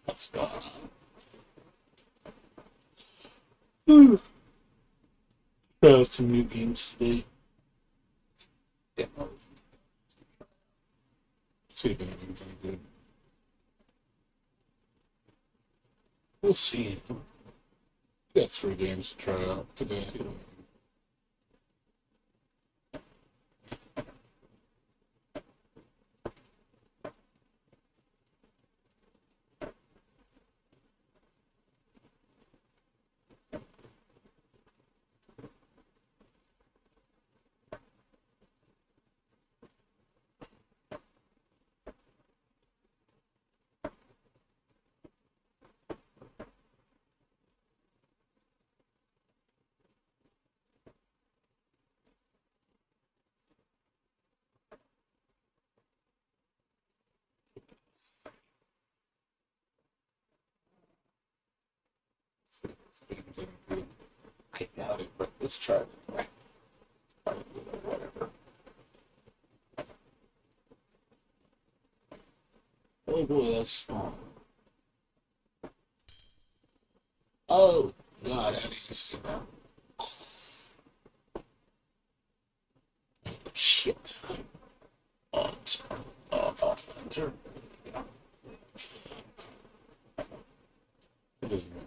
What's going on? Try out some new games today. Demos. See if anything's any good. We'll see. Got 3 games to try out today. See if this game's any good. I doubt it, but let's try it. Whatever. Oh boy, that's small. Oh god, how do you see that? Shit. Alt. Enter. Yeah. It doesn't matter.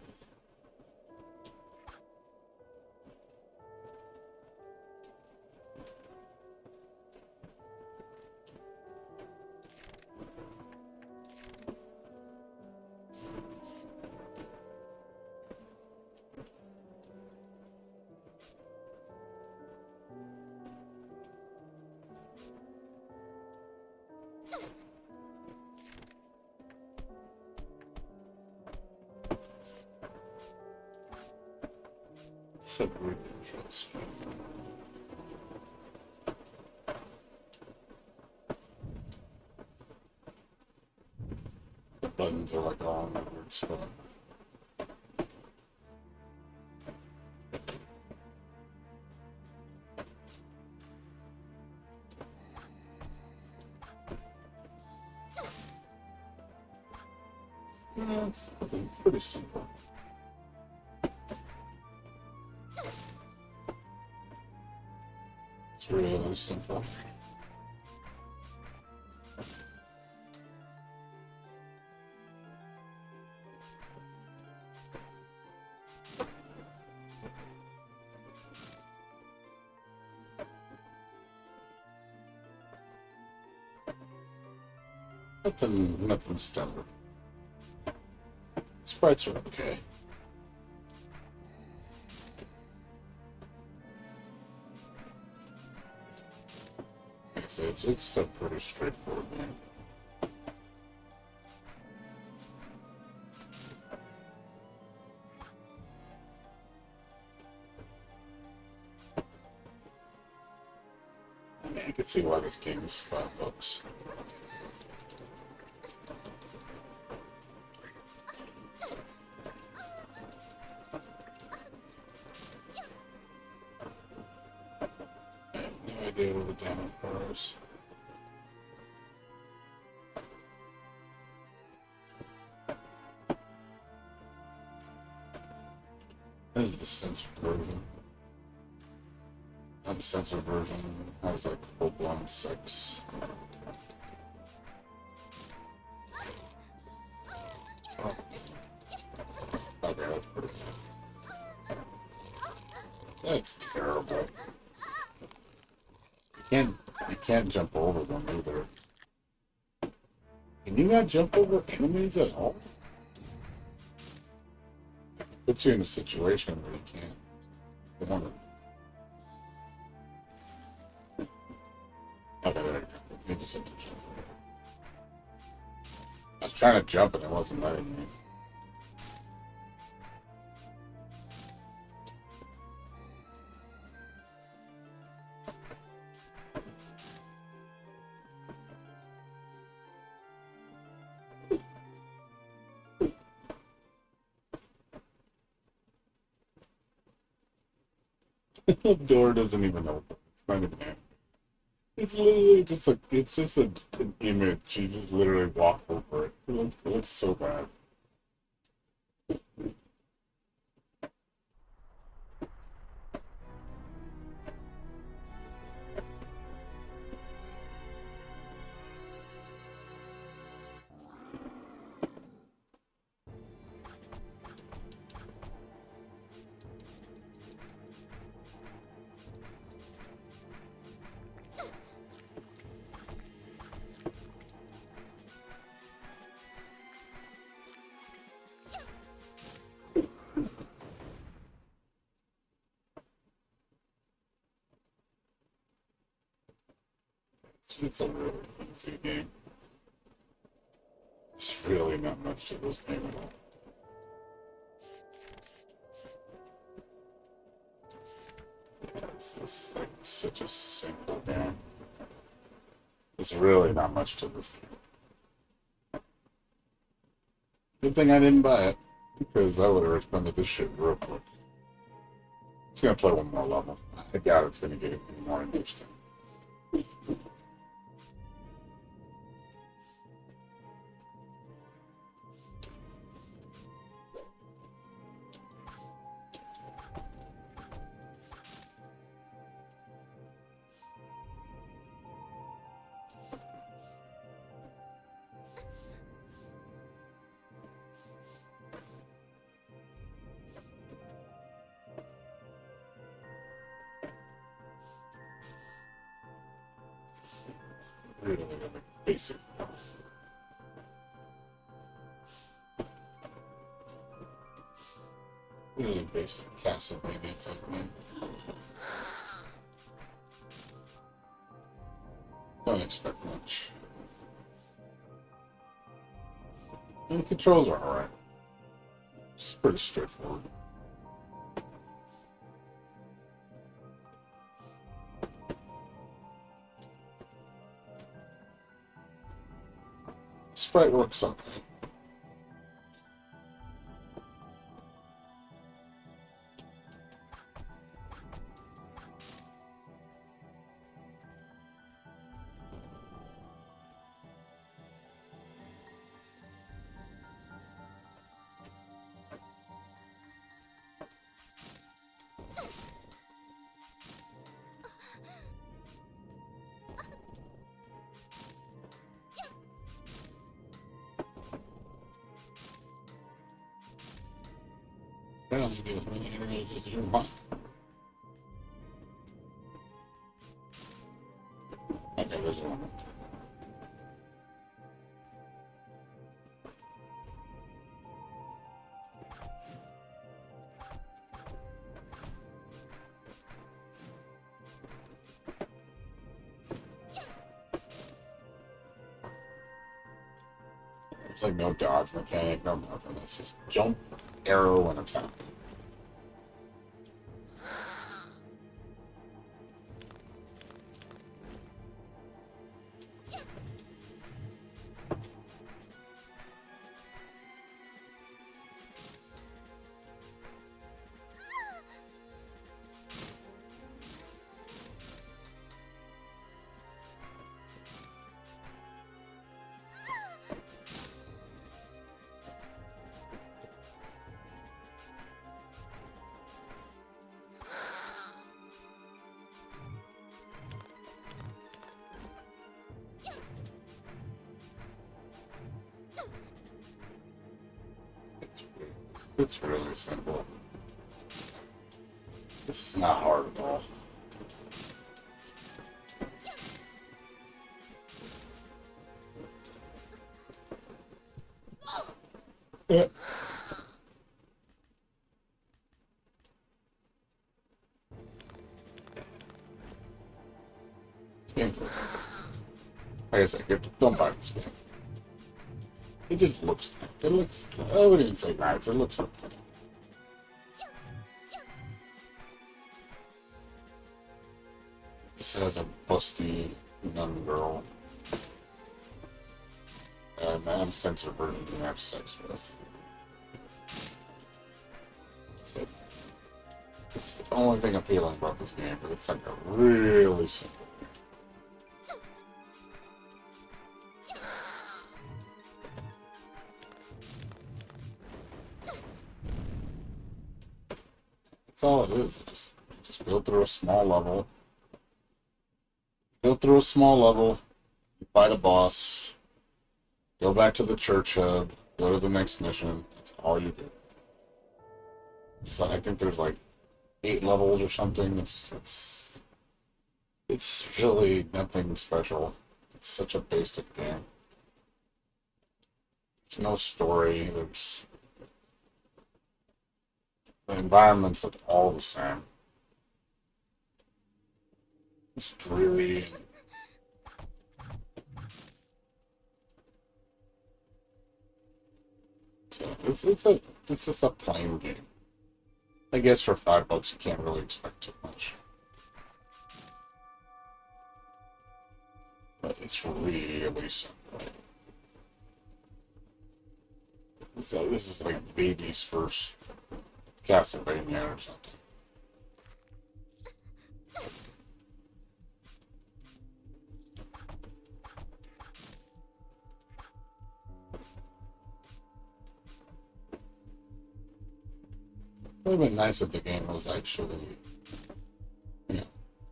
Separate controls. The buttons are like all in a weird spot. Yeah, it's pretty simple. It's really simple. Nothing stellar. Sprites are okay. Like I say, it's a pretty straightforward game. I mean, I can see why this game is $5. No idea where the damn bar is. This is the censored version. Uncensored version has like full-blown sex. Oh. Okay, that's pretty bad. That's terrible. You can't jump over them either. Can you not jump over enemies at all? It puts you in a situation where you can't. Wonder. Okay, there you go. You just have to jump. I was trying to jump and it wasn't letting me. The door doesn't even open. It's not even there. It's literally just an image. You just literally walk over it. It looks so bad. It's a really easy game. There's really not much to this game at all. Yeah, it's just like such a simple game. There's really not much to this game. Good thing I didn't buy it, because I would have responded this shit real quick. It's gonna play one more level. I doubt it's gonna get any more interesting. Really basic. Really basic Castlevania type game. Don't expect much. And the controls are alright. It's pretty straightforward. Sprite works okay. I don't think as many areas as you want. Okay, there's one. There's like no dodge mechanic, no nothing. It's just jump, arrow, and attack. It's really simple. This is not hard at all. Yeah. Like I said, don't buy this game. It just looks, I wouldn't even say nice, it looks okay. This has a busty nun girl. A non-censored version you can have sex with. It's the only thing appealing about this game, but it's like a really simple. That's all it is. Just go through a small level. Go through a small level, you fight a boss, go back to the church hub, go to the next mission. That's all you do. So I think there's like 8 levels or something. It's really nothing special. It's such a basic game. There's no story. The environments look all the same. It's dreary. It's just a plain game. I guess for $5 you can't really expect too much. But it's really simple. So this is like baby's first Castlevania or something. It would have been nice if the game was actually, you know,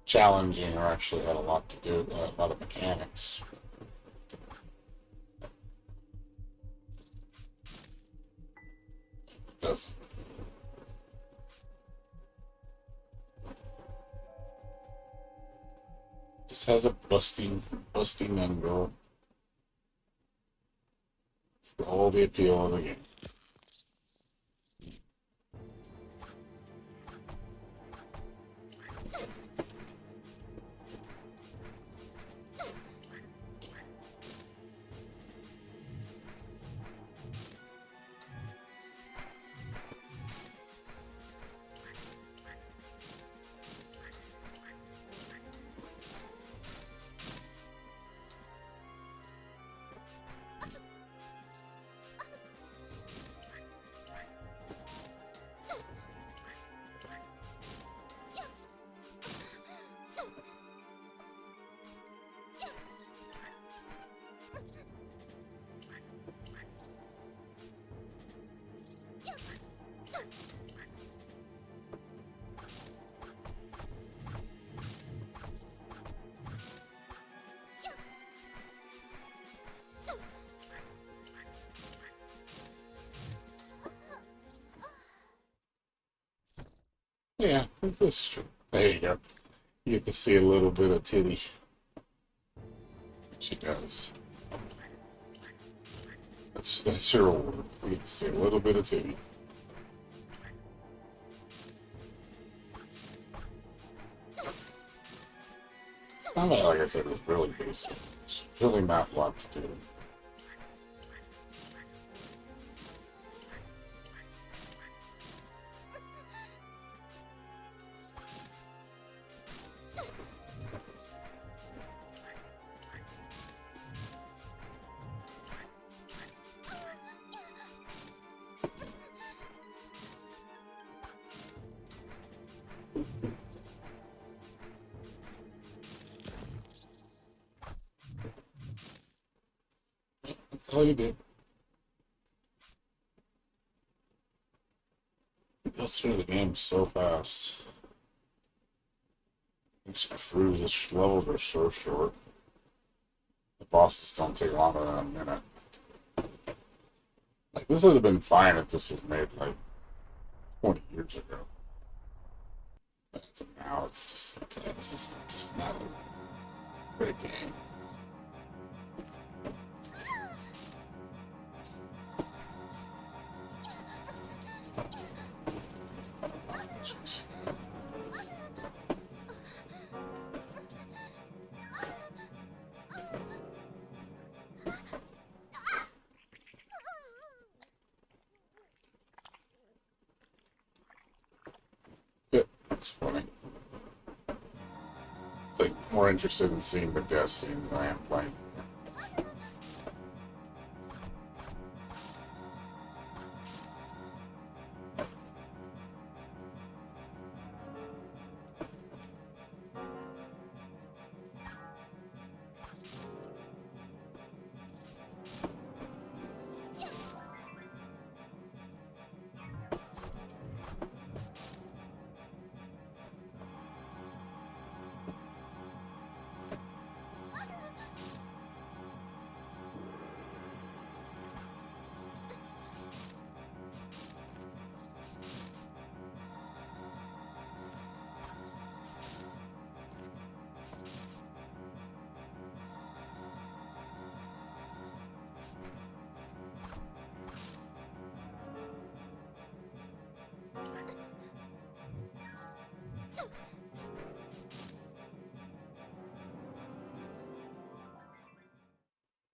challenging or actually had a lot to do with a lot of mechanics. It doesn't. Just has a busty young girl. It's all the appeal of the game. Yeah, that's true. There you go. You get to see a little bit of titty. She does. That's her order. We get to see a little bit of titty. Combat, like I said, was really basic. It's really not a lot to do. That's all you do. It goes through the game so fast. These cruise levels are so short. The bosses don't take longer than a minute. Like, this would have been fine if this was made like 20 years ago. But now it's just not a great game. It's funny. It's like more interested in seeing the death scene than I am playing.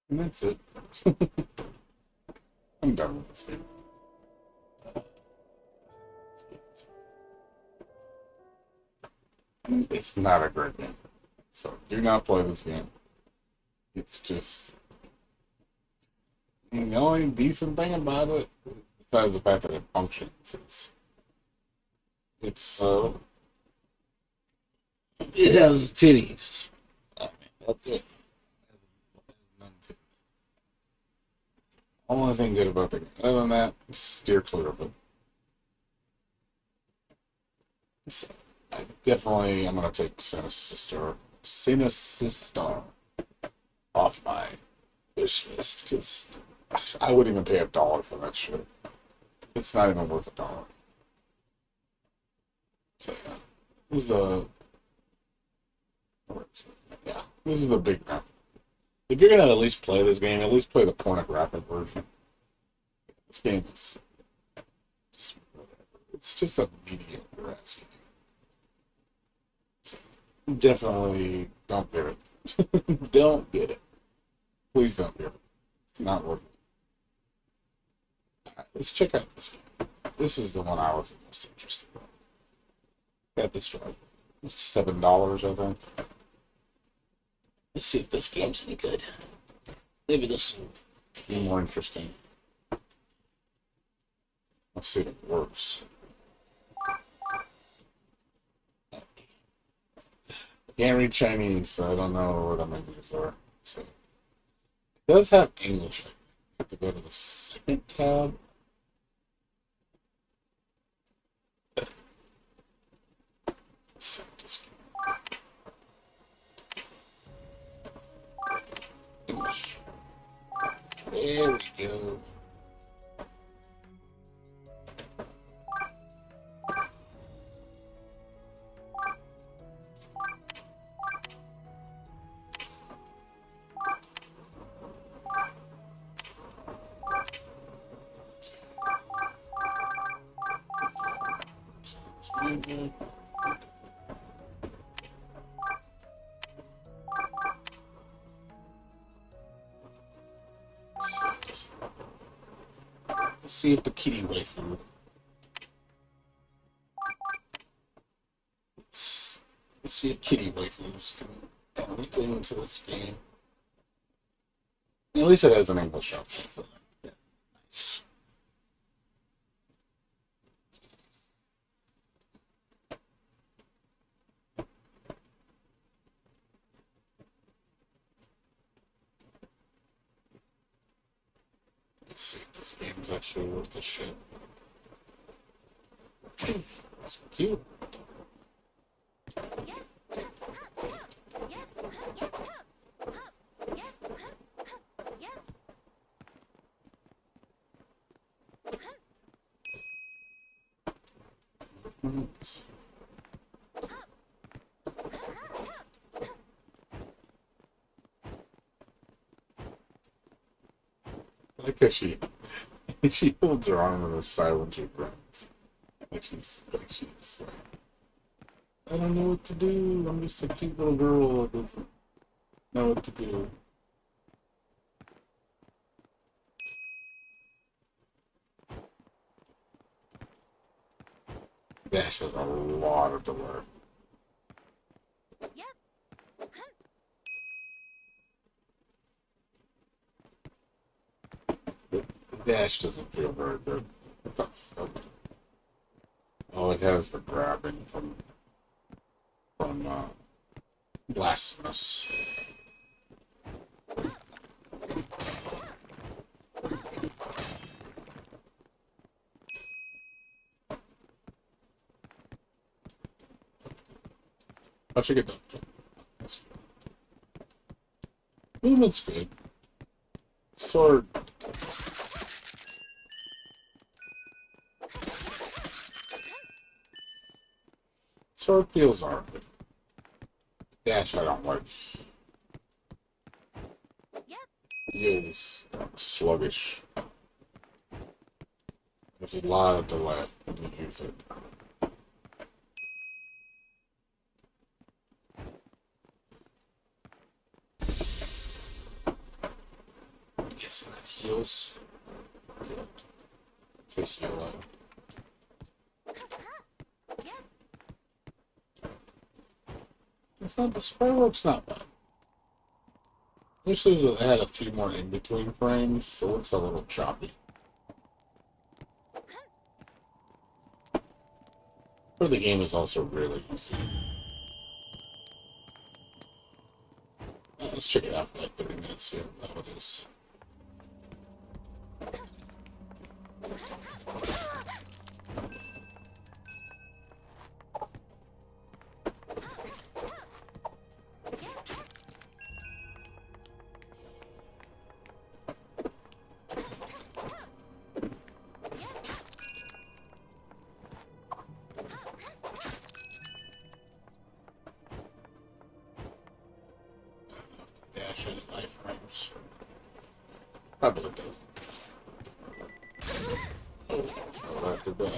And that's it. I'm done with this game. It's not a great game. So do not play this game. It's just the only decent thing about it, besides the fact that it functions, it's it has titties. I mean, that's it. Only thing good about the game. Other than that, steer clear of it. So, I'm gonna take Sinister off my wish list because I wouldn't even pay $1 for that shit. It's not even worth $1. So yeah, this is a yeah, this is the big map. If you're gonna at least play this game, at least play the pornographic version. This game is just whatever. It's just a mediocre ass game. So definitely don't get it. Don't get it. Please don't get it. It's not worth it. Alright, let's check out this game. This is the one I was the most interested in. Got this for like $7, I think. Let's see if this game's any good. Maybe this will be more interesting. Let's see if it works. I can't read Chinese, so I don't know what the menus are. So it does have English. I have to go to the second tab. English. There we go. Let's see if the kitty waifu. Let's see if kitty waifus can add anything to this game. At least it has an English option, so yeah, nice. Let's see if this game's actually worth the shit. That's cute. I like how she holds her arm in a silent grunt. Like she's like, I don't know what to do. I'm just a cute little girl that doesn't know what to do. Dash has a lot of delay. The dash doesn't feel very good. What the fuck? Oh, it has the grabbing from Blasphemous. I should get that. Movement's good. Sword. Sword feels hard. Dash I don't like. Feels sluggish. There's a lot of delay when you use it. I'm guessing that heals. Yeah. To heal it. It's not, the spray work's not bad. This is, it had a few more in-between frames, so it looks a little choppy. But the game is also really easy. Let's check it out for like 30 minutes, see how it is. Dash has iframes. Probably does. Oh, after that.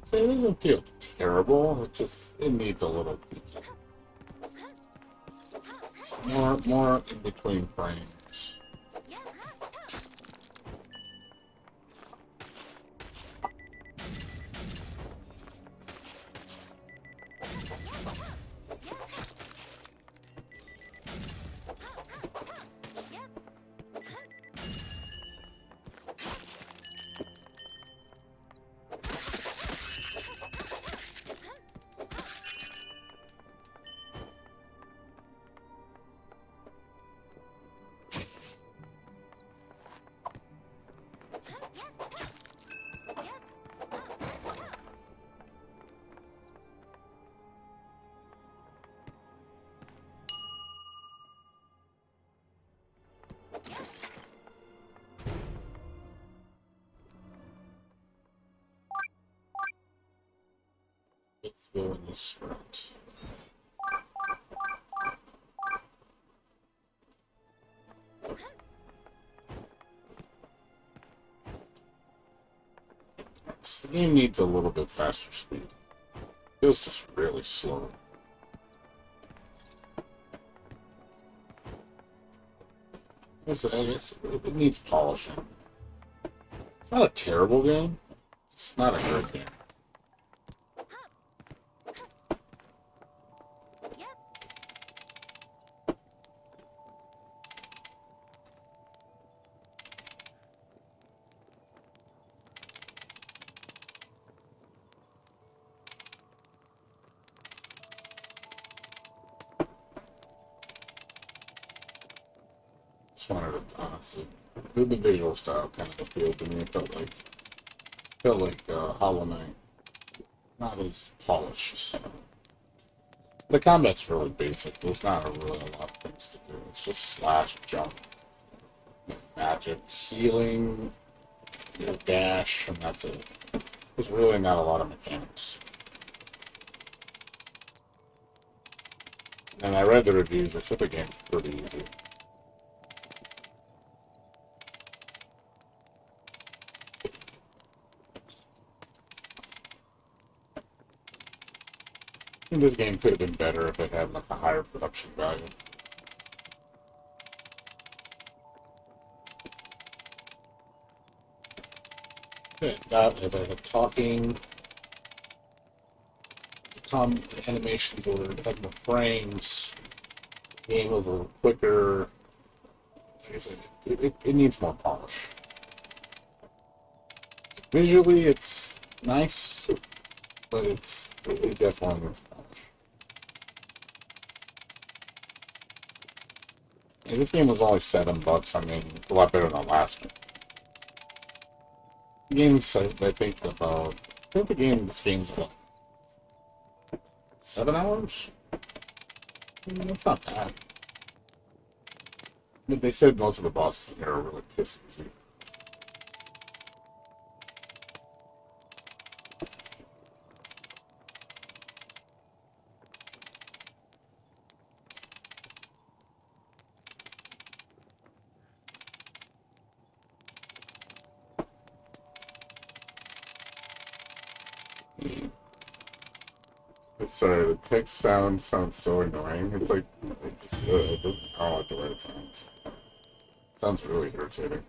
So it doesn't feel terrible, it needs a little tweaking. It's more in between frames. Let's go in this route. The game needs a little bit faster speed. It feels just really slow. I guess it needs polishing. It's not a terrible game. It's not a great game. Just wanted to honestly, the visual style kind of appealed to me. It felt like Holla Night, not as polished. The combat's really basic. There's not really a lot of things to do. It's just slash, jump, magic, healing, dash, and that's it. There's really not a lot of mechanics. And I read the reviews. They said the game's pretty easy. I think this game could have been better if it had like a higher production value. If I had talking, the animations were, it had more frames, the game was a little quicker. Like I said, it needs more polish. Visually, it's nice, but it definitely needs polish. Yeah, this game was only $7. I mean, it's a lot better than the last one. The game's, I think this game's what, 7 hours? That's not bad. But they said most of the bosses in here are really pissy. Sorry, the text sounds so annoying. It's like it doesn't. I don't like the way it sounds. It sounds really irritating.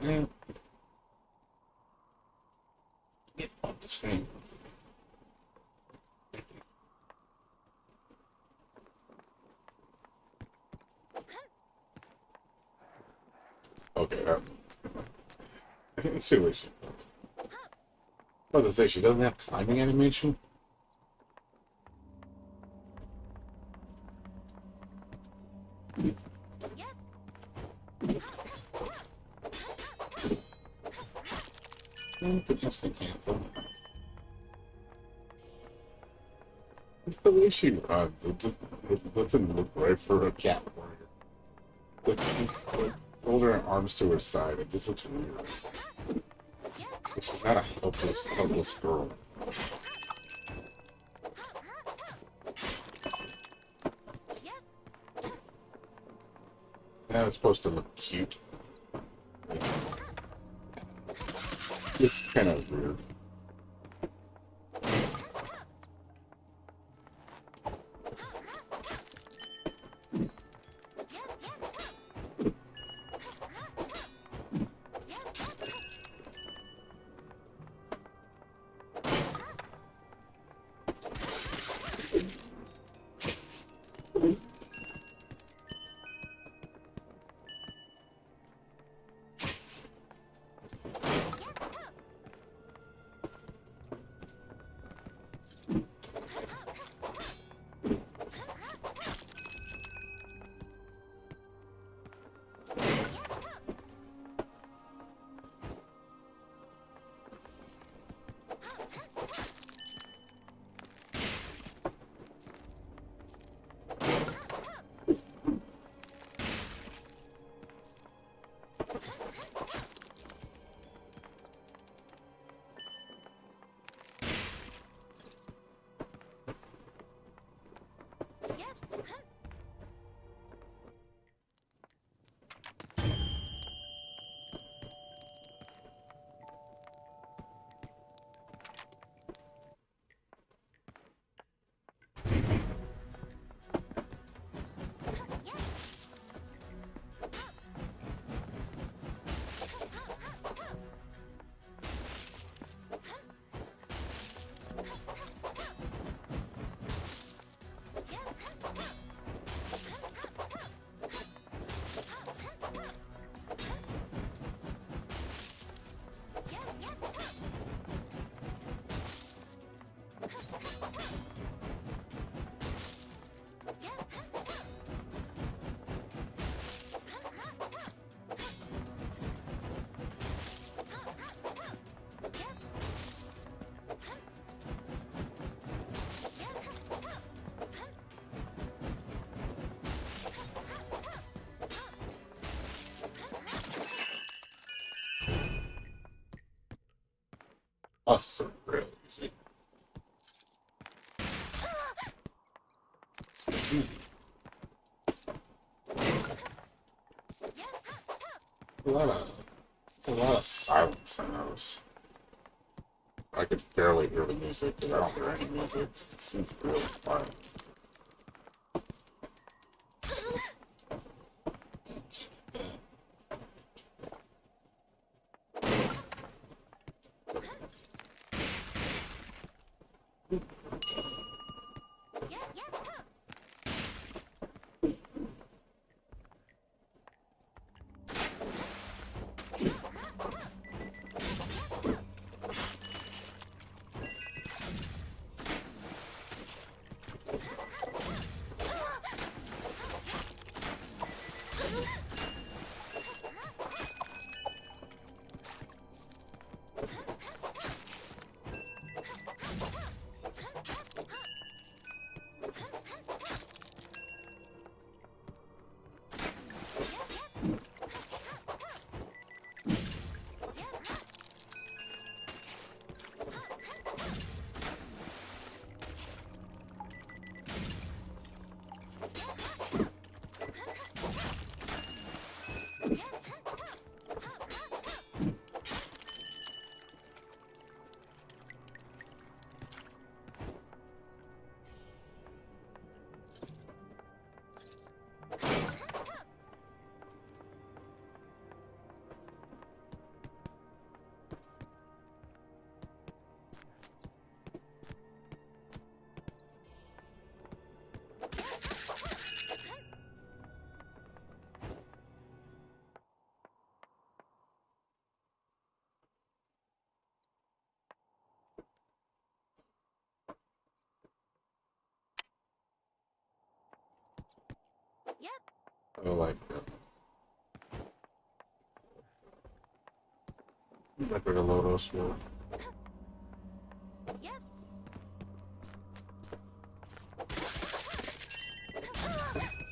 Yeah. Get off the screen. Okay, let's see what she does. What does it say? She doesn't have climbing animation? But yes, they can't. It's the way she runs. It doesn't look right for a cat warrior. Like she's like holding her arms to her side. It just looks weird. Like she's not a helpless girl. Yeah, it's supposed to look cute. It's kind of weird. Us are really easy. A lot of silence in those. I could barely hear the music because I don't hear any music. It seems really quiet. I like Record of Lodos War.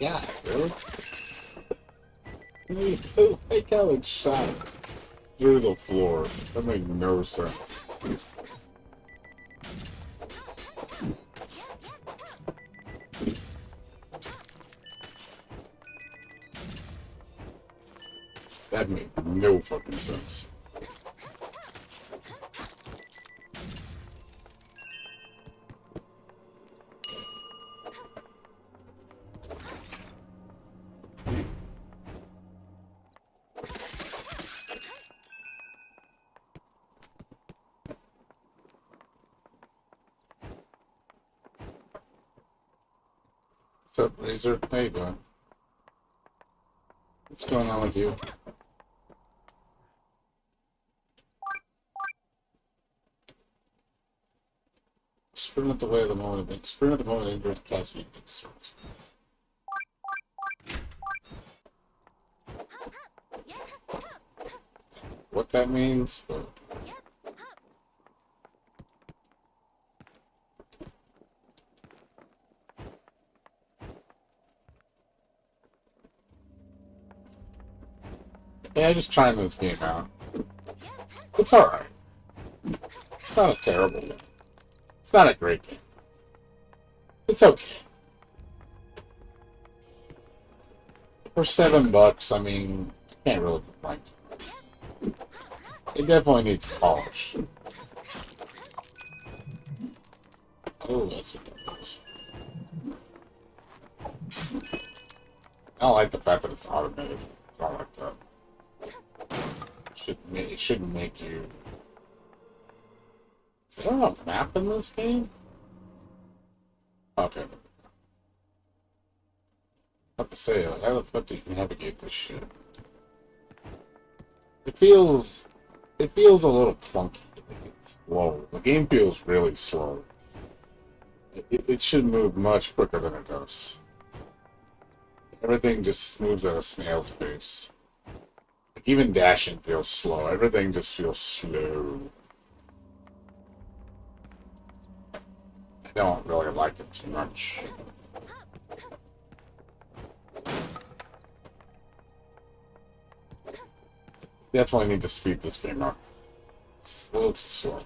Yeah, really? Fake how it shot through the floor. That made no sense. That made no fucking sense. What's up, Razor? How you doing? What's going on with you? Sprint at the way of the moment. Sprint at the moment injured Cassie. What that means? But... yeah, just trying this game out. It's alright. It's not a terrible game. It's not a great game. It's okay. For $7, I mean, I can't really complain. It definitely needs polish. Oh, that's what that is. I don't like the fact that it's automated. I don't like that. It shouldn't make you... Is there a map in this game? Okay. I have to say, how the fuck do you navigate this shit? It feels a little clunky. It's slow. The game feels really slow. It should move much quicker than it does. Everything just moves at a snail's pace. Like even dashing feels slow. Everything just feels slow. I don't really like it too much. Definitely need to speed this game up. It's a little too slow.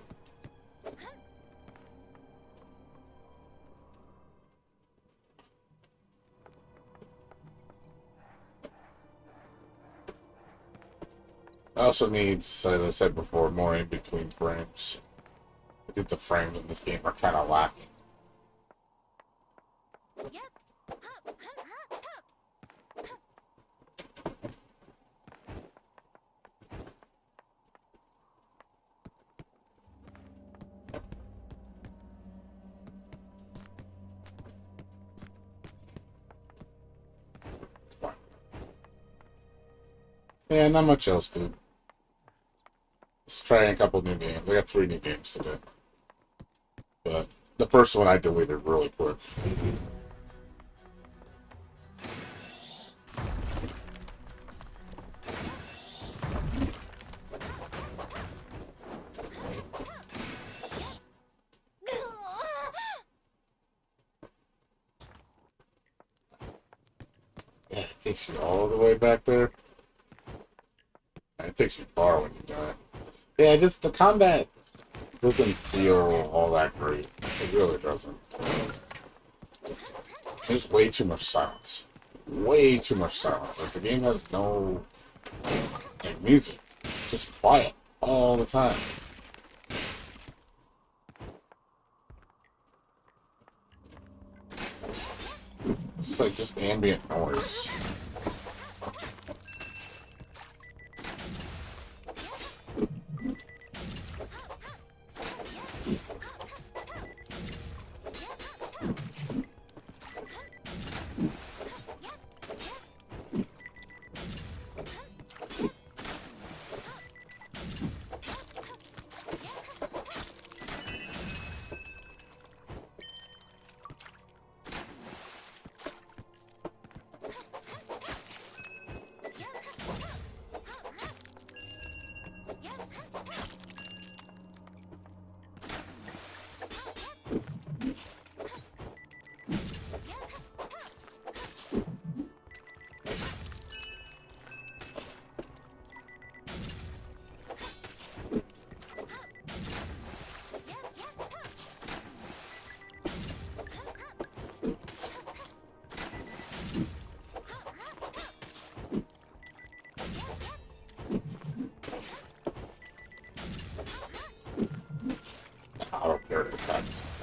I also need, as I said before, more in-between frames. I think the frames in this game are kind of lacking. Yeah, not much else, dude. Let's try a couple new games. We got 3 new games today. But the first one I deleted really quick. Yeah, it takes you all the way back there. It takes you far when you die. Yeah, just the combat doesn't feel all that great. It really doesn't. There's way too much silence. Way too much silence. Like, the game has no like, music. It's just quiet all the time. It's like just ambient noise.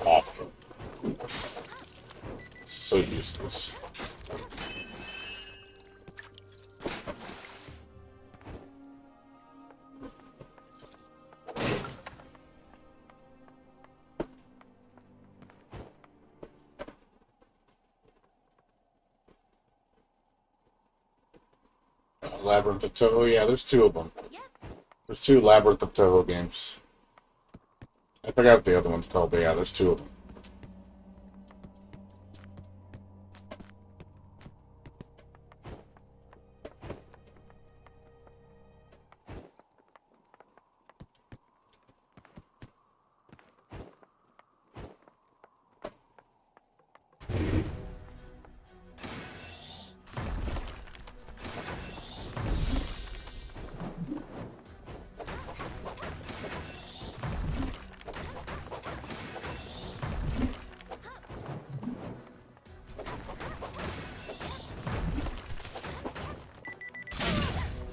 Awful. So useless. Labyrinth of Touhou, yeah, there's two of them. There's two Labyrinth of Touhou games. I forgot what the other one's called, but yeah, there's two of them.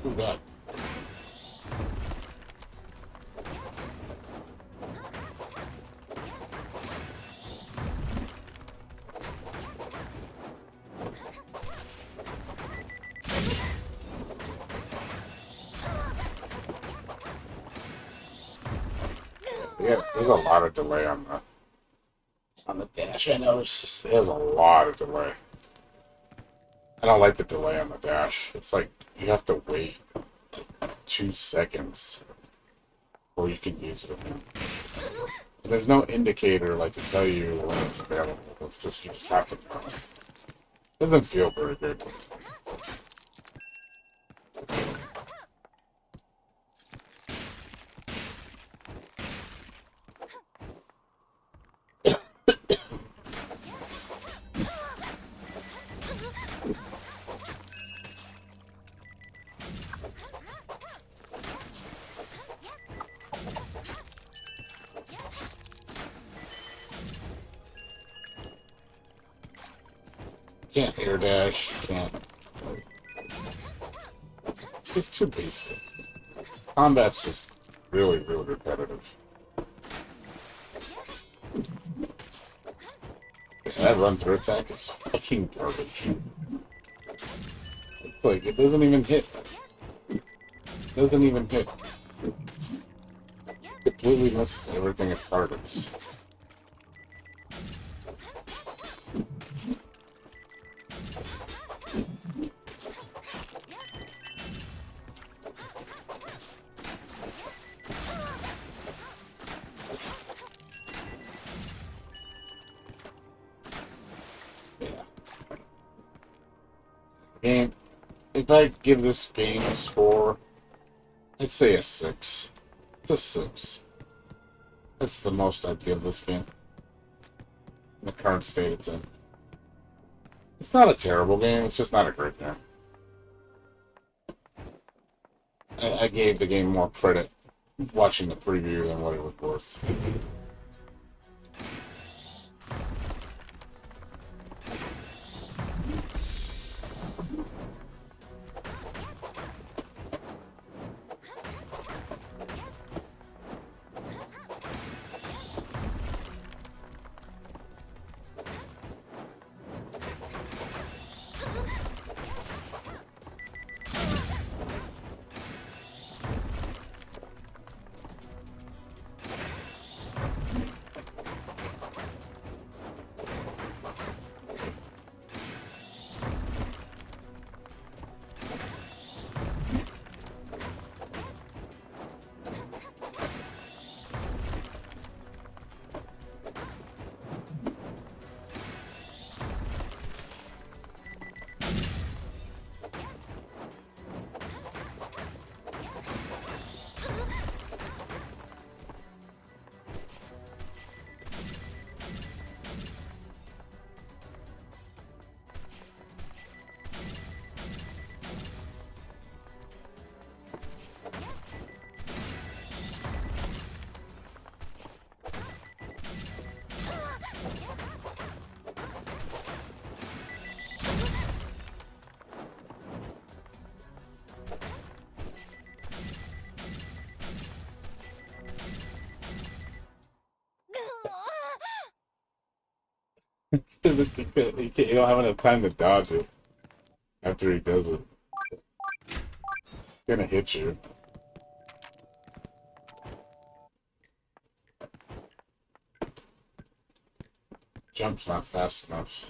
Ooh, God. Yeah, there's a lot of delay on the dash. I noticed there's a lot of delay. I don't like the delay on the dash. It's like you have to wait like 2 seconds before you can use it. There's no indicator like to tell you when it's available. It's just you just have to know. It doesn't feel very good. Can't air dash, can't. It's just too basic. Combat's just really, really repetitive. That run through attack is fucking garbage. It's like, it doesn't even hit. It doesn't even hit. It completely misses everything it targets. And if I give this game a score, I'd say a 6. It's a 6. That's the most I'd give this game. In the current state it's in. It's not a terrible game, it's just not a great game. I gave the game more credit watching the preview than what it was worth. Because you don't have enough time to dodge it after he does it. It's gonna hit you. Jump's not fast enough.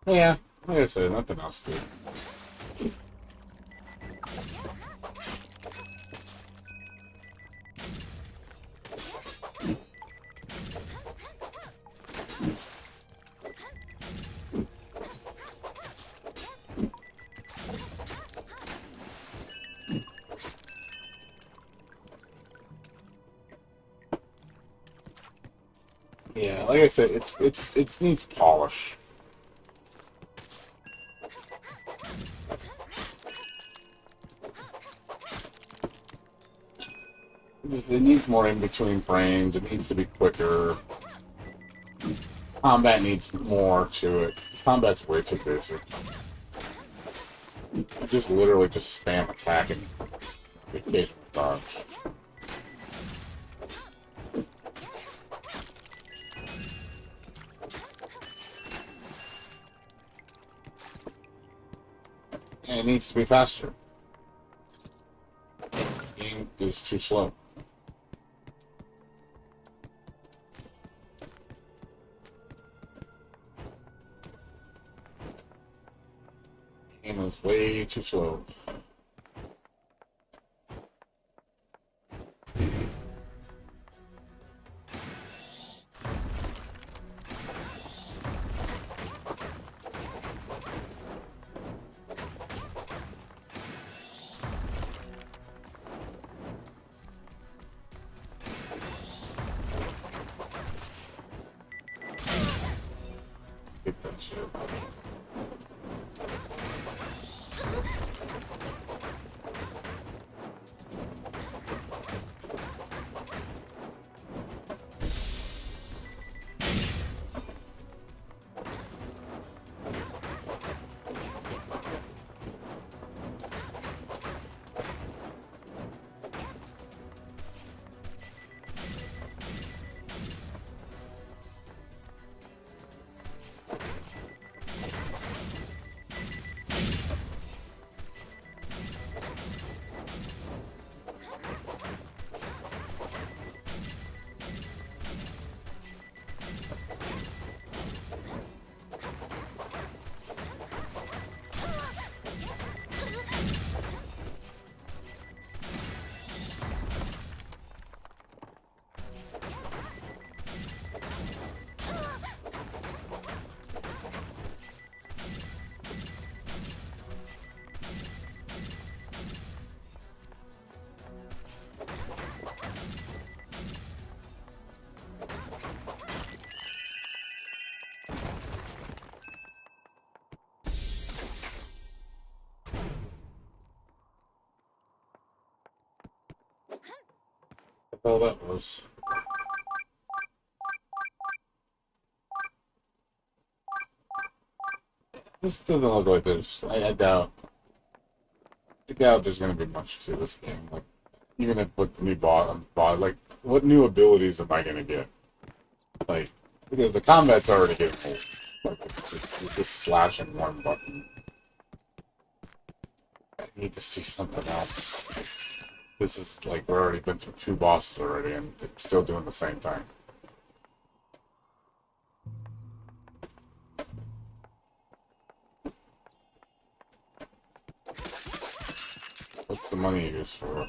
Yeah, like I said, nothing else to it. Yeah, like I said, it needs polish. It needs more in between frames. It needs to be quicker. Combat needs more to it. Combat's way too basic. You just literally just spam attacking the occasional dodge. And it needs to be faster. Game is too slow. Game is way too slow. Get that shit. What the hell that was? This doesn't look like there's. I doubt. I doubt there's gonna be much to this game. Like, even if with the new like, what new abilities am I gonna get? Like, because the combat's already getting old. Like, it's just slashing one button. I need to see something else. This is like we've already been through 2 bosses already, and it's still doing the same thing. What's the money used for?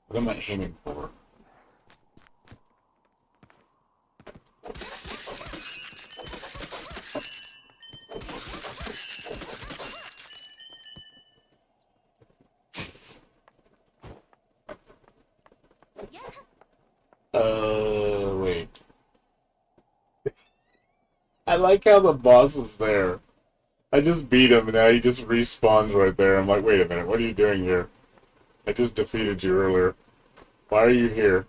What am I aiming for? Wait. I like how the boss is there. I just beat him and now he just respawns right there. I'm like, wait a minute, what are you doing here? I just defeated you earlier. Why are you here?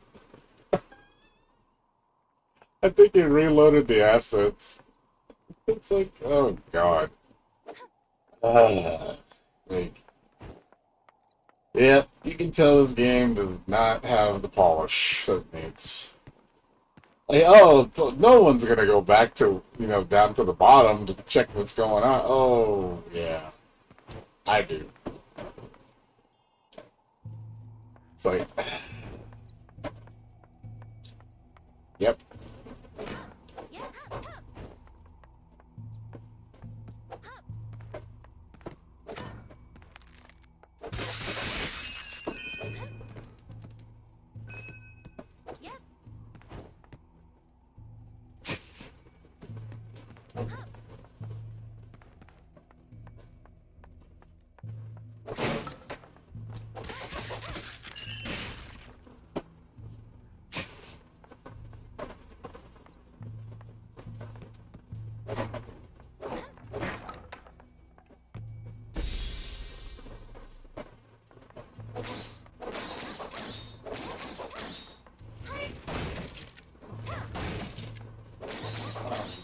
I think it reloaded the assets. It's like, oh god. Uh, like, yeah, you can tell this game does not have the polish it needs. Like, oh, no one's gonna go back to, down to the bottom to check what's going on. Oh, yeah, I do. It's like, yep.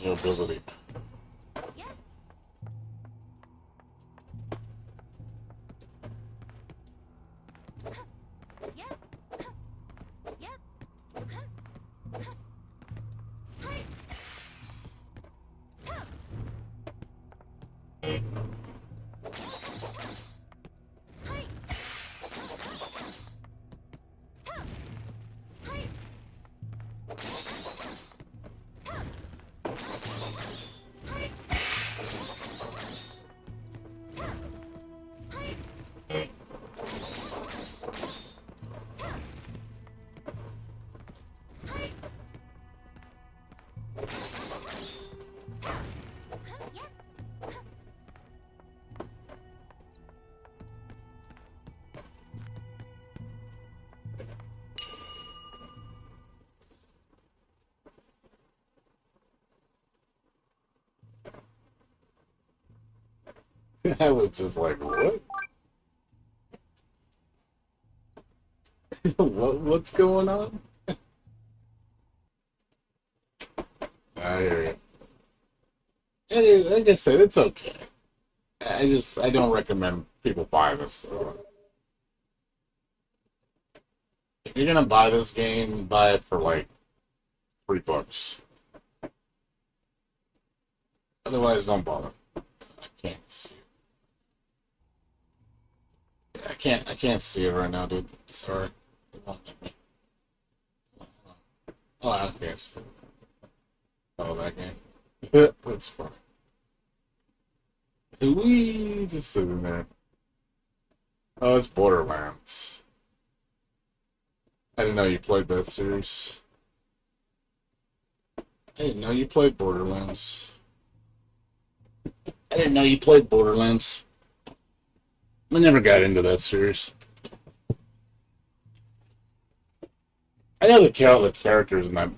New ability. I was just like, what? What's going on? I hear you. Like I said, it's okay. I don't recommend people buy this. If you're gonna buy this game, buy it for like $3. Otherwise, don't bother. I can't see. I can't see it right now, dude. Sorry. It won't let me. Oh, I can't see it. Oh, that game. That's fine. We just sitting there. Oh, it's Borderlands. I didn't know you played that series. I didn't know you played Borderlands. I didn't know you played Borderlands. I never got into that series. I know the characters in that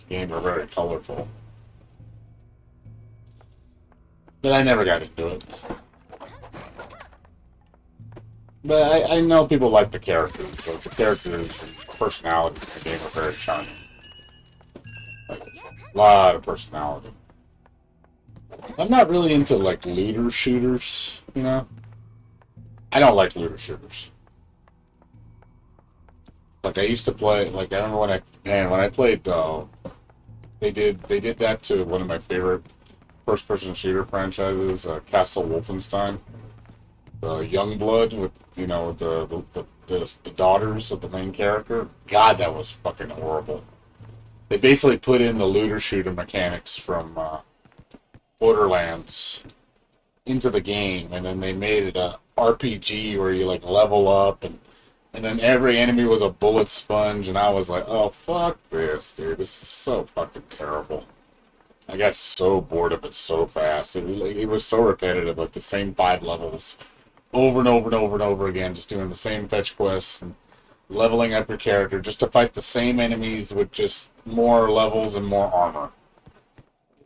game are very colorful. But I never got into it. But I know people like the characters. So the characters and personalities in the game are very charming. Like, a lot of personality. I'm not really into, like, looter shooters, you know? I don't like looter shooters. Like, I used to play, like, I remember when I played, they did that to one of my favorite first-person shooter franchises, Castle Wolfenstein. The Youngblood with, the daughters of the main character. God, that was fucking horrible. They basically put in the looter shooter mechanics from Borderlands into the game, and then they made it a RPG where you like level up, and then every enemy was a bullet sponge, and I was like, oh fuck this, dude, this is so fucking terrible. I got so bored of it so fast. It was so repetitive, like the same 5 levels over and over and over and over again, just doing the same fetch quests and leveling up your character just to fight the same enemies with just more levels and more armor.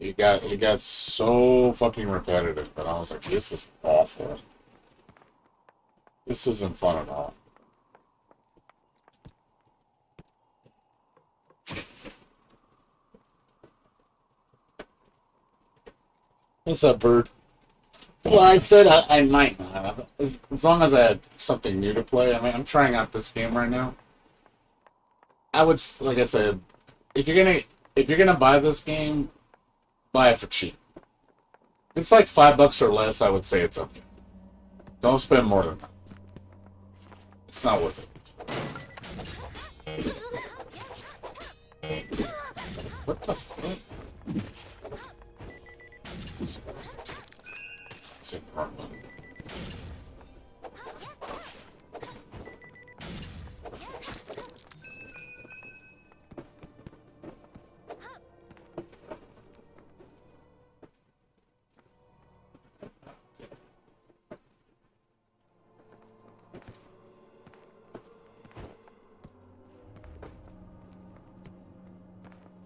It got so fucking repetitive, but I was like, this is awful. This isn't fun at all. What's up, Bird? Well, I said I might not. As long as I had something new to play. I mean, I'm trying out this game right now. I would, like I said, if you're gonna if you're gonna buy this game, buy it for cheap. It's like $5 or less. I would say it's okay. Don't spend more than that. It's not worth it. What the fuck? It's in the wrong one.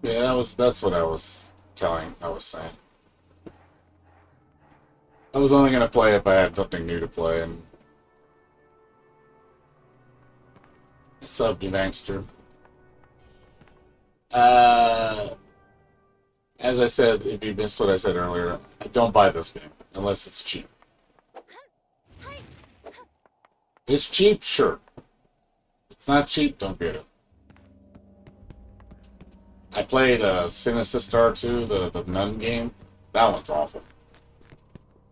Yeah, that's what I was saying. I was only gonna play if I had something new to play, and what's up, you gangster? Uh, as I said, if you missed what I said earlier, don't buy this game unless it's cheap. It's cheap, sure. It's not cheap, don't get it. I played Sinister 2, the nun game. That one's awful.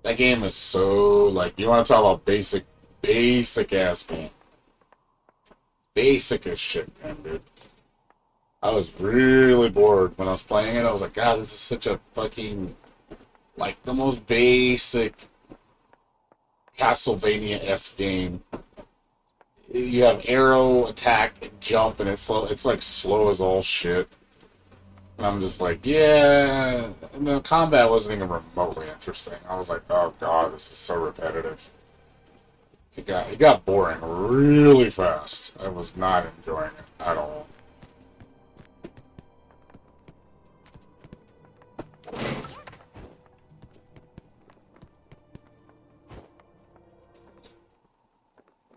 That game is so, like, you want to talk about basic ass game. Basic as shit, man, dude. I was really bored when I was playing it. I was like, God, this is such a fucking, like, the most basic Castlevania-esque game. You have arrow, attack, and jump, and it's slow. It's like slow as all shit. And I'm just like, yeah. And the combat wasn't even remotely interesting. I was like, oh god, this is so repetitive. It got boring really fast. I was not enjoying it at all.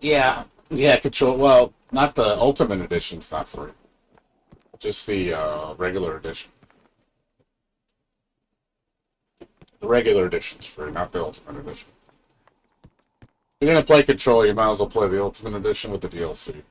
Yeah, control. Well, not the Ultimate Edition's not free. Just the regular edition. The regular edition's free, not the Ultimate Edition. If you're gonna play Control, you might as well play the Ultimate Edition with the DLC.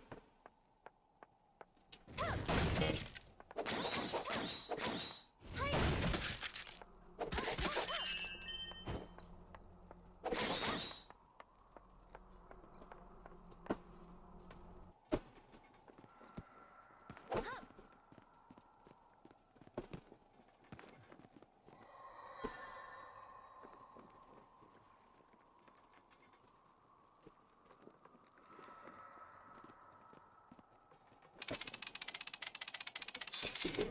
Sexy game.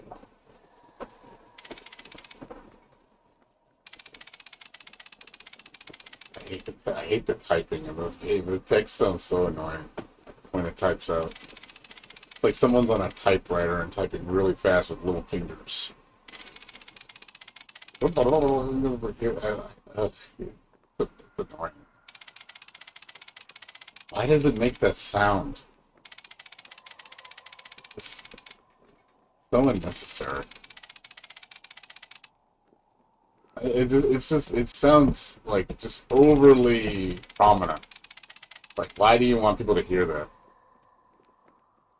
I hate the typing in this game. The text sounds so annoying when it types out. It's like someone's on a typewriter and typing really fast with little fingers. It's annoying. Why does it make that sound? It's so unnecessary. It sounds like just overly prominent. Like, why do you want people to hear that?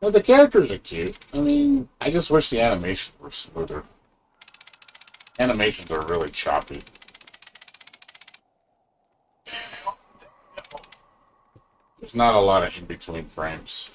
Well, the characters are cute. I mean, I just wish the animations were smoother. Animations are really choppy. There's not a lot of in-between frames.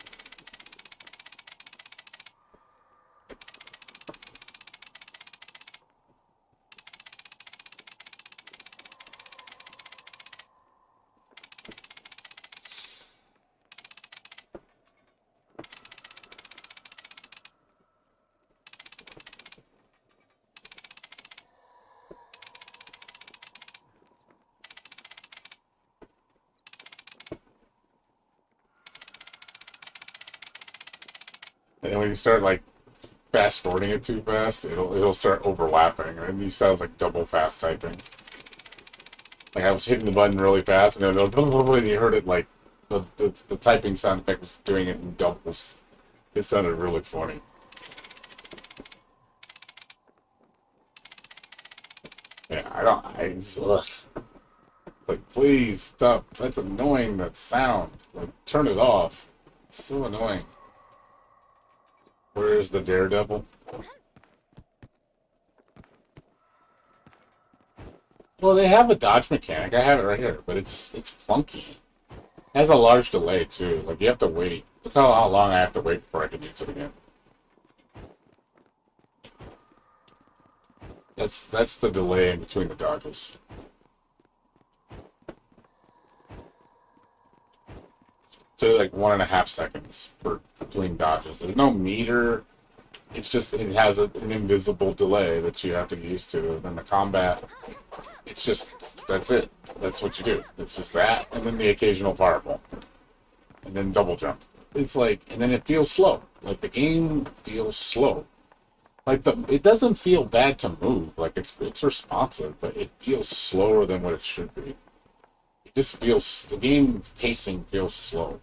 And when you start like fast forwarding it too fast, it'll start overlapping, and you sound like double fast typing. Like I was hitting the button really fast, and then and you heard it like the typing sound effect was doing it in doubles. It sounded really funny. Yeah, I just, ugh. Like, please stop. That's annoying, that sound. Like, turn it off. It's so annoying. Where is the daredevil? Well, they have a dodge mechanic. I have it right here, but it's clunky. It has a large delay, too. Like, you have to wait. Look how long I have to wait before I can use it again. That's the delay in between the dodges. So like 1.5 seconds between dodges. There's no meter. It's just it has an invisible delay that you have to get used to. And then the combat, it's just that's it. That's what you do. It's just that, and then the occasional fireball, and then double jump. It's like, and then it feels slow. Like the game feels slow. Like it doesn't feel bad to move. Like it's responsive, but it feels slower than what it should be. It just feels the game pacing feels slow.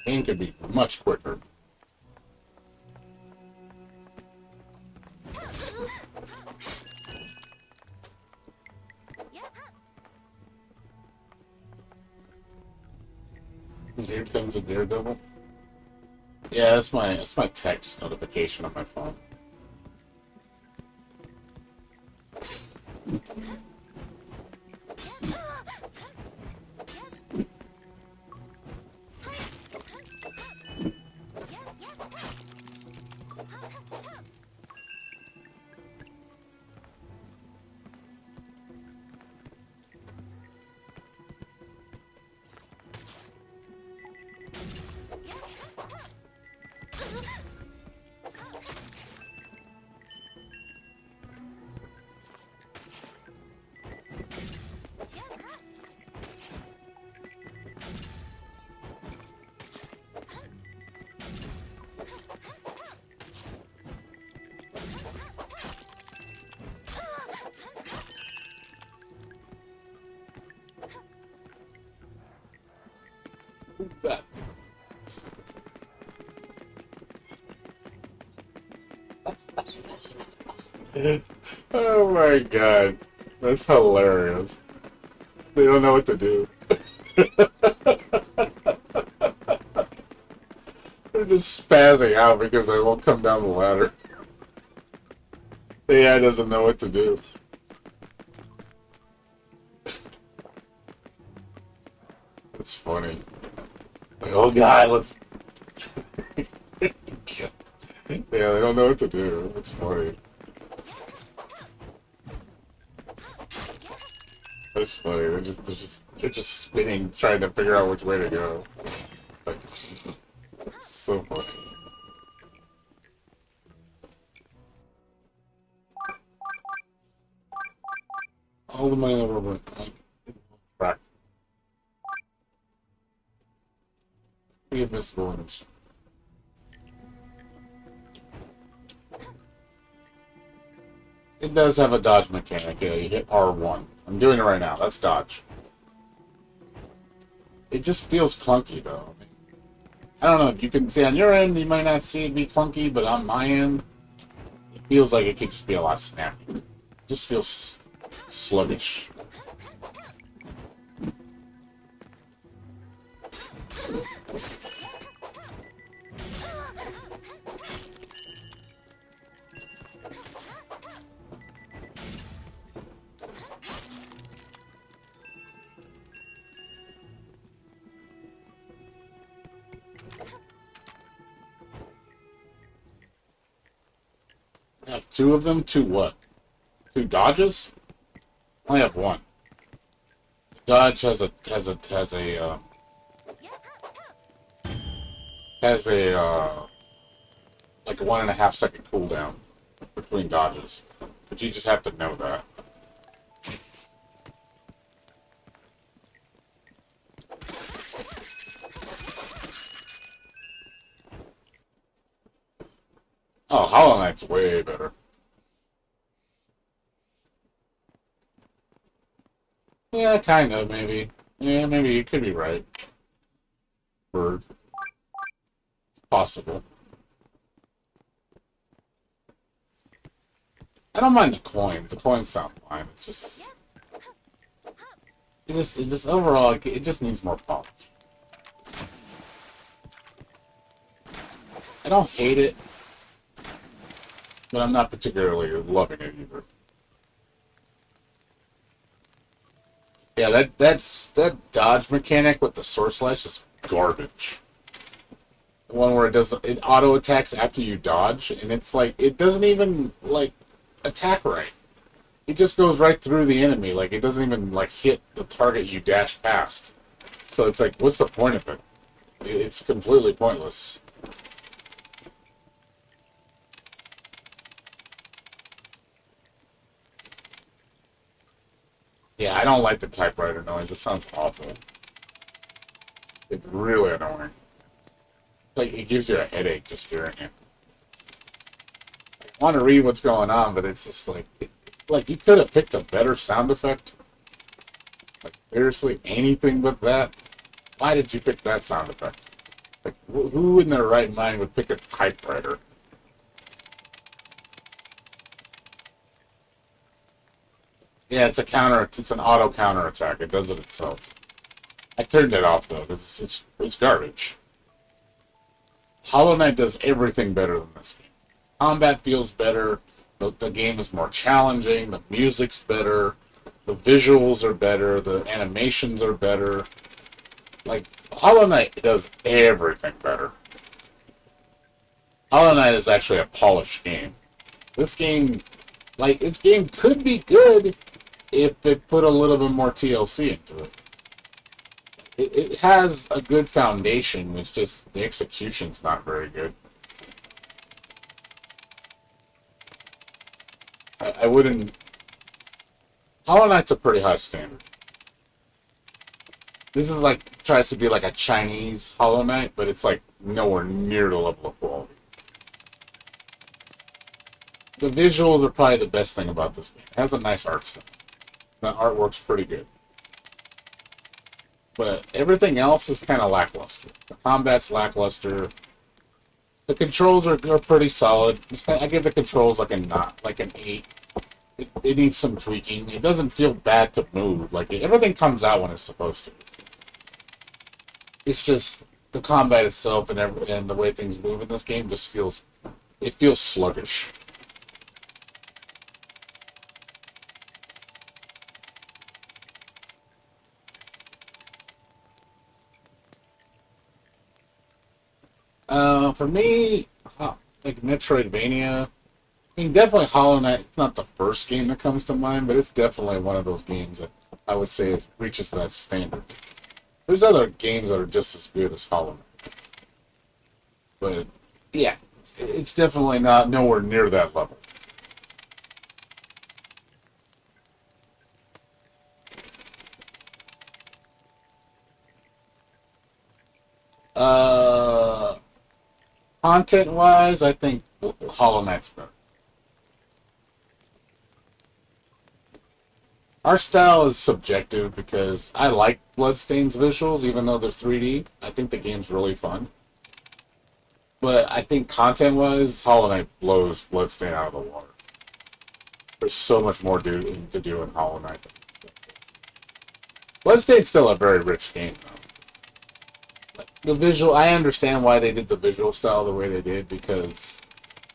The game could be much quicker. Here comes a daredevil. Yeah, that's my text notification on my phone. That. Oh my god. That's hilarious. They don't know what to do. They're just spazzing out because they won't come down the ladder. The AI doesn't know what to do. It's funny. Like, oh god, let's... Yeah, they don't know what to do. It's funny. It's funny. They're just spinning, trying to figure out which way to go. Like, so funny. All the money in the world went like back. We have missed ones. It does have a dodge mechanic. Yeah, you hit R1. I'm doing it right now. That's dodge. It just feels clunky, though. I don't know. If you can see on your end, you might not see it be clunky, but on my end, it feels like it could just be a lot snappy. It just feels sluggish. I have two of them? Two what? Two dodges? I only have one. Dodge has a like a 1.5 second cooldown between dodges. But you just have to know that. Oh, Holla Night's way better. Yeah, kind of, maybe. Yeah, maybe you could be right. Bird. Possible. I don't mind the coins. The coins sound fine. It's just... it just overall, it just needs more polish. I don't hate it, but I'm not particularly loving it either. Yeah, that dodge mechanic with the sword slash is garbage. The one where it auto attacks after you dodge, and it's like it doesn't even like attack right. It just goes right through the enemy. Like it doesn't even like hit the target you dash past. So it's like, what's the point of it? It's completely pointless. Yeah, I don't like the typewriter noise. It sounds awful. It's really annoying. It's like it gives you a headache just hearing it. I want to read what's going on, but it's just like, like you could have picked a better sound effect. Like seriously, anything but that. Why did you pick that sound effect? Like who in their right mind would pick a typewriter? Yeah, it's a counter. It's an auto counter attack. It does it itself. I turned it off though because it's garbage. Hollow Knight does everything better than this game. Combat feels better. The game is more challenging. The music's better. The visuals are better. The animations are better. Like Hollow Knight does everything better. Hollow Knight is actually a polished game. This game, like this game, could be good if they put a little bit more TLC into it. It has a good foundation. It's just the execution's not very good. I wouldn't... Hollow Knight's a pretty high standard. This is like, tries to be like a Chinese Hollow Knight, but it's like nowhere near the level of quality. The visuals are probably the best thing about this game. It has a nice art style. The artwork's pretty good. But everything else is kind of lackluster. The combat's lackluster. The controls are pretty solid. I give the controls like an 8. It needs some tweaking. It doesn't feel bad to move. Like everything comes out when it's supposed to. It's just the combat itself and the way things move in this game just feels sluggish. For me, like Metroidvania, I mean, definitely Hollow Knight. It's not the first game that comes to mind, but it's definitely one of those games that I would say reaches that standard. There's other games that are just as good as Hollow Knight, but yeah, it's definitely not nowhere near that level. Uh, Content-wise, I think Hollow Knight's better. Art style is subjective because I like Bloodstain's visuals, even though they're 3D. I think the game's really fun. But I think content-wise, Hollow Knight blows Bloodstain out of the water. There's so much more to do in Hollow Knight. Bloodstain's still a very rich game, though. The visual, I understand why they did the visual style the way they did, because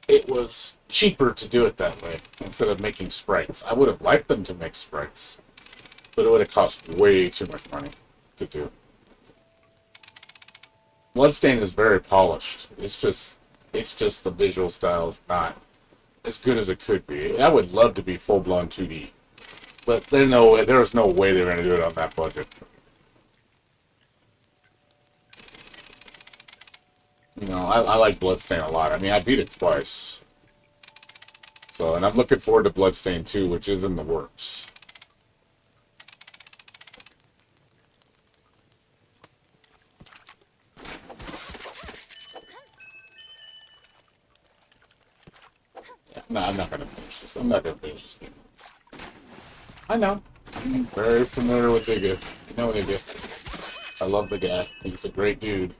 it was cheaper to do it that way instead of making sprites. I would have liked them to make sprites, but it would have cost way too much money to do. Bloodstain is very polished. It's just the visual style is not as good as it could be. I would love to be full-blown 2D, but there's no way they're going to do it on that budget. You know, I like Bloodstain a lot. I mean, I beat it twice. So, and I'm looking forward to Bloodstain 2, which is in the works. Yeah, no, I'm not going to finish this. I'm not going to finish this game. I know. I'm very familiar with Iggy. I know Iggy. I love the guy. He's a great dude.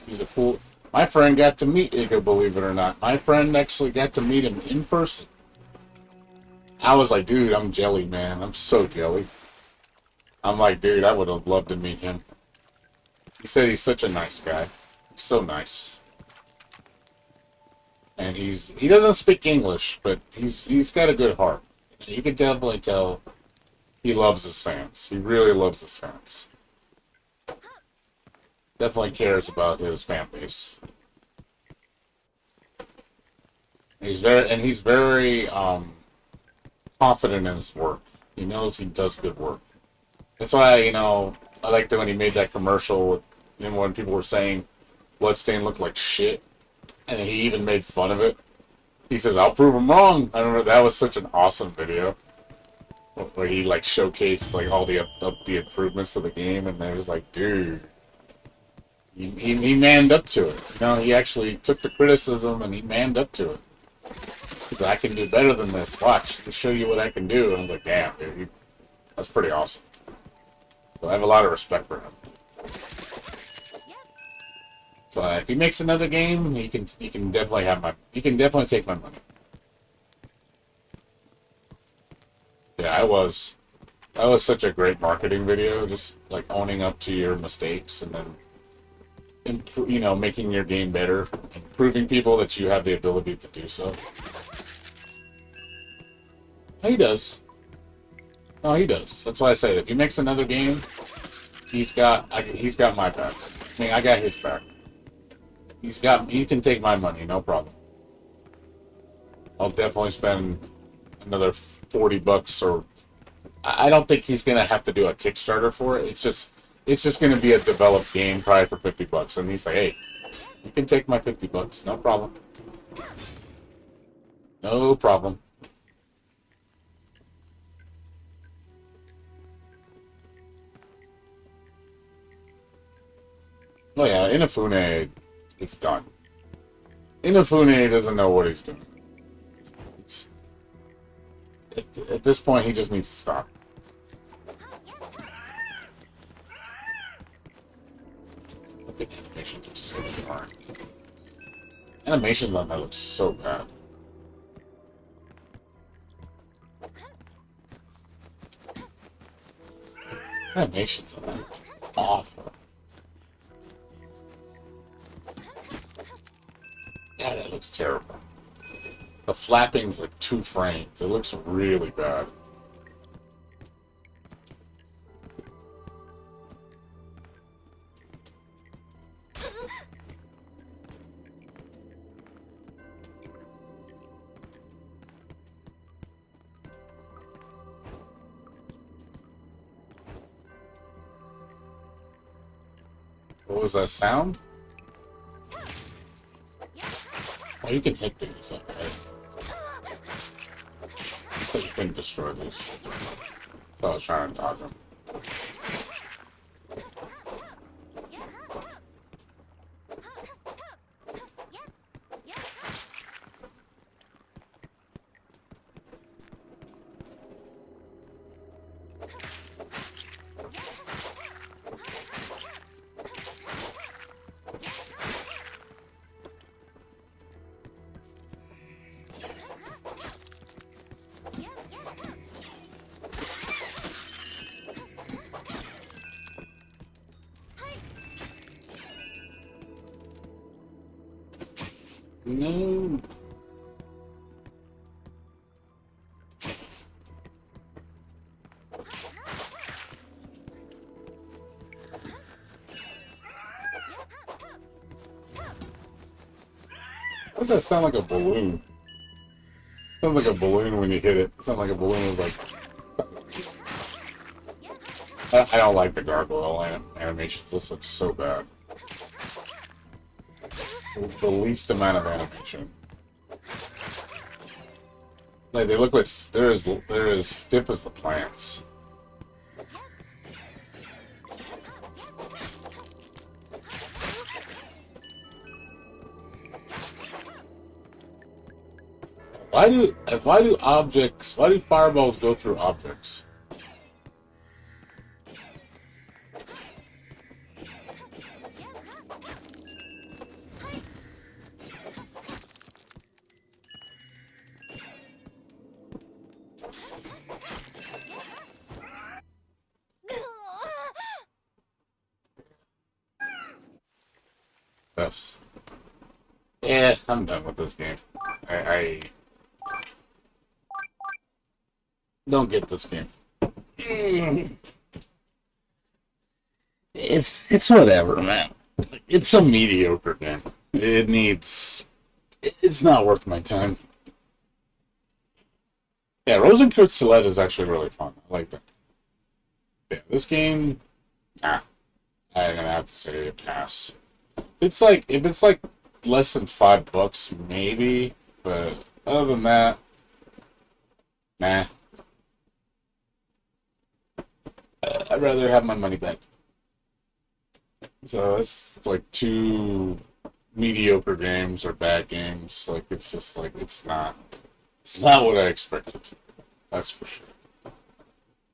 He's a cool... My friend got to meet Iga, believe it or not. My friend actually got to meet him in person. I was like, dude, I'm jelly, man. I'm so jelly. I'm like, dude, I would have loved to meet him. He said he's such a nice guy. He's so nice. And he doesn't speak English, but he's got a good heart. You can definitely tell he loves his fans. He really loves his fans. Definitely cares about his fan base. He's very confident in his work. He knows he does good work. That's why, I liked it when he made that commercial with, when people were saying Bloodstain looked like shit, and he even made fun of it. He says, "I'll prove him wrong." I remember that was such an awesome video where he like showcased like all the the improvements to the game, and it was like, dude, he manned up to it. He actually took the criticism and he manned up to it. He's like, "I can do better than this. Watch, to show you what I can do." And I was like, "Damn, dude, that's pretty awesome." So I have a lot of respect for him. So if he makes another game, he can definitely take my money. Yeah, that was such a great marketing video, just like owning up to your mistakes and then making your game better and proving people that you have the ability to do so. He does. No, he does. That's why I say if he makes another game, he's got my back. I mean, I got his back. He can take my money, no problem. I'll definitely spend another $40 or I don't think he's gonna have to do a Kickstarter for it. It's just gonna be a developed game probably for $50. And he's like, "Hey, you can take my $50, no problem. No problem." Oh yeah, Inafune, it's done. Inafune doesn't know what he's doing. At this point, he just needs to stop. The animations are so darn. Animations on that look so bad. Animations on that look awful. Yeah, that looks terrible. The flapping's like 2 frames. It looks really bad. What was that sound? Oh, you can hit these, okay. I thought you couldn't destroy these. So I was trying to dodge them. No. Why does that sound like a balloon? Sounds like a balloon when you hit it. It sounds like a balloon was like... I don't like the gargoyle animations. This looks so bad. The least amount of animation. Like they look like they're as stiff as the plants. Why do fireballs go through objects? Yes. Yeah, I'm done with this game. I don't get this game. It's whatever, man. It's a mediocre game. It needs. It's not worth my time. Yeah, Rosencrantz is actually really fun. I like that. Yeah, this game. Nah, I'm gonna have to say a pass. It's like if it's like less than $5, maybe. But other than that, nah. I'd rather have my money back. So it's like two mediocre games or bad games. Like it's just like it's not what I expected. That's for sure.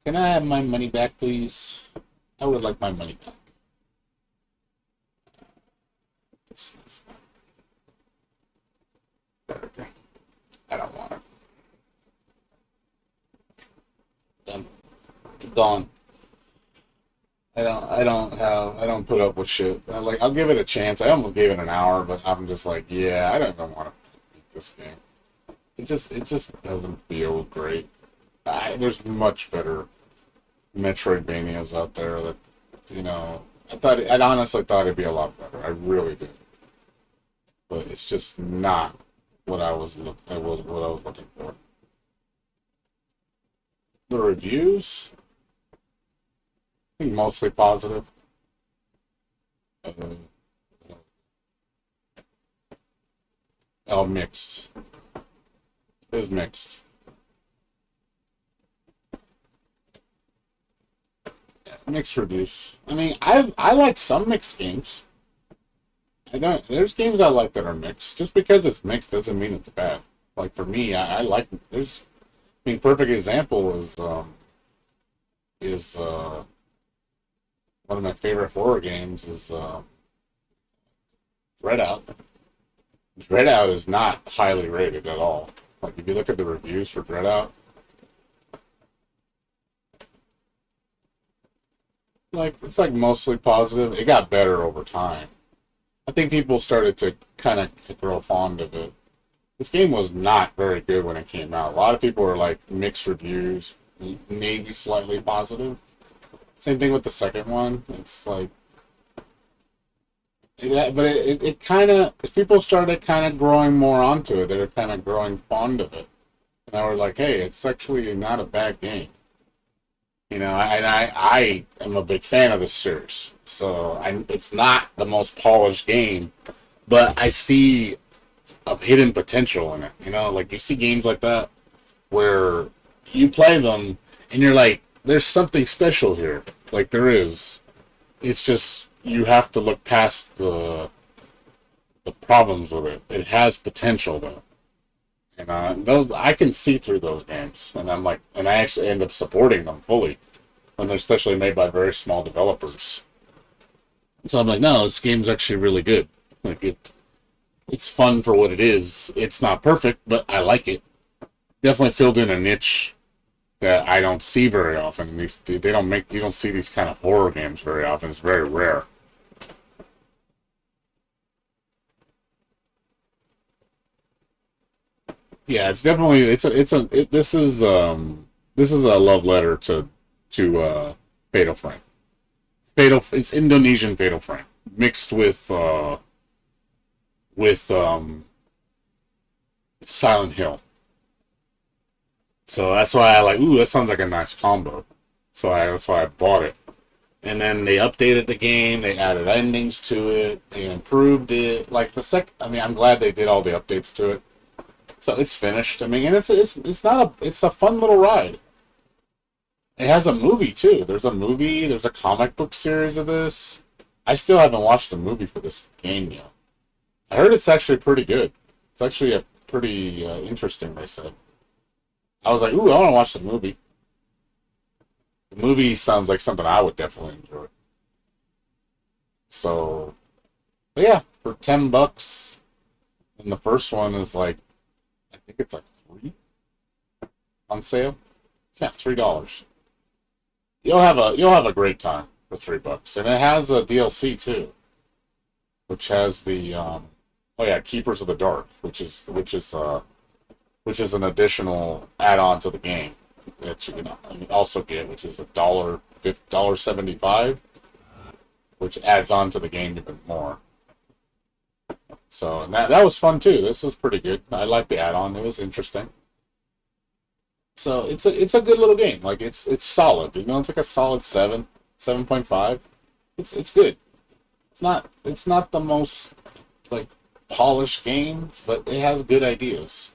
Can I have my money back, please? I would like my money back. It's better. I don't want it. Done. Gone. I don't put up with shit. I'll give it a chance. I almost gave it an hour, but I'm just like, yeah, I don't even want to beat this game. It just doesn't feel great. There's much better Metroidvanias out there that, I honestly thought it'd be a lot better. I really did. But it's just not what what I was looking for. The reviews, I think mostly positive. Uh, oh, mixed. It's mixed. Mixed reviews. I mean, I like some mixed games. I don't. There's games I like that are mixed. Just because it's mixed doesn't mean it's bad. Like for me, I like. I mean, perfect example is one of my favorite horror games is Dreadout. Dreadout is not highly rated at all. Like if you look at the reviews for Dreadout, like it's like mostly positive. It got better over time. I think people started to kind of grow fond of it. This game was not very good when it came out. A lot of people were like mixed reviews, maybe slightly positive. Same thing with the second one. It's like, but it kind of, if people started kind of growing more onto it, they were kind of growing fond of it. And I was like, hey, it's actually not a bad game. I am a big fan of this series. So it's not the most polished game, but I see a hidden potential in it. Like you see games like that where you play them and you're like, there's something special here. Like there is. It's just you have to look past the problems with it. It has potential though. And those I can see through those games. And I actually end up supporting them fully. When they're especially made by very small developers. So I'm like, no, this game's actually really good. Like it's fun for what it is. It's not perfect, but I like it. Definitely filled in a niche that I don't see very often. You don't see these kind of horror games very often. It's very rare. Yeah, it's definitely this is a love letter to Fatal Frame. It's Indonesian Fatal Frame mixed with Silent Hill. So that's why I like. Ooh, that sounds like a nice combo. That's why I bought it. And then they updated the game. They added endings to it. They improved it. Like I mean, I'm glad they did all the updates to it. So it's finished. I mean, and it's not it's a fun little ride. It has a movie too. There's a movie. There's a comic book series of this. I still haven't watched the movie for this game yet. I heard it's actually pretty good. It's actually a pretty interesting. They said. I was like, ooh, I want to watch the movie. The movie sounds like something I would definitely enjoy. So, but yeah, for $10, and the first one is like, I think it's like 3 on sale. Yeah, $3. You'll have a great time for $3, and it has a DLC too. which has the oh yeah, Keepers of the Dark, which is an additional add-on to the game that you can also get, which is $1.75, which adds on to the game even more. So and that was fun too. This was pretty good. I liked the add-on. It was interesting. So it's a good little game. Like it's solid. You know, it's like a solid 7.5. It's good. It's not the most like polished game, but it has good ideas.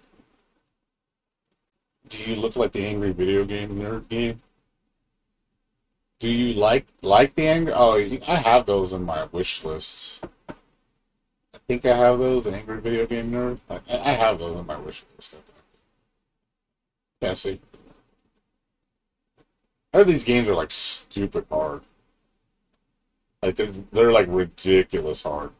Do you look like the angry video game nerd game? Do you like the angry? Oh, I have those in my wish list. I think I have those. The angry video game nerd. I have those in my wish list. I think. Yeah, see, I heard these games are like stupid hard. Like they're like ridiculous hard.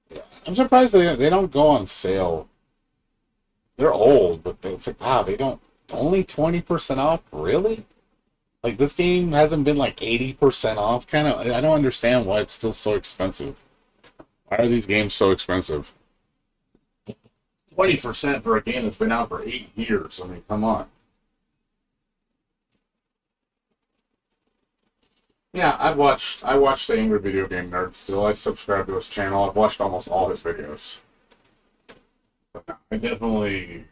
Yeah, I'm surprised they don't go on sale. They're old, but it's like wow, they don't only 20% off. Really? Like this game hasn't been like 80% off. Kind of, I don't understand why it's still so expensive. Why are these games so expensive? 20% for a game that's been out for 8 years. I mean, come on. Yeah, I watched the Angry Video Game Nerd. Still, I subscribe to his channel. I've watched almost all his videos. But no, I definitely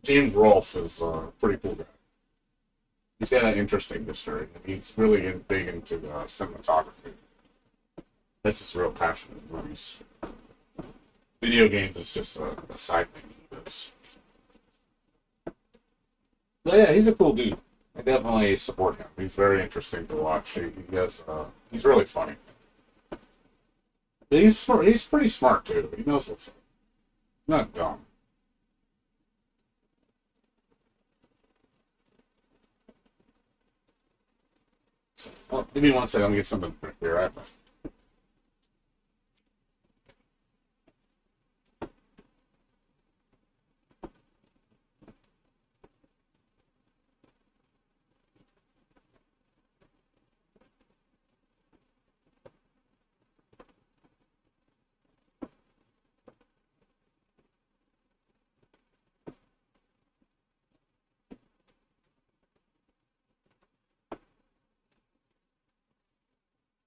James Rolfe is a pretty cool guy. He's got an interesting history. He's really big into cinematography. That's his real passion in movies. Video games is just a side thing he does. But yeah, he's a cool dude. I definitely support him. He's very interesting to watch. He's really funny. He's pretty smart too. He knows what's up. Not dumb. Well, give me one second. Let me get something quick here. Right?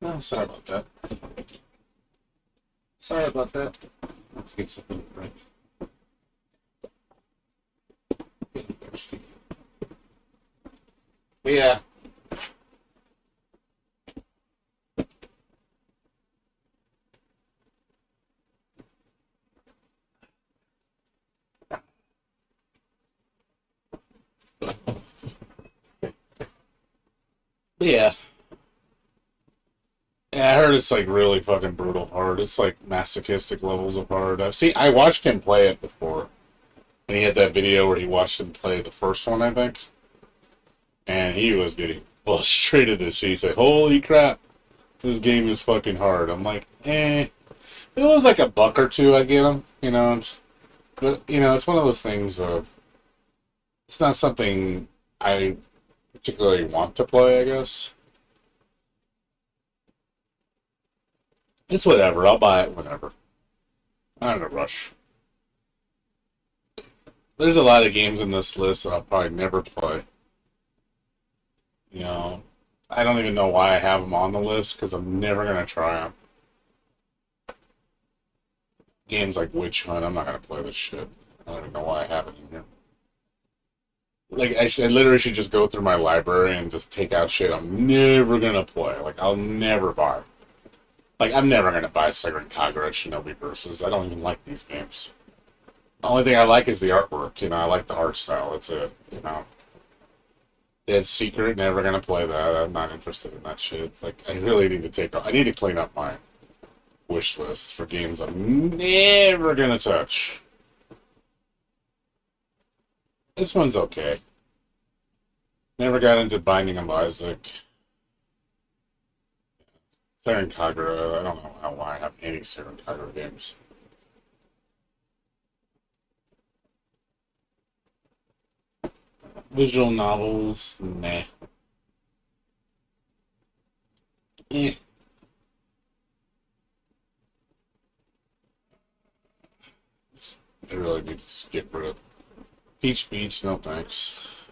Oh, sorry about that. Sorry about that. Let's get something to drink. Getting thirsty. But yeah. But yeah. Yeah, I heard it's like really fucking brutal hard. It's like masochistic levels of hard. I watched him play it before, and he had that video where he watched him play the first one, I think, and he was getting frustrated as she said, "Holy crap, this game is fucking hard." I'm like, eh. If it was like a buck or two, I get him, you know. But it's one of those things of it's not something I particularly want to play. I guess it's whatever. I'll buy it whenever. I'm in a rush. There's a lot of games in this list that I'll probably never play. You know, I don't even know why I have them on the list because I'm never gonna try them. Games like Witch Hunt, I'm not gonna play this shit. I don't even know why I have it in here. Like I literally should just go through my library and just take out shit I'm never gonna play. Like I'll never buy. Like I'm never gonna buy Second Kagura Shinobi Versus. I don't even like these games. The only thing I like is the artwork. I like the art style. That's it. Dead Secret, never gonna play that. I'm not interested in that shit. It's like I really need to I need to clean up my wish list for games I'm never gonna touch. This one's okay. Never got into Binding of Isaac. Saren Kagura, I don't know why I have any Saren Kagura games. Visual novels, nah. Eh. really need to just get rid of Peach Beach. No thanks.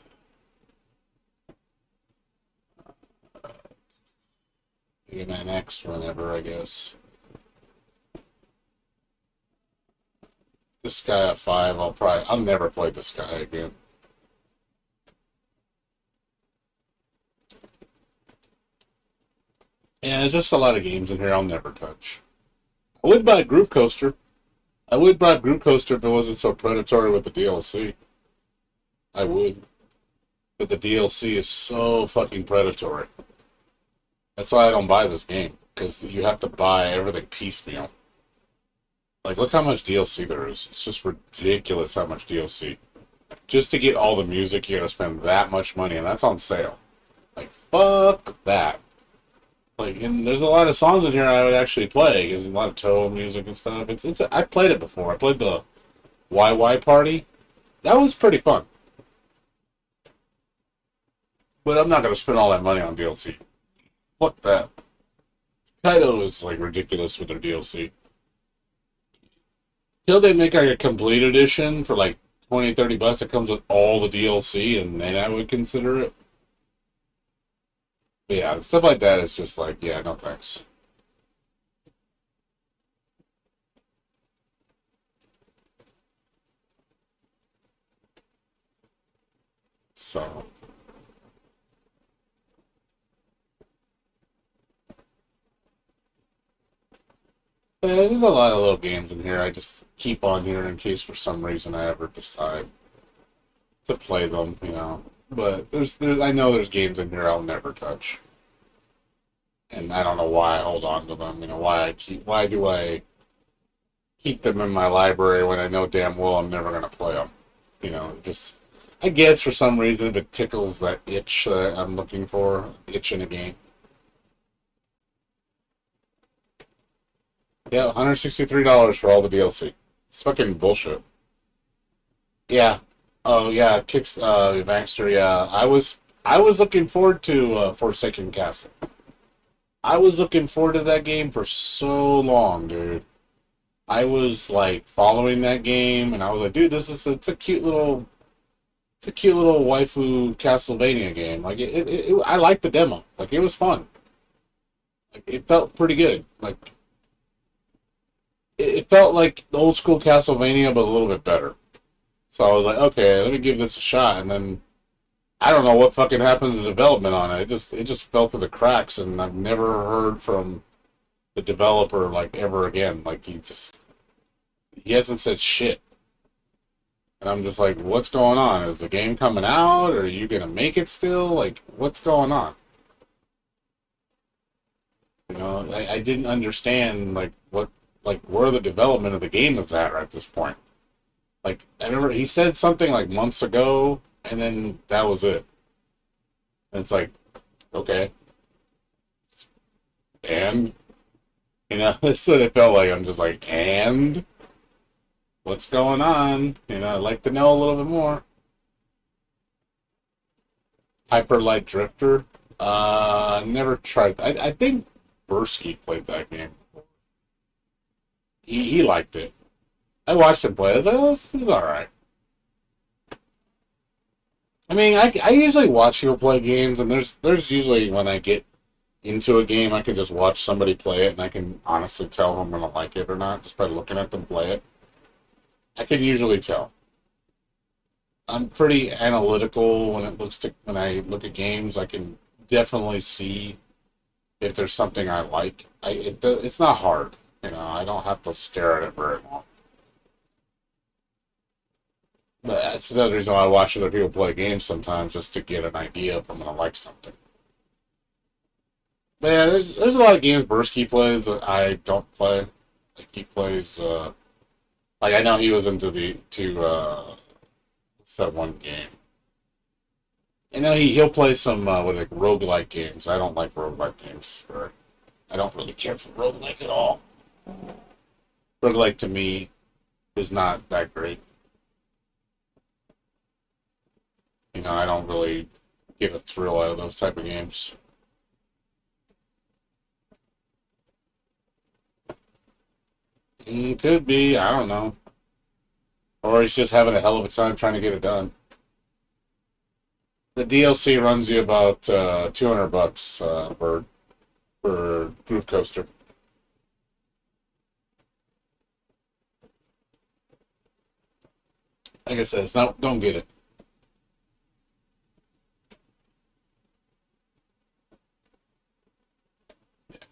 Get my next whenever, I guess. This guy at 5, I'll never play this guy again. Yeah, there's just a lot of games in here I'll never touch. I would buy Groove Coaster. I would buy Groove Coaster if it wasn't so predatory with the DLC. I would. But the DLC is so fucking predatory. That's why I don't buy this game. Because you have to buy everything piecemeal. Like, look how much DLC there is. It's just ridiculous how much DLC. Just to get all the music, you gotta spend that much money, and that's on sale. Like, fuck that. Like, and there's a lot of songs in here I would actually play. There's a lot of Touhou music and stuff. I played it before. I played the YY Party. That was pretty fun. But I'm not gonna spend all that money on DLC. Fuck that. Kaido is, like, ridiculous with their DLC. Till they make, like, a complete edition for, like, 20, 30 bucks that comes with all the DLC, and then I would consider it. But yeah, stuff like that is just like, yeah, no thanks. So. Yeah, there's a lot of little games in here. I just keep on here in case for some reason I ever decide to play them, you know. But I know there's games in here I'll never touch. And I don't know why I hold on to them, you know, why do I keep them in my library when I know damn well I'm never going to play them? You know, just, I guess for some reason if it tickles that itch that I'm looking for, itch in a game. Yeah, $163 for all the DLC. It's fucking bullshit. Yeah. Oh yeah, Kicks Vankster, yeah. I was looking forward to Forsaken Castle. I was looking forward to that game for so long, dude. I was like following that game and I was like, dude, it's a cute little waifu Castlevania game. Like I liked the demo. Like it was fun. Like it felt pretty good. Like it felt like the old school Castlevania, but a little bit better. So I was like, okay, let me give this a shot. And then I don't know what fucking happened to the development on it. It just fell through the cracks, and I've never heard from the developer like ever again. Like he hasn't said shit. And I'm just like, what's going on? Is the game coming out? Or are you gonna make it still? Like, what's going on? You know, I didn't understand where the development of the game is at this point. Like, I remember he said something like months ago, and then that was it. And it's like, okay, and that's what it felt like. I'm just like, and what's going on? I'd like to know a little bit more. Hyper Light Drifter. Never tried. I think Bursky played that game. He liked it. I watched him play. I was like, oh, it was all right. I mean, I usually watch people play games, and there's usually when I get into a game, I can just watch somebody play it, and I can honestly tell if I'm gonna like it or not just by looking at them play it. I can usually tell. I'm pretty analytical when I look at games. I can definitely see if there's something I like. It's not hard. I don't have to stare at it very long. But that's another reason why I watch other people play games sometimes, just to get an idea if I'm gonna like something. But yeah, there's a lot of games Bursky plays that I don't play. Like he plays, like I know he was into what's that one game? I know he'll play some like roguelike games. I don't like roguelike games. I don't really care for roguelike at all. Roguelike to me is not that great. I don't really get a thrill out of those type of games. Could be, I don't know. Or he's just having a hell of a time trying to get it done. The DLC runs you about $200 for Groove Coaster. Like I said, it's not, don't get it.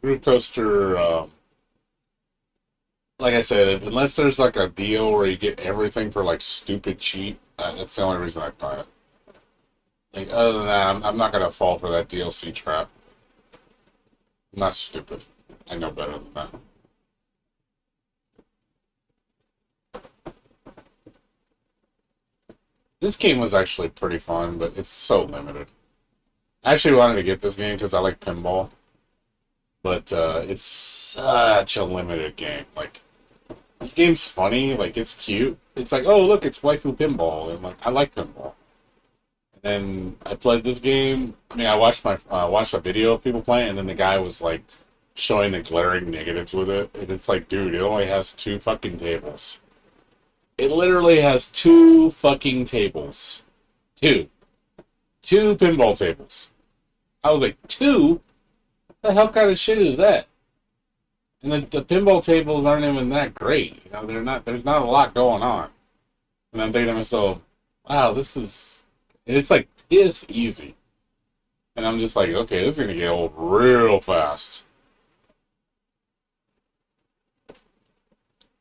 Groove Coaster, like I said, unless there's like a deal where you get everything for like stupid cheap, that's the only reason I buy it. Like other than that, I'm not gonna fall for that DLC trap. I'm not stupid. I know better than that. This game was actually pretty fun, but it's so limited. I actually wanted to get this game because I like pinball, but it's such a limited game. Like, this game's funny, like, it's cute. It's like, oh, look, it's waifu pinball, and like, I like pinball. And then I played this game. I mean, I watched a video of people playing, and then the guy was like showing the glaring negatives with it, and it's like, dude, it only has two fucking tables. It literally has two fucking tables. Two. Two pinball tables. I was like, two? The hell kind of shit is that? And the pinball tables aren't even that great. You know, there's not a lot going on. And I'm thinking to myself, wow, it's like, it's easy. And I'm just like, okay, this is going to get old real fast.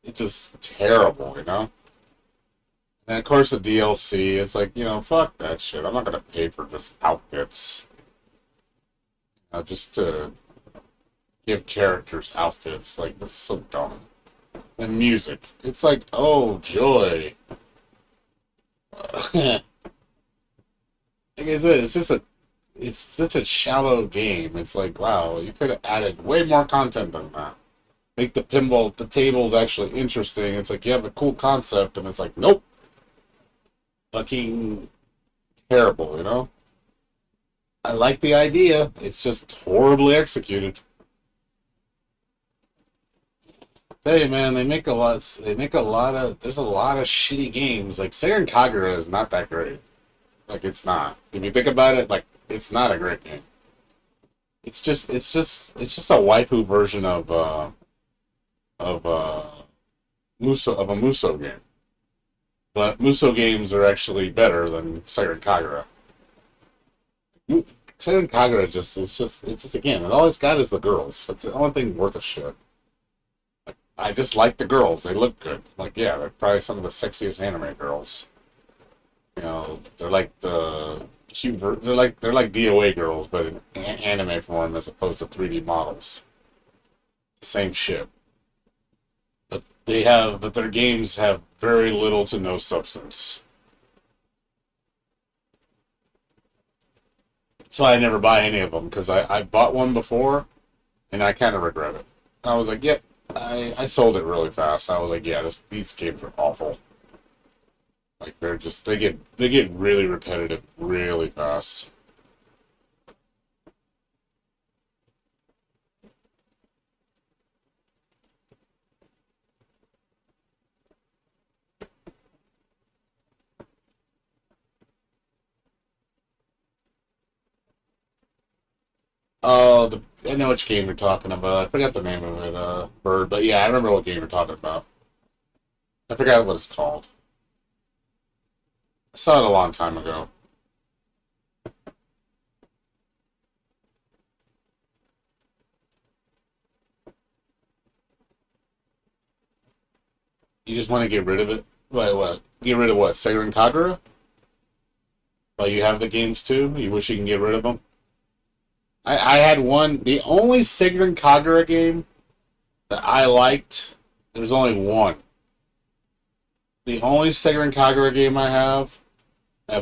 It's just terrible, you know? And of course the DLC, it's like, you know, fuck that shit. I'm not gonna pay for just outfits. Just to give characters outfits. Like, this is so dumb. And music. It's like, oh, joy. Like I said, it's such a shallow game. It's like, wow, you could have added way more content than that. Make the tables actually interesting. It's like, you have a cool concept, and it's like, nope. Fucking terrible, you know? I like the idea. It's just horribly executed. Hey man, there's a lot of shitty games. Like Seiren Kagura is not that great. Like, it's not. If you think about it, like, it's not a great game. It's just a waifu version of a Muso game. But Muso games are actually better than Seiren Kagura. Seiren Kagura it's just again, and all it's got is the girls. That's the only thing worth a shit. Like, I just like the girls. They look good. Like, yeah, they're probably some of the sexiest anime girls. You know, they're like the they're like DOA girls, but in anime form as opposed to 3D models. Same shit. But their games have very little to no substance. So I never buy any of them because I bought one before and I kind of regret it. I was like, yep, I sold it really fast. I was like, yeah, these games are awful. Like, they get really repetitive really fast. Oh, I know which game you're talking about. I forgot the name of it, Bird. But yeah, I remember what game you're talking about. I forgot what it's called. I saw it a long time ago. You just want to get rid of it? Wait, what? Get rid of what? Seiren Kagura? Well, you have the games too? You wish you can get rid of them? I had one. The only Seiren Kagura game that I liked, there's only one. The only Seiren Kagura game I have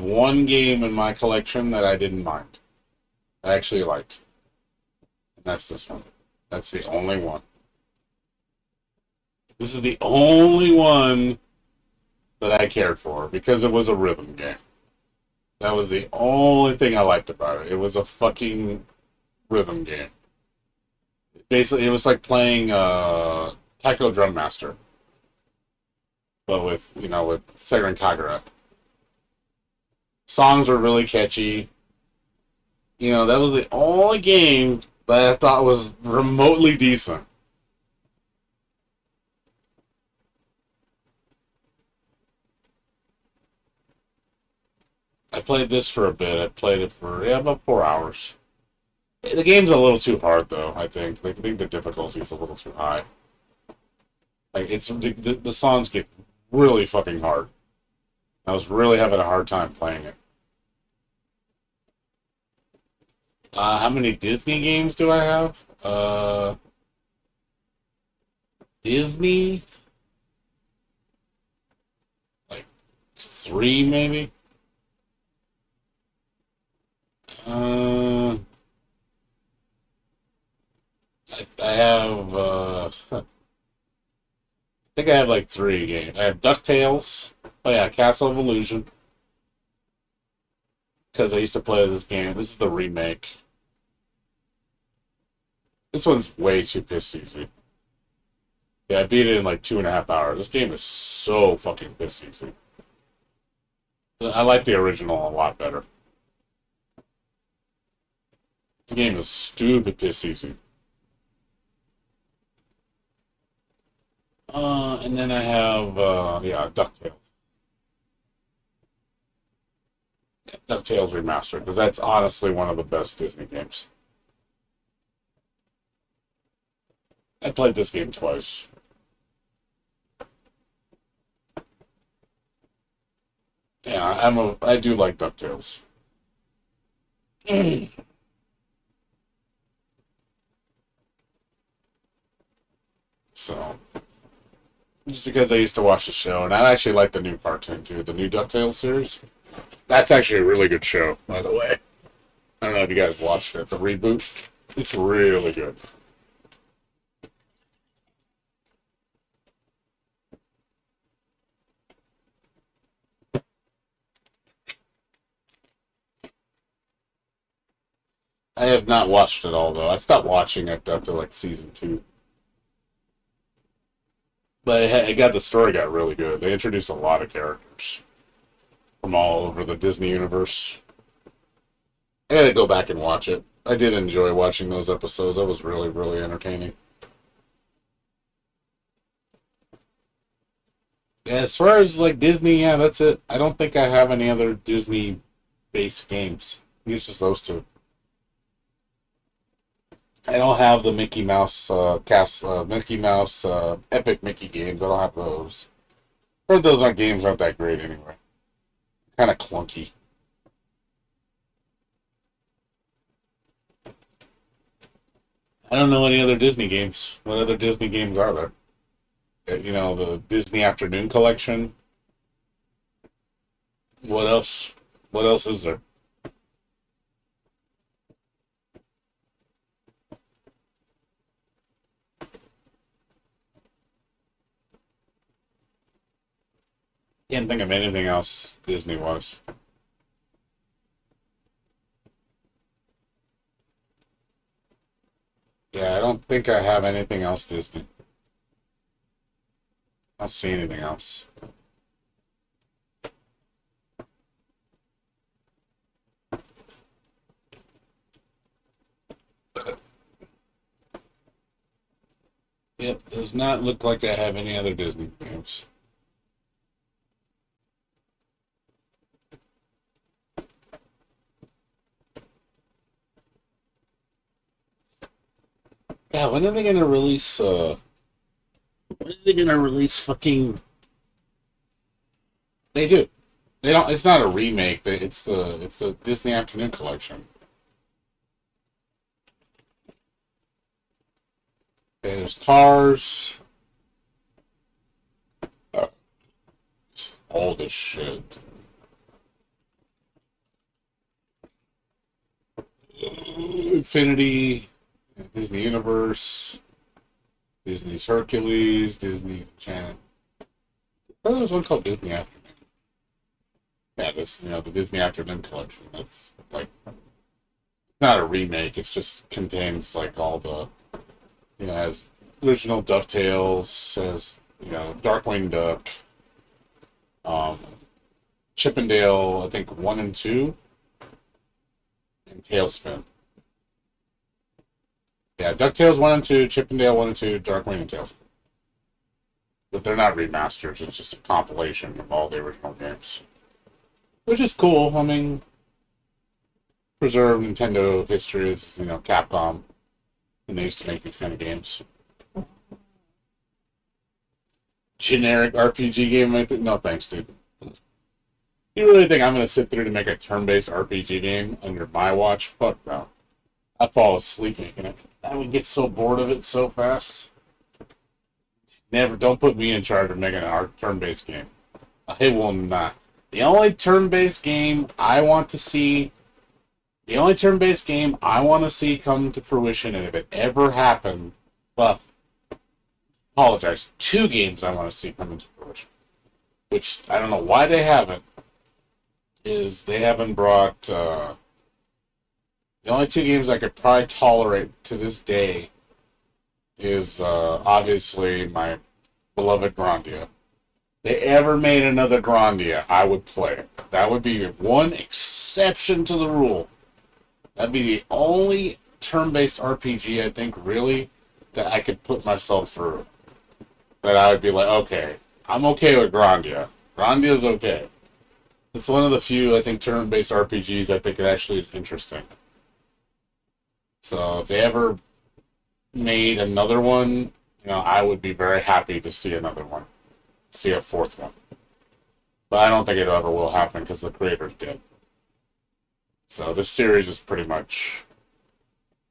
one game in my collection that I didn't mind. I actually liked. And that's this one. That's the only one. This is the only one that I cared for because it was a rhythm game. That was the only thing I liked about it. It was a fucking rhythm game. Basically, it was like playing Taiko Drum Master. but with Senran Kagura. Songs were really catchy. That was the only game that I thought was remotely decent. I played this for a bit. I played it for about 4 hours. The game's a little too hard though. I think. I think the difficulty is a little too high. Like the songs get really fucking hard. I was really having a hard time playing it. How many Disney games do I have? Disney, like three maybe. Uh, I have. I think I have like three games. I have Ducktales. Oh yeah, Castle of Illusion. Because I used to play this game. This is the remake. This one's way too piss easy. Yeah, I beat it in like 2.5 hours. This game is so fucking piss easy. I like the original a lot better. The game is stupid piss easy. And then I have DuckTales. Yeah, DuckTales Remastered, because that's honestly one of the best Disney games. I played this game twice. Yeah, I do like DuckTales. So, just because I used to watch the show, and I actually like the new cartoon too, the new DuckTales series. That's actually a really good show, by the way. I don't know if you guys watched it, the reboot. It's really good. I have not watched it all though. I stopped watching it after like season two. But the story got really good. They introduced a lot of characters from all over the Disney universe. I had to go back and watch it. I did enjoy watching those episodes. That was really, really entertaining. Yeah, as far as like Disney, yeah, that's it. I don't think I have any other Disney based games. It's just those two. I don't have the Mickey Mouse Epic Mickey games. I don't have those. Or those aren't games aren't that great anyway. Kind of clunky. I don't know any other Disney games. What other Disney games are there? The Disney Afternoon Collection. What else? What else is there? Can't think of anything else Disney was. Yeah, I don't think I have anything else Disney. I don't see anything else. Yep, does not look like I have any other Disney games. Yeah, when are they gonna release? When are they gonna release fucking? They do. They don't. It's not a remake. It's the Disney Afternoon Collection. There's Cars. It's old as shit. Infinity, Disney Universe, Disney's Hercules, Disney Channel. Oh, there's one called Disney Afternoon. Yeah, the Disney Afternoon collection. That's like not a remake. It just contains like all the, has original Ducktales, has Darkwing Duck, Um, Chippendale, I think 1 and 2, and Tailspin. Yeah, Ducktales 1 and 2, Chippendale 1 and 2, Darkwing and Tailspin. But they're not remasters, it's just a compilation of all the original games. Which is cool. I mean, preserve Nintendo history is, Capcom. And they used to make these kind of games. Generic RPG game, I think? No thanks, dude. You really think I'm going to sit through to make a turn-based RPG game under my watch? Fuck no. I'd fall asleep making it. I would get so bored of it so fast. Never, don't put me in charge of making a turn-based game. I will not. The only turn-based game I want to see come to fruition, and if it ever happened, well, apologize, 2 games I want to see come into fruition, which I don't know why they haven't, is they haven't brought, the only 2 games I could probably tolerate to this day is, obviously, my beloved Grandia. They ever made another Grandia, I would play it. That would be one exception to the rule. That'd be the only turn-based RPG, I think, really, that I could put myself through. That I would be like, okay, I'm okay with Grandia. Grandia's okay. It's one of the few, I think, turn-based RPGs I think it actually is interesting. So if they ever made another one, I would be very happy to see another one. See a 4th one. But I don't think it ever will happen because the creator's dead. So this series is pretty much,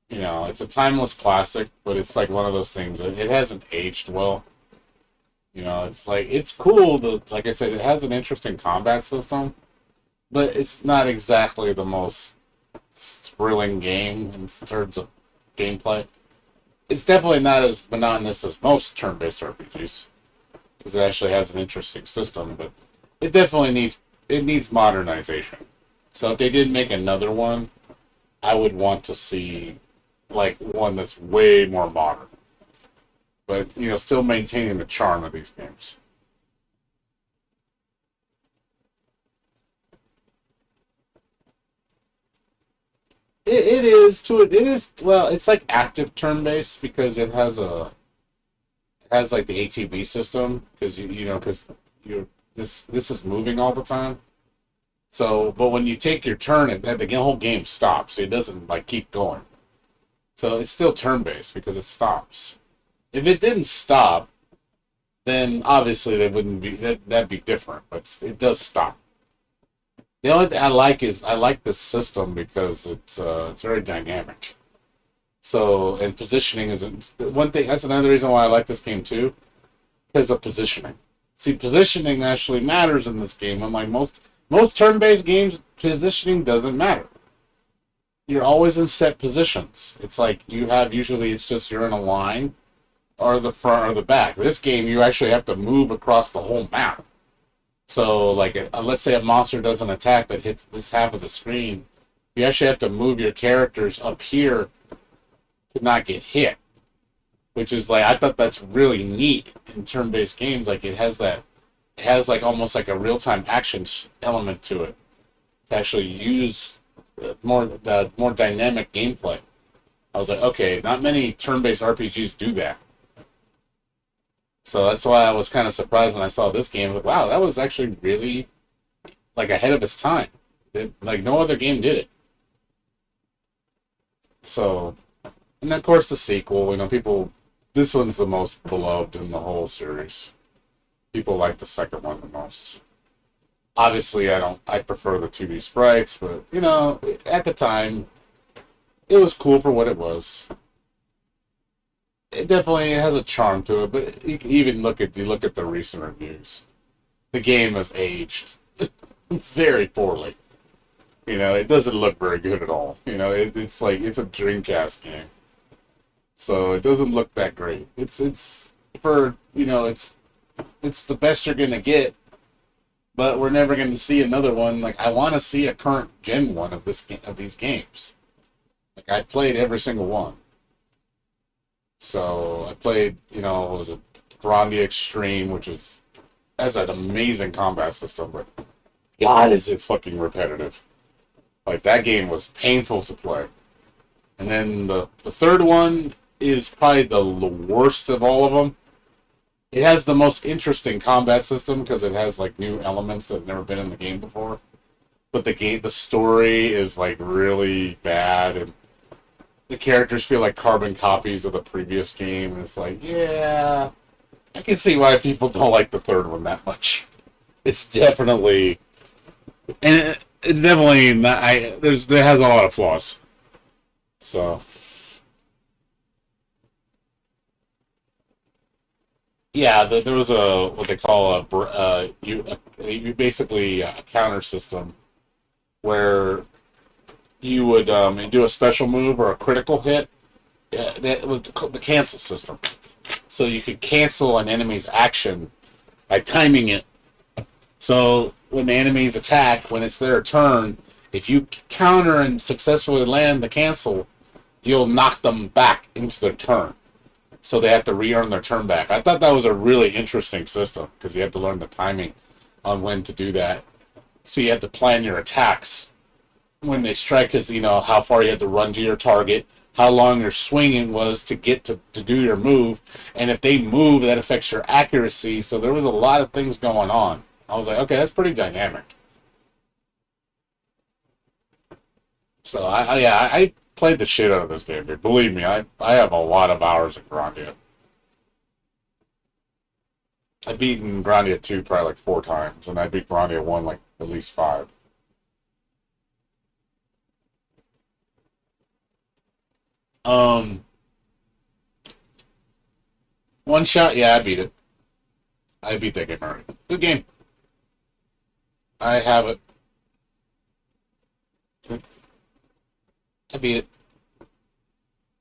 it's a timeless classic, but it's like one of those things. It hasn't aged well. It's like, it's cool. Like I said, it has an interesting combat system, but it's not exactly the most thrilling game in terms of gameplay. It's definitely not as monotonous as most turn-based RPGs, because it actually has an interesting system, but it definitely needs modernization. So if they did make another one, I would want to see like one that's way more modern, but still maintaining the charm of these games. It is, well, it's like active turn based because it has like the ATB system, because you this is moving all the time. So, but when you take your turn, the whole game stops. It doesn't like keep going. So it's still turn-based because it stops. If it didn't stop, then obviously that wouldn't be that'd be different. But it does stop. The only thing I like is I like this system because it's very dynamic. So, and positioning is one thing. That's another reason why I like this game too, because of positioning. See, positioning actually matters in this game. Unlike most turn-based games, positioning doesn't matter. You're always in set positions. It's like usually it's just you're in a line, or the front or the back. This game, you actually have to move across the whole map. So, like, let's say a monster does an attack that hits this half of the screen, you actually have to move your characters up here to not get hit. Which is like, I thought that's really neat in turn-based games. Like, it has like almost like a real-time action element to it to actually use more dynamic gameplay. I was like, okay, not many turn-based RPGs do that. So that's why I was kind of surprised when I saw this game. I was like, wow, that was actually really like ahead of its time. Like no other game did it. So, and of course the sequel, this one's the most beloved in the whole series. People like the second one the most. Obviously, I prefer the 2D sprites, but, at the time, it was cool for what it was. It definitely has a charm to it, but you can even look at the recent reviews. The game has aged very poorly. It doesn't look very good at all. It's like, it's a Dreamcast game. So it doesn't look that great. It's for, it's the best you're gonna get, but we're never gonna see another one. Like, I want to see a current gen one of these games. Like, I played every single one. So I played, what was it, Grandia Extreme, which is has an amazing combat system, but God, is it fucking repetitive. Like, that game was painful to play. And then the third one is probably the worst of all of them. It has the most interesting combat system because it has like new elements that have never been in the game before. But the story is like really bad, and the characters feel like carbon copies of the previous game. And it's like, yeah, I can see why people don't like the third one that much. It's definitely, and it's definitely not. There has a lot of flaws. So yeah, there was a what they call you basically a counter system where you would do a special move or a critical hit. That was the cancel system, so you could cancel an enemy's action by timing it. So when the enemies attack, when it's their turn, if you counter and successfully land the cancel, you'll knock them back into their turn. So they have to re-earn their turn back. I thought that was a really interesting system because you have to learn the timing on when to do that. So you have to plan your attacks when they strike, because you know how far you had to run to your target, how long your swinging was to get to do your move, and if they move, that affects your accuracy. So there was a lot of things going on. I was like, okay, that's pretty dynamic. So I played the shit out of this game, dude. Believe me, I have a lot of hours in Grandia. I've beaten Grandia 2 probably like 4 times, and I beat Grandia 1 like at least 5. Um, One shot, yeah, I beat it. I beat that game already. Good game. I have it. I beat it.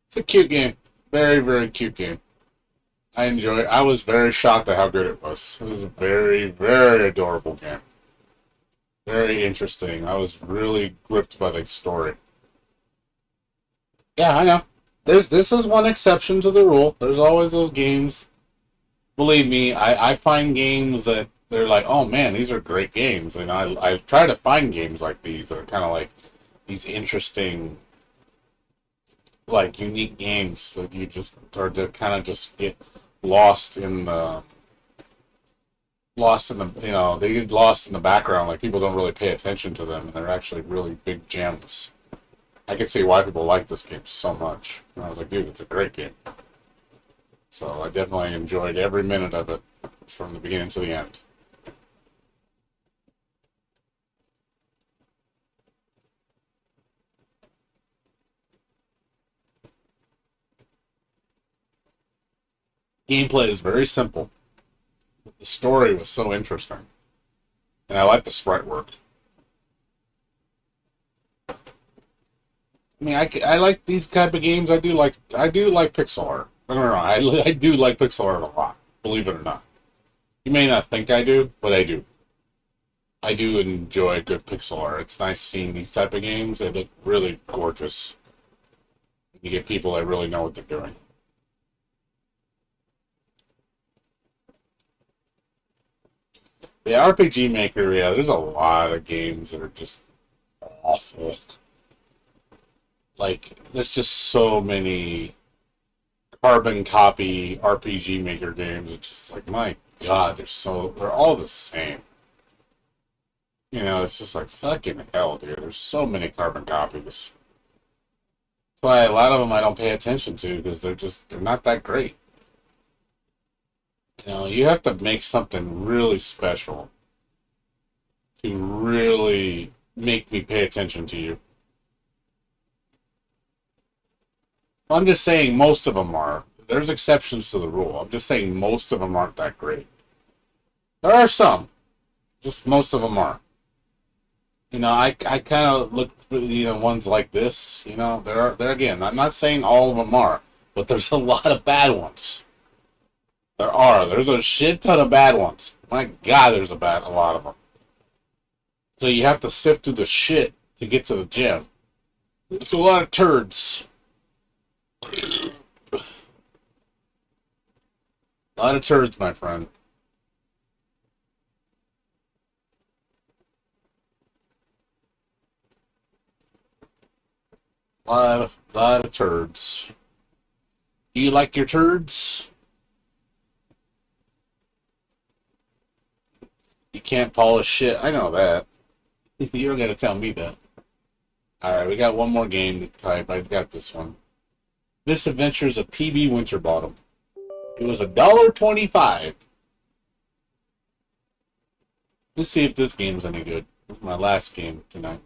It's a cute game. Very, very cute game. I enjoy it. I was very shocked at how good it was. It was a very, very adorable game. Very interesting. I was really gripped by the story. Yeah, I know. This is one exception to the rule. There's always those games. Believe me, I find games that they're like, oh man, these are great games. And I try to find games like these that are kind of like these interesting, like unique games that you just, or to kind of just get lost in the, they get lost in the background. Like people don't really pay attention to them, and they're actually really big gems. I can see why people like this game so much. And I was like, dude, it's a great game. So I definitely enjoyed every minute of it from the beginning to the end. Gameplay is very simple, but the story was so interesting, and I like the sprite work. I mean, I like these type of games. I do like pixel art. I don't know. I do like pixel art a lot. Believe it or not. You may not think I do, but I do. I do enjoy good pixel art. It's nice seeing these type of games. They look really gorgeous. You get people that really know what they're doing. The RPG Maker, yeah, there's a lot of games that are just awful. Like, there's just so many carbon copy RPG Maker games. It's just like, my God, they're all the same. You know, it's just like fucking hell, dude. There's so many carbon copies. That's why a lot of them I don't pay attention to because they're not that great. You know, you have to make something really special to really make me pay attention to you. I'm just saying most of them are. There's exceptions to the rule. I'm just saying most of them aren't that great. There are some, just most of them aren't. You know, I kind of look for the ones like this. You know, there again. I'm not saying all of them are, but there's a lot of bad ones. There are. There's a shit ton of bad ones. My God, there's a lot of them. So you have to sift through the shit to get to the gem. It's a lot of turds. A lot of turds, my friend. Lot of turds. Do you like your turds? You can't polish shit. I know that. You don't gotta tell me that. Alright, we got one more game to type. I got this one. This adventure is a PB Winterbottom. It was $1.25. Let's see if this game's any good. This is my last game tonight.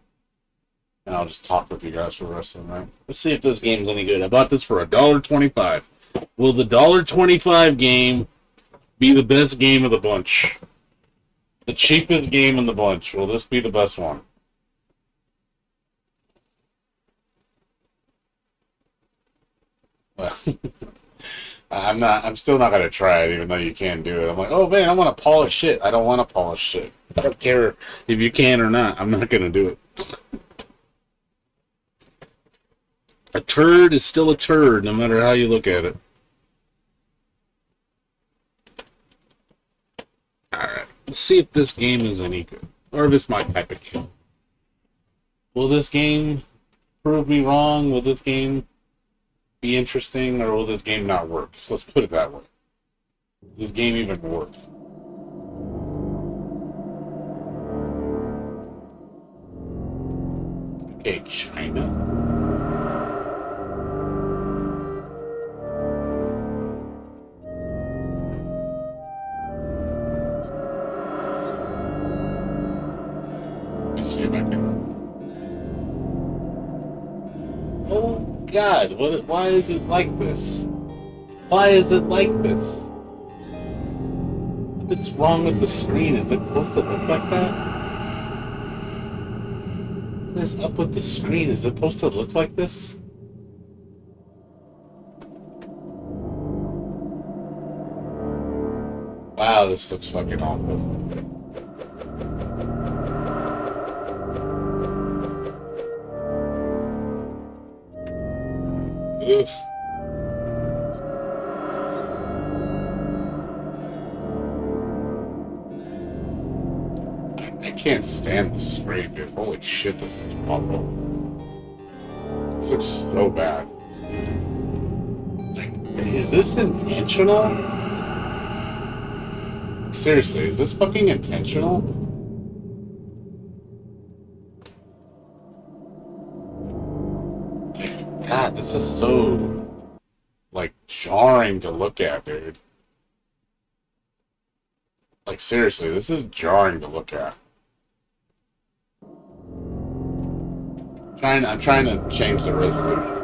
And I'll just talk with you guys for the rest of the night. Let's see if this game's any good. I bought this for $1.25. Will the $1.25 game be the best game of the bunch? The cheapest game in the bunch. Will this be the best one? Well, I'm still not gonna try it, even though you can do it. I'm like, oh man, I want to polish shit. I don't want to polish shit. I don't care if you can or not. I'm not gonna do it. A turd is still a turd, no matter how you look at it. Alright, let's see if this game is any good. Or if it's my type of game. Will this game prove me wrong? Will this game be interesting? Or will this game not work? So let's put it that way. Will this game even work? Okay, China. See if I can. Oh God! Why is it like this? Why is it like this? What's wrong with the screen? Is it supposed to look like that? What is up with the screen? Is it supposed to look like this? Wow, this looks fucking awful. Oof. I can't stand the screen, dude. Holy shit, this is awful. This looks so bad. Like, is this intentional? Seriously, is this fucking intentional? God, this is so, like, jarring to look at, dude. Like, seriously, this is jarring to look at. I'm trying to change the resolution.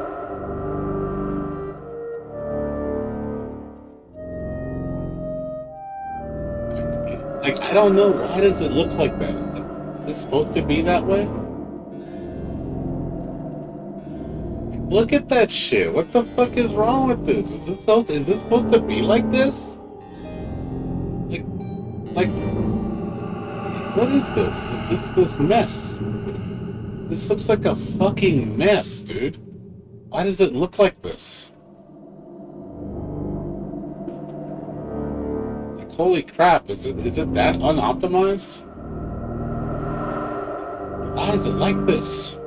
Like, I don't know, why does it look like that? Is it supposed to be that way? Look at that shit. What the fuck is wrong with this? Is this supposed to be like this? Like, what is this? Is this mess? This looks like a fucking mess, dude. Why does it look like this? Like, holy crap, is it that unoptimized? Why is it like this?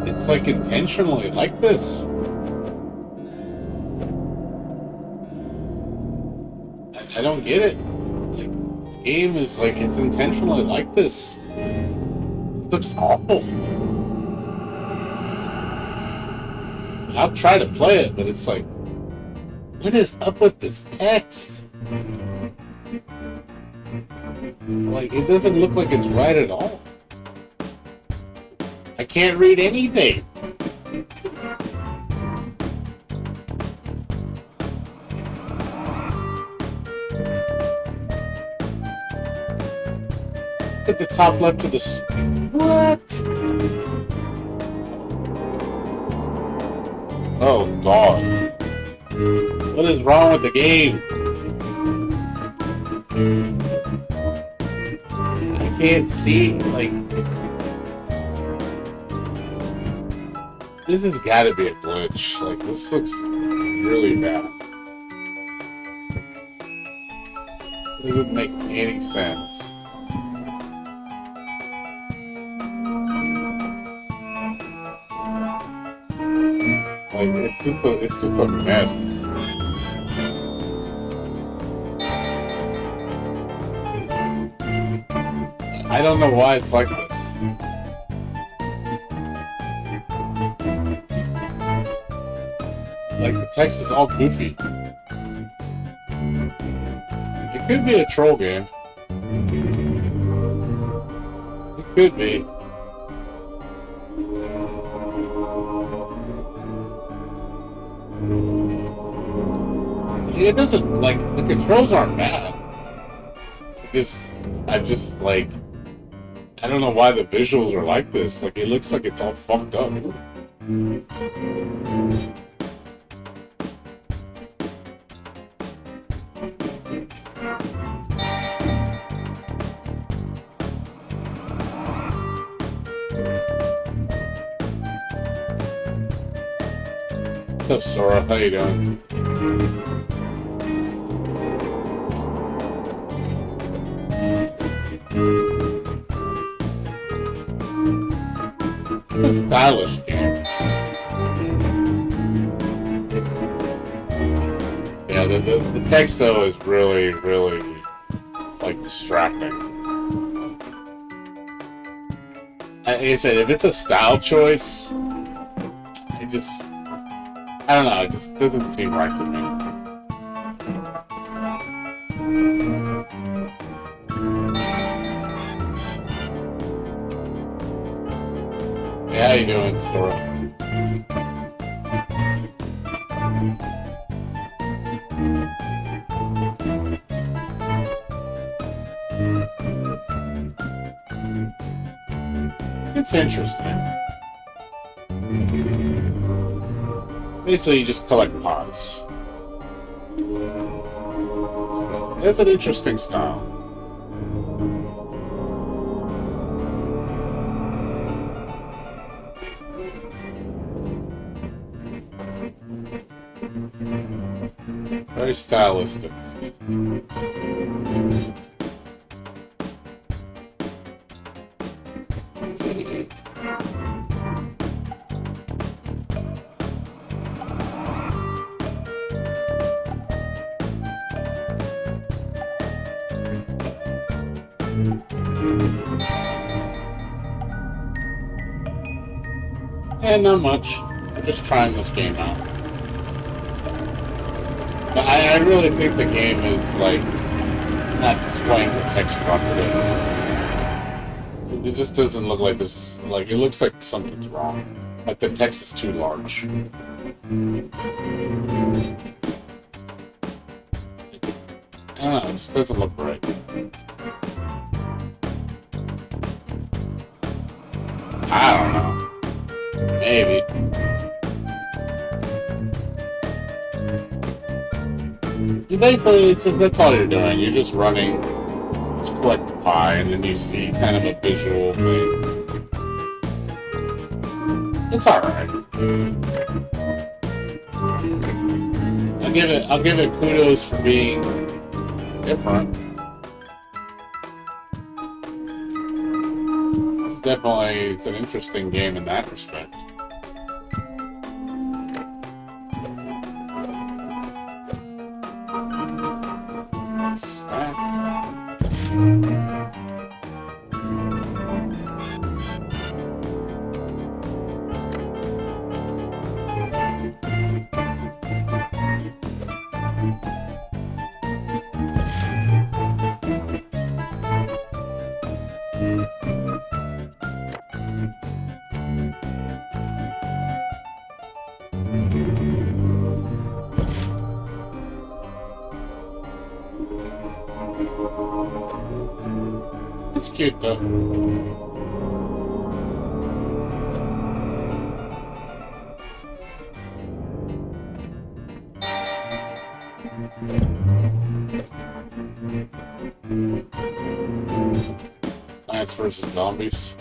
It's like intentionally like this. I don't get it. Like, this game is like, it's intentionally like this. This looks awful. I'll try to play it, but it's like, what is up with this text? Like, it doesn't look like it's right at all. I can't read anything. At the top left of this. What? Oh God. What is wrong with the game? I can't see, like, this has got to be a glitch. Like, this looks really bad. It doesn't make any sense. Like it's just a mess. I don't know why it's like this. Like the text is all goofy. It could be a troll game. It could be. It doesn't, like, the controls aren't bad. I just, like, I don't know why the visuals are like this. Like, it looks like it's all fucked up. What's up, Sora? How you doing? It's a stylish game. Yeah, the text though is really, really like distracting. Like I said, if it's a style choice, I don't know, it just doesn't seem right to me. Hey, how you doing, Sora? It's interesting. Basically, you just collect pods. So, it's an interesting style. Very stylistic. And not much. I'm just trying this game out. But I really think the game is, like, not displaying the text properly. It just doesn't look like this is, like, it looks like something's wrong. Like, the text is too large. I don't know, it just doesn't look right. I don't know. Maybe. Basically, that's all you're doing. You're just running, just collect the pie, and then you see kind of a visual thing. It's alright. I'll give it kudos for being different. It's an interesting game in that respect. It's cute though. Plants vs. Zombies.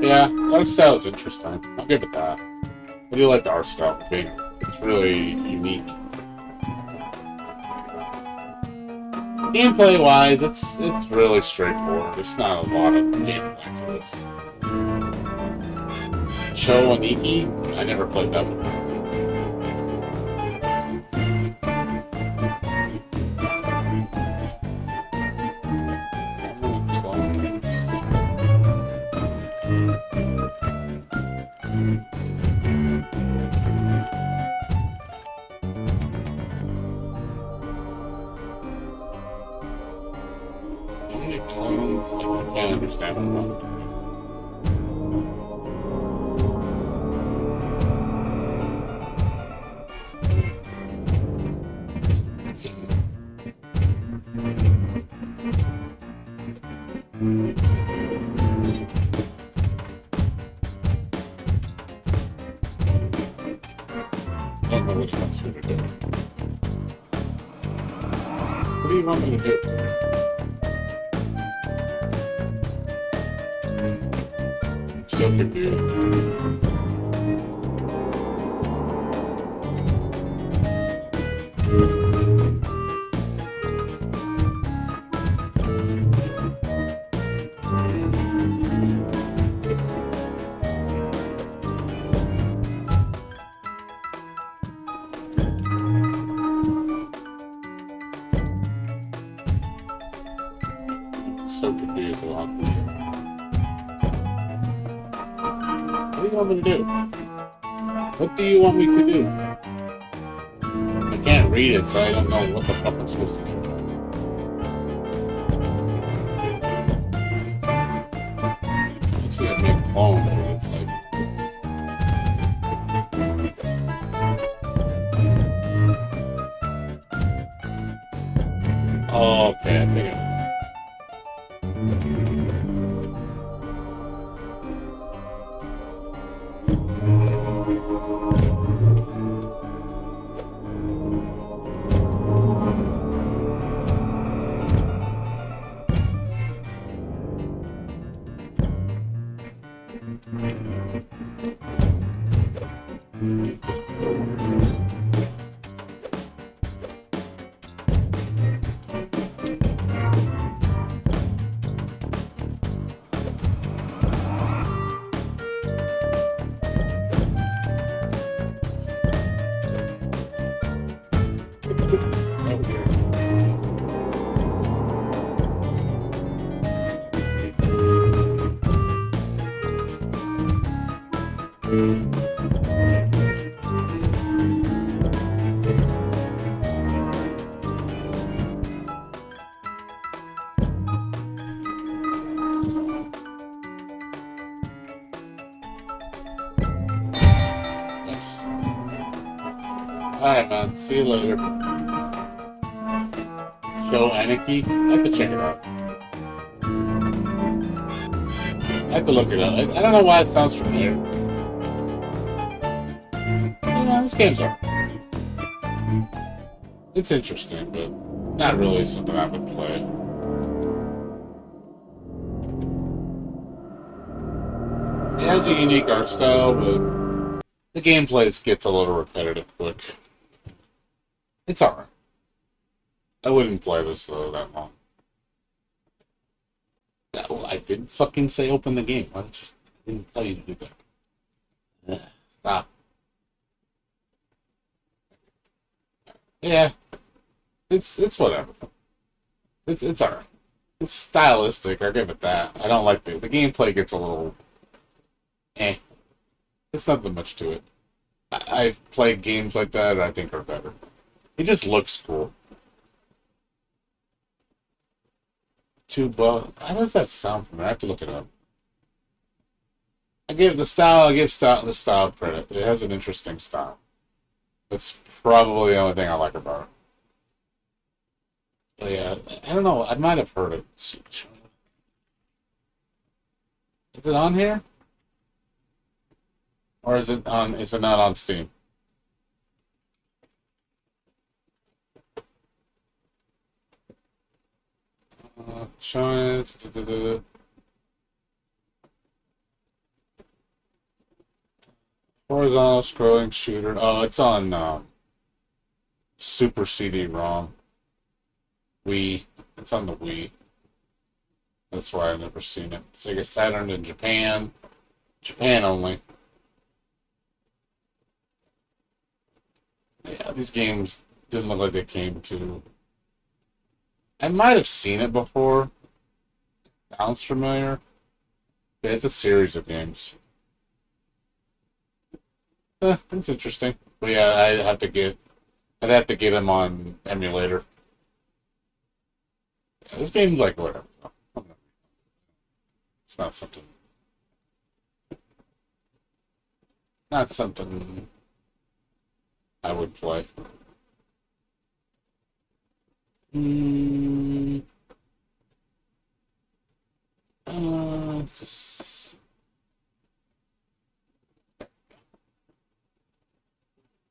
Yeah, art style is interesting. I'll give it that. I do like the art style. It's really unique. Gameplay-wise, it's really straightforward. There's not a lot of gameplay to this. Cho Aniki? I never played that before. I can't understand what I'm doing. I don't know what he wants me to do. What do you want me to do? So confused. So confused about it. What do you want me to do? What do you want me to do? I can't read it, so I don't know what the fuck I'm supposed to do. Once we have make a phone, it's like. Oh, okay, I think I. Alright, man. See you later. Show Anarchy? I have to check it out. I have to look it up. I don't know why it sounds familiar. Yeah, this game's alright. It's interesting, but not really something I would play. It has a unique art style, but the gameplay gets a little repetitive quick. It's alright. I wouldn't play this though that long. No, I didn't fucking say open the game. I didn't tell you to do that. Ugh, stop. Yeah, it's whatever. It's alright. It's stylistic. I give it that. I don't like the gameplay gets a little. Eh. It's nothing much to it. I've played games like that I think are better. It just looks cool. Tuba. How does that sound familiar? I have to look it up. I give the style credit. It has an interesting style. That's probably the only thing I like about it. But yeah, I don't know. I might have heard it. Is it on here? Or is it not on Steam? Showing it. Horizontal scrolling shooter. Oh, it's on Super CD-ROM. Wii. It's on the Wii. That's why I've never seen it. Sega Saturn in Japan. Japan only. Yeah, these games didn't look like they came to. I might have seen it before. Sounds familiar. Yeah, it's a series of games. It's interesting. But yeah, I'd have to get them on emulator. Yeah, this game's like whatever. It's not something I would play. Mm, just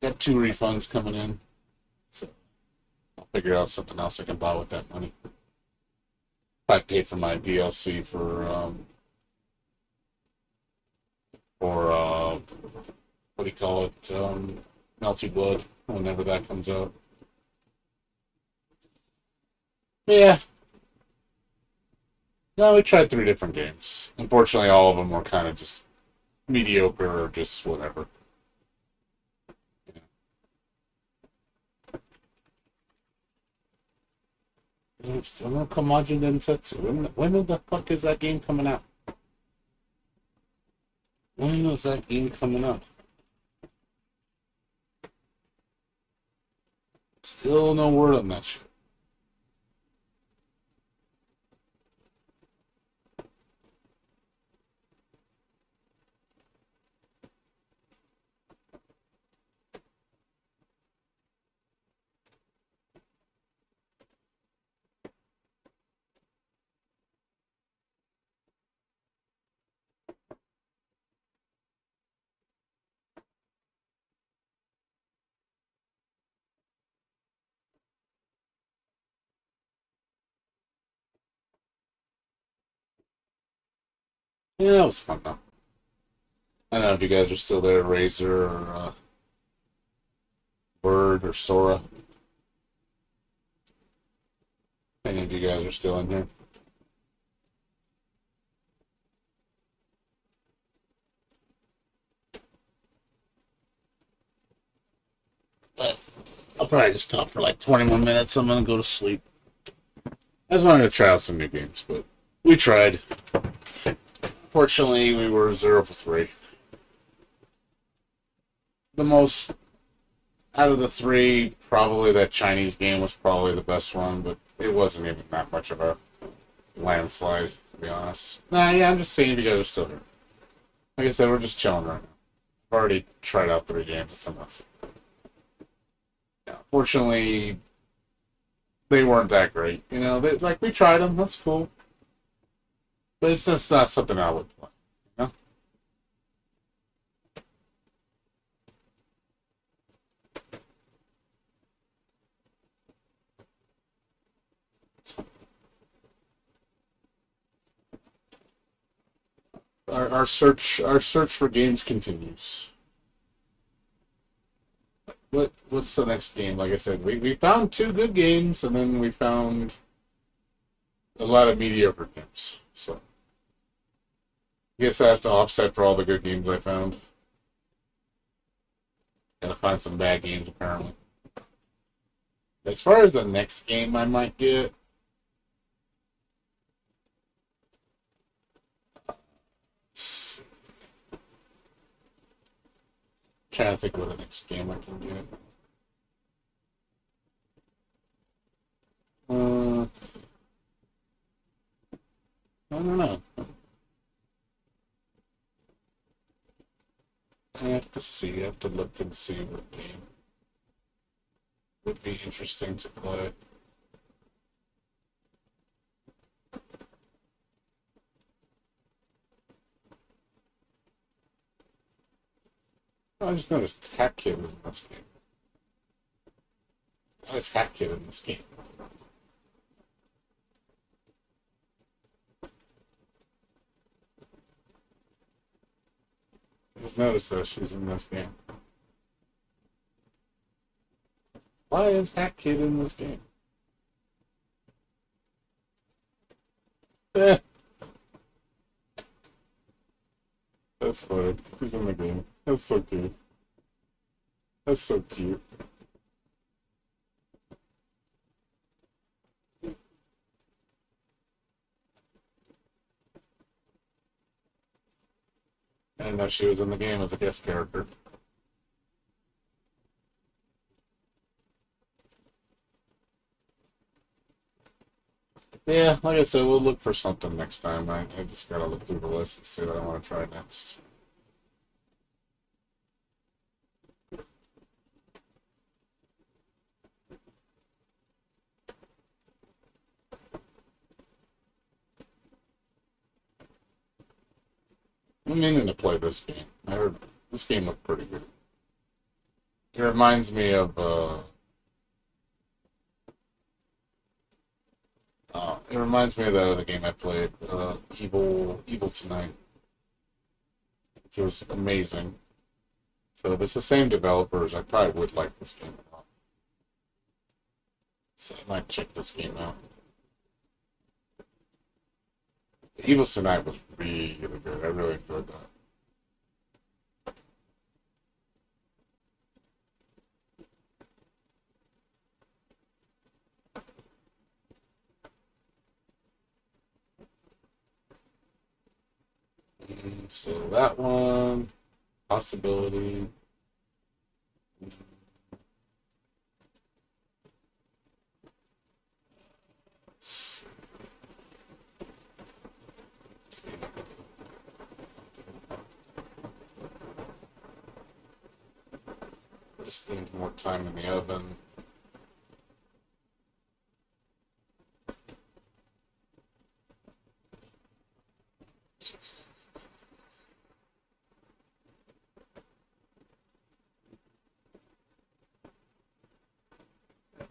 got 2 refunds coming in, so I'll figure out something else I can buy with that money. I paid for my DLC for what do you call it? Melty Blood, whenever that comes out. Yeah, no, we tried 3 different games. Unfortunately, all of them were kind of just mediocre or just whatever. Yeah, still no Kamaji Densetsu. When the fuck is that game coming out? When is that game coming out? Still no word on that shit. Yeah, it was fun though. I don't know if you guys are still there, Razor or Bird or Sora. Any of you guys are still in here? But I'll probably just talk for like 20 more minutes. I'm gonna go to sleep. I just wanted to try out some new games, but we tried. Fortunately, we were 0 for 3. The most out of the 3, probably that Chinese game was probably the best one, but it wasn't even that much of a landslide, to be honest. Nah, yeah, I'm just saying if you guys are still here. Like I said, we're just chilling right now. I've already tried out 3 games. It's enough. Yeah, fortunately, they weren't that great. Like we tried them. That's cool, but it's just not something I would play. You know? Our search for games continues. What's the next game? Like I said, we found 2 good games, and then we found a lot of mediocre games. So I guess I have to offset for all the good games I found. Gotta find some bad games apparently. As far as the next game I might get, trying to think what the next game I can get. I don't know. I have to see. I have to look and see what game would be interesting to play. Oh, I just noticed Hack Kid was in this game. Why is Hack Kid in this game? I just noticed that she's in this game. Why is that kid in this game? Eh, that's funny. She's in the game. That's so cute. That's so cute. I didn't know she was in the game as a guest character. Yeah, like I said, we'll look for something next time. I just gotta look through the list and see what I want to try next. I'm meaning to play this game. I heard this game looked pretty good. It reminds me of it reminds me of the other game I played, Evil Tonight, which was amazing. So if it's the same developers, I probably would like this game a lot. So I might check this game out. Evil Tonight was really good. I really enjoyed that. So that one, possibility. This needs more time in the oven.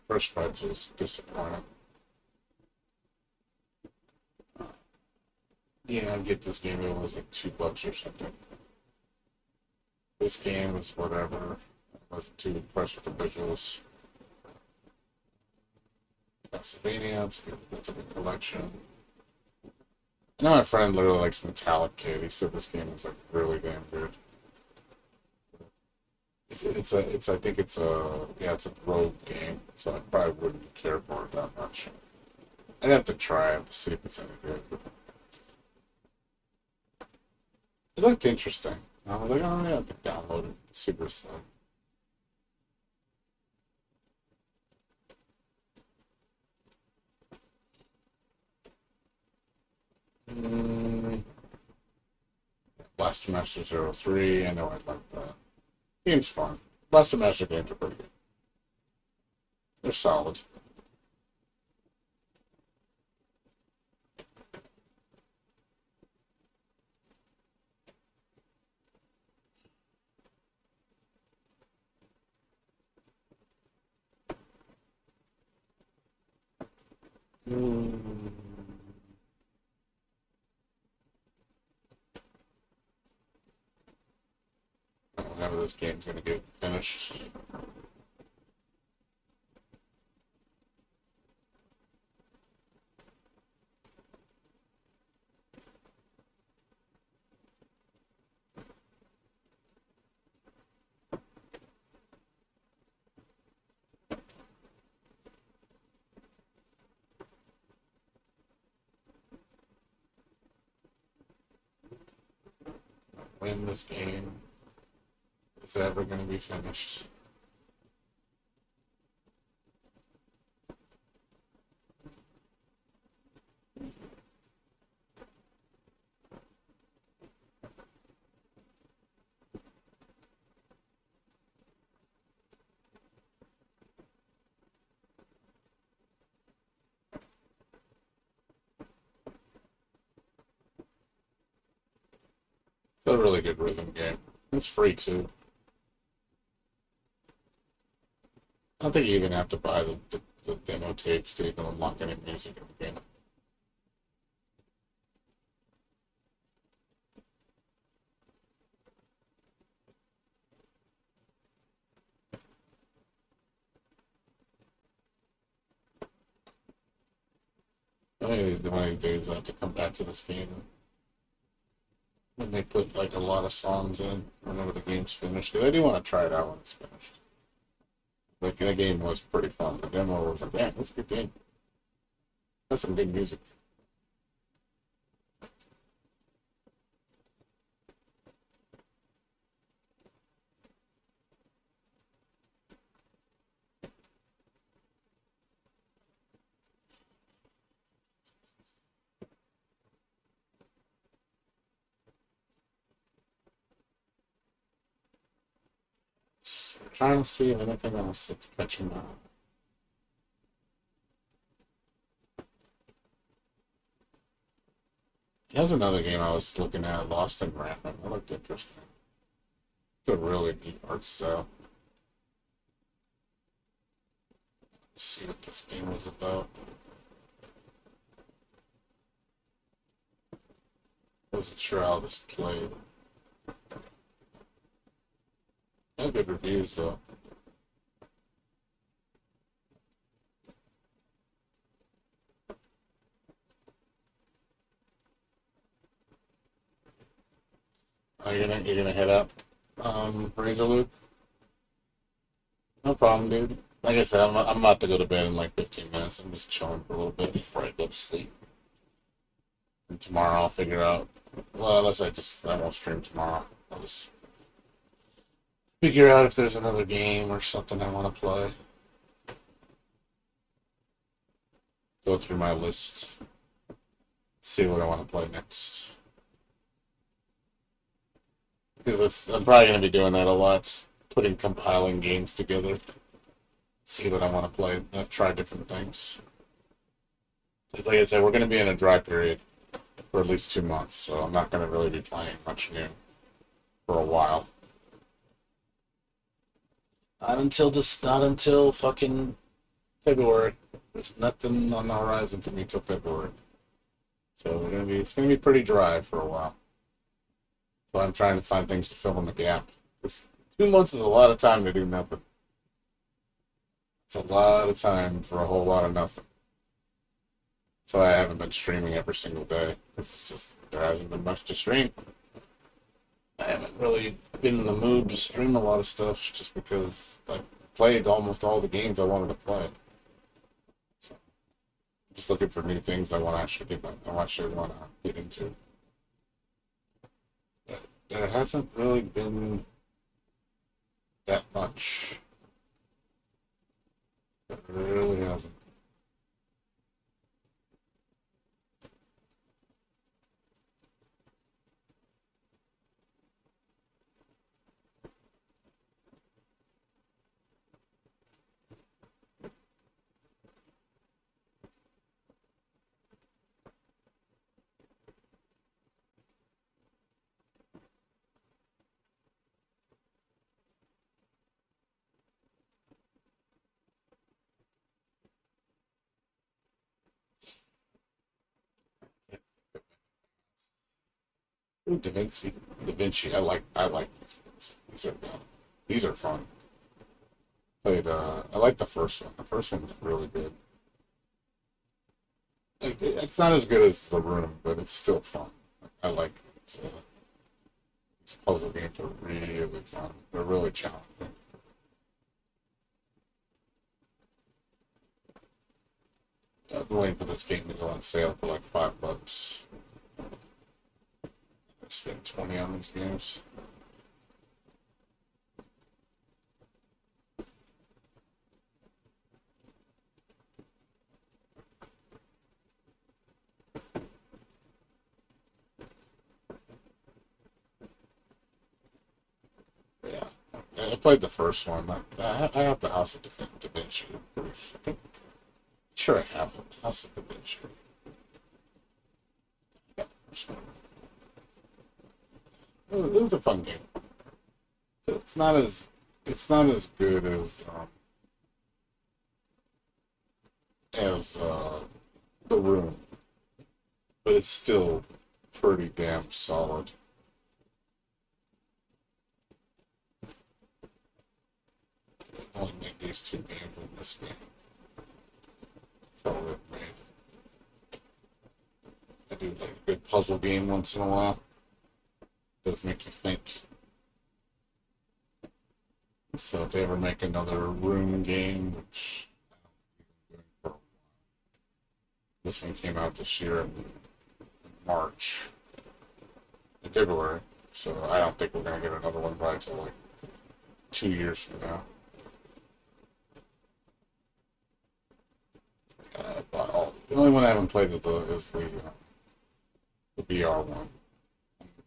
First Bites was disappointing. Yeah, I'd get this game if it was like $2 or something. This game was whatever. I wasn't too impressed with the visuals. Castlevania, that's a good collection. I know my friend literally likes Metallic Kid. He said this game was like really damn good. I think it's a, yeah, it's a rogue game, so I probably wouldn't care for it that much. I'd have to try it to see if it's any good. But it looked interesting. I was like, oh yeah, I could download it. Super slow. Mm, Blaster Master 03, I know I'd like that. Game's fun. Blaster Master games are pretty good. They're solid. Mm, Whenever this game's gonna get finished. When this game is ever gonna be finished. It's a really good rhythm game. It's free too. I don't think you even have to buy the demo tapes to even unlock any music in the game. one of these days I have to come back to this game when they put like a lot of songs in whenever the game's finished. 'Cause I do want to try it out when it's finished. Like that game was pretty fun. The demo was like, man, that's a good game. That's some good music. I'm trying to see if anything else that's catching on. There's another game I was looking at, Lost in Random. That looked interesting. It's a really neat art style. Let's see what this game was about. Wasn't sure how this played. Had good reviews though. Are you gonna head up, Razor Luke? No problem, dude. Like I said, I'm about to go to bed in like 15 minutes. I'm just chilling for a little bit before I go to sleep. And tomorrow I'll figure out. Well, unless I won't stream tomorrow. I'll just figure out if there's another game or something I want to play. Go through my list. See what I want to play next. Because I'm probably going to be doing that a lot. Just compiling games together. See what I want to play. Try different things. Like I said, we're going to be in a dry period for at least 2 months, so I'm not going to really be playing much new for a while. Not until fucking February. There's nothing on the horizon for me till February. So it's gonna be pretty dry for a while. So I'm trying to find things to fill in the gap. 2 months is a lot of time to do nothing. It's a lot of time for a whole lot of nothing. So I haven't been streaming every single day. It's just there hasn't been much to stream. I haven't really been in the mood to stream a lot of stuff just because I played almost all the games I wanted to play. So I'm just looking for new things I want to actually want to get into. There hasn't really been that much. It really hasn't. Ooh, Da Vinci. I like these games. These are good. These are fun. I like the first one. The first one was really good. Like, it's not as good as The Room, but it's still fun. I like it. These puzzle games are really fun. They're really challenging. I'm waiting for this game to go on sale for like $5. I spent 20 on these games. Yeah, I played the first one. I have the House of Da Vinci. I think, sure, I have it. House of Da Vinci. Yeah, the first one. It was a fun game. It's not as good as The Room, but it's still pretty damn solid. They only make these two games in this game. That's all they've made. I do like a good puzzle game once in a while. It does make you think. So if they ever make another room game, which I don't think they're doing for this one came out this year in March, in February. So I don't think we're gonna get another one probably until like 2 years from now. But the only one I haven't played is the VR one.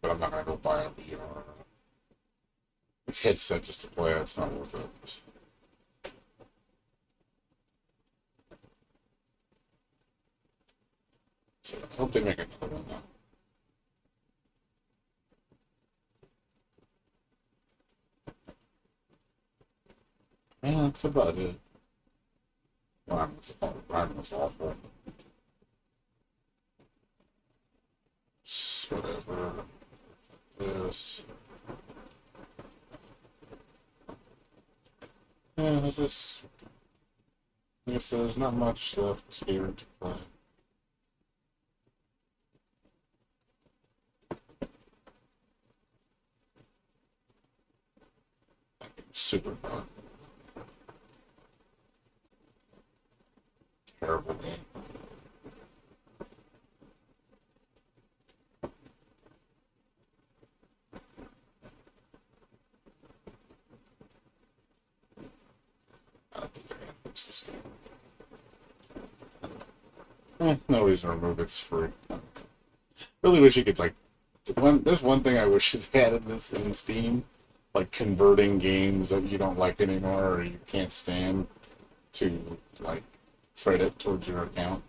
But I'm not gonna go buy a VR headset just to play it. It's not worth it. So I hope they make another one now. Yeah, that's about it. Rhyme was awful. Whatever. This. Yeah, it's just. Like I said, there's not much left here to play. Super fun. Terrible game. I don't think they're gonna fix this game. No reason to remove it. It's free. Really wish you could like. There's one thing I wish they had in Steam, like converting games that you don't like anymore or you can't stand to like credit towards your account.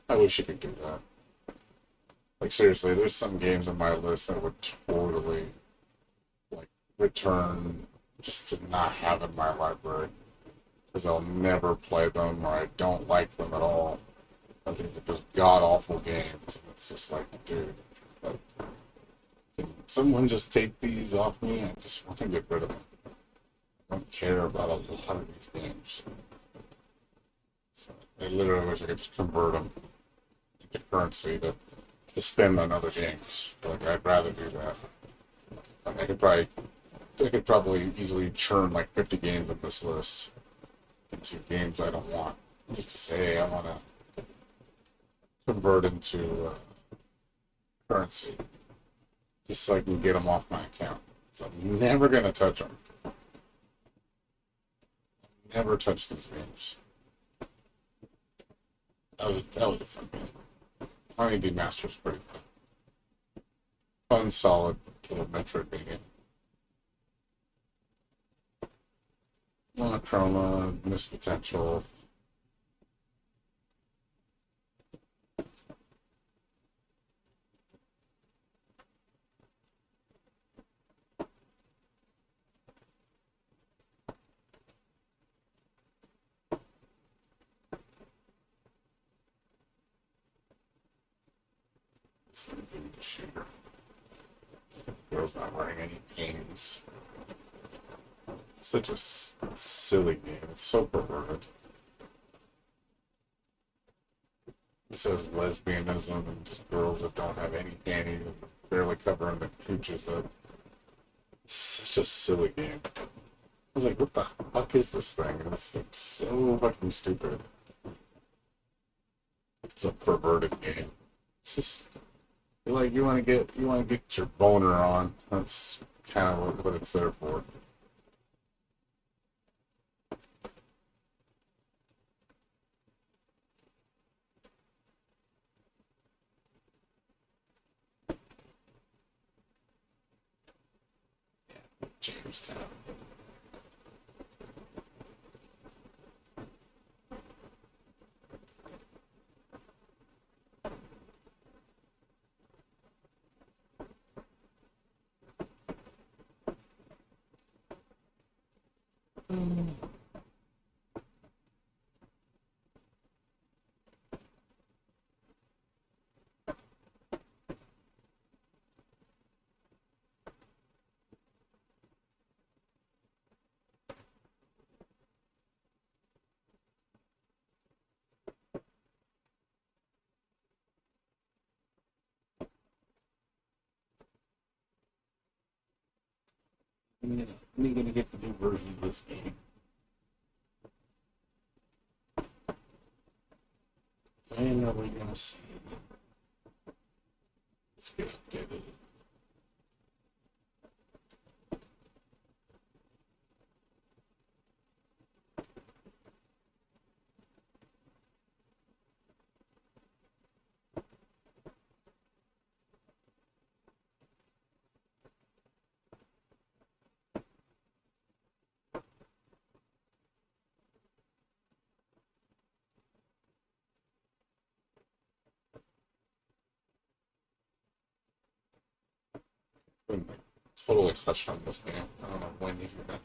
I wish you could do that. Like seriously, there's some games on my list that would totally like return just to not have in my library because I'll never play them or I don't like them at all. I think they're just god awful games. And it's just like, dude, like, can someone just take these off me? I just want to get rid of them. I don't care about a lot of these games. So I literally wish I could just convert them into currency to spend on other games. Like I'd rather do that. Like I could probably easily churn like 50 games on this list into games I don't want. Just to say, hey, I want to convert into currency, just so I can get them off my account. So I'm never gonna touch them. Never touch these games. That was a fun game. R&D Master's pretty fun. Fun, solid little Metroidvania. Monochroma, Missed Potential. The shooter. Girl's not wearing any panties. Such a silly game. It's so perverted. It says lesbianism and just girls that don't have any panties and barely covering the cooches up. Such a silly game. I was like, what the fuck is this thing? And it's like so fucking stupid. It's a perverted game. It's just you want to get your boner on. That's kind of what it's there for. Jamestown. When are you gonna get the new version of this game? When are we gonna see it? Let's get updated. Been like totally touched on this game. I don't know when he's gonna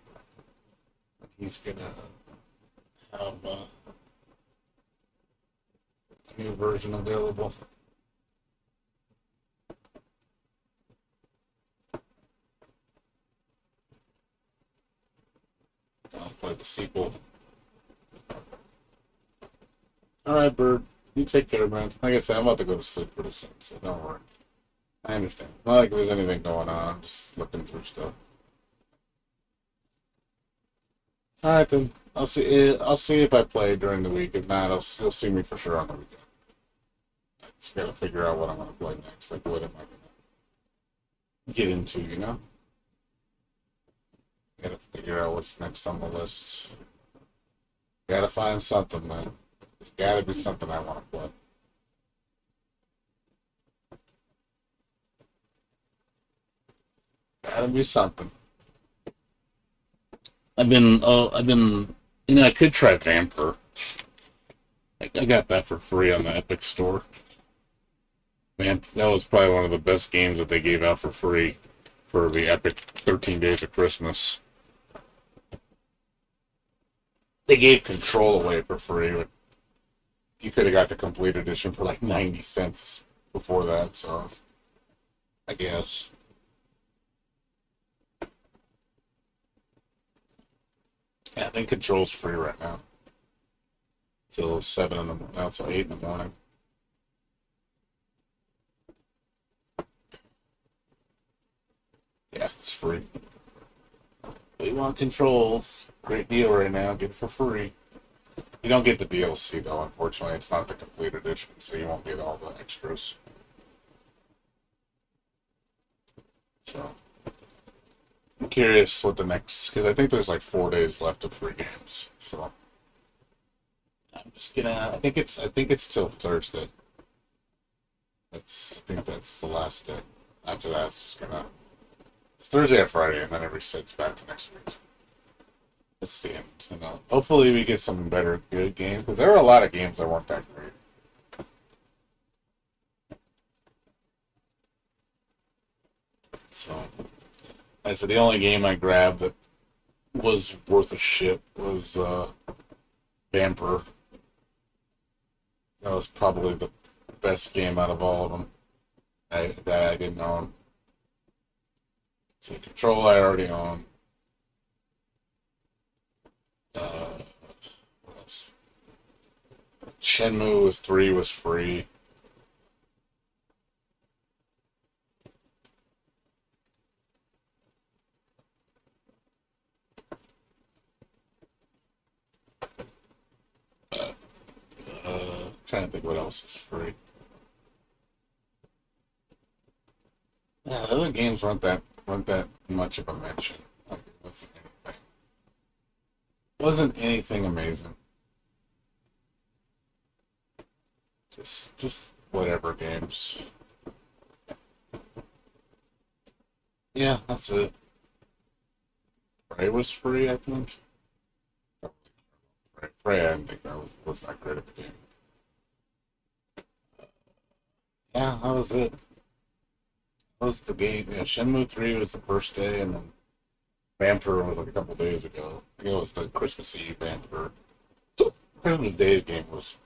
have a new version available. I'll play the sequel. Alright, Bird. You take care, man. Like I said, I'm about to go to sleep pretty soon, so don't worry. I understand. Not like there's anything going on. I'm just looking through stuff. Alright then. I'll see if I play during the week. If not, you'll see me for sure on the weekend. I just gotta figure out what I'm gonna play next. Like what am I gonna get into, you know? Gotta figure out what's next on the list. Gotta find something, man. There's gotta be something I wanna play. Gotta be something. I could try Vamper. I got that for free on the Epic Store. Man, that was probably one of the best games that they gave out for free for the Epic 13 Days of Christmas. They gave Control away for free. But you could have got the complete edition for like 90 cents before that, so I guess. Yeah, I think Control's free right now. Till 7 in the morning. Now it's 8 in the morning. Yeah, it's free. But you want Controls? Great deal right now. Get it for free. You don't get the DLC though, unfortunately. It's not the complete edition, so you won't get all the extras. So, I'm curious what the next, because I think there's like 4 days left of free games. So, I'm just gonna. I think it's till Thursday. I think that's the last day. After that, it's just gonna. It's Thursday or Friday, and then it resets back to next week. That's the end. Hopefully we get some better, good games, because there were a lot of games that weren't that great. So, like I said, the only game I grabbed that was worth a shit was Vamper. That was probably the best game out of all of them that I didn't own. So Control I already own. What else? Shenmue 3 was free. Trying to think what else is free. Yeah, the other games weren't that much of a mention. Like it wasn't anything amazing. Just whatever games. Yeah, that's it. Prey was free, I think. Prey, I didn't think that was that great of a game. Yeah, that was it. That was the game. Yeah, Shenmue 3 was the first day, and then Vampire was like a couple days ago. I think it was the Christmas Eve Vampire. Christmas Day's game was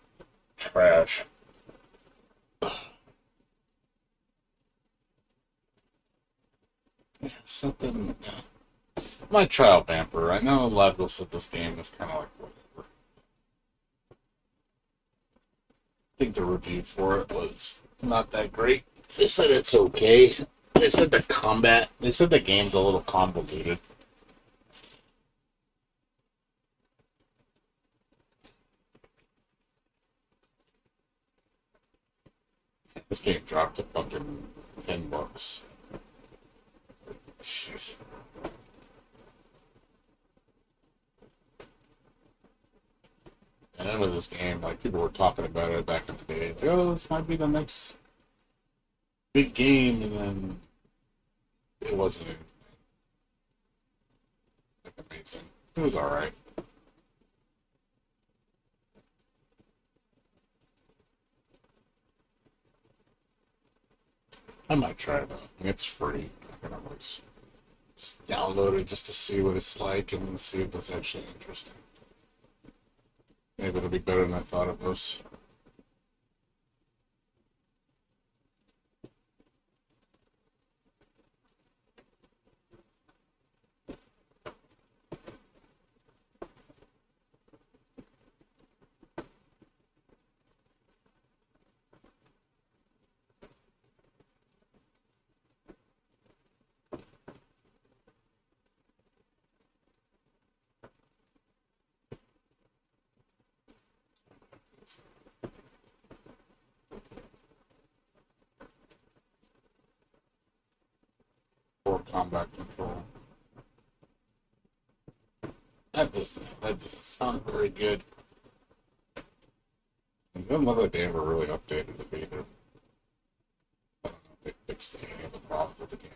trash. Yeah, something. Yeah. Might try out Vampire. I know a lot of people said this game is kind of like whatever. I think the review for it was not that great. They said it's okay. They said the game's a little convoluted. This game dropped to fucking $10. Shit. And then with this game, like people were talking about it back in the day, like, oh, this might be the next big game, and then it wasn't anything like amazing. It was alright. I might try it out. I mean, it's free. I can always just download it just to see what it's like and then see if it's actually interesting. Maybe it'll be better than I thought it was. Or combat control. That doesn't sound very good. It doesn't look like they ever really updated the beta. I don't know if they fixed any of the problems with the game.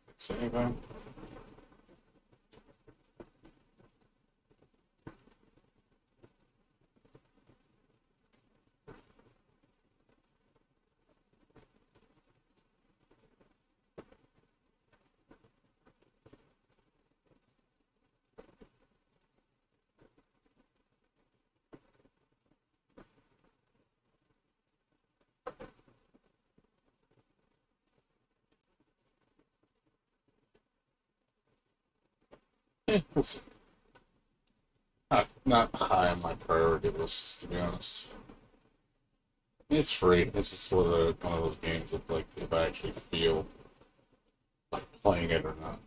Fix anything? We'll see. Not high on my priority list, to be honest. It's free. It's just one of those games that, like, if I actually feel like playing it or not.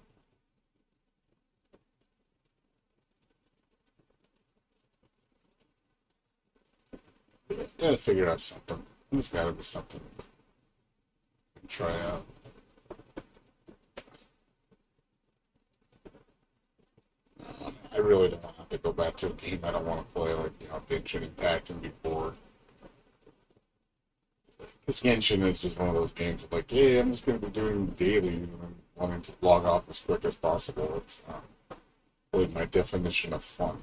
Gotta figure out something. There's gotta be something to try out. I really don't want to have to go back to a game I don't want to play, like, Genshin Impact and be bored. This Genshin is just one of those games of like, hey, I'm just going to be doing dailies and I'm wanting to log off as quick as possible. It's not really my definition of fun.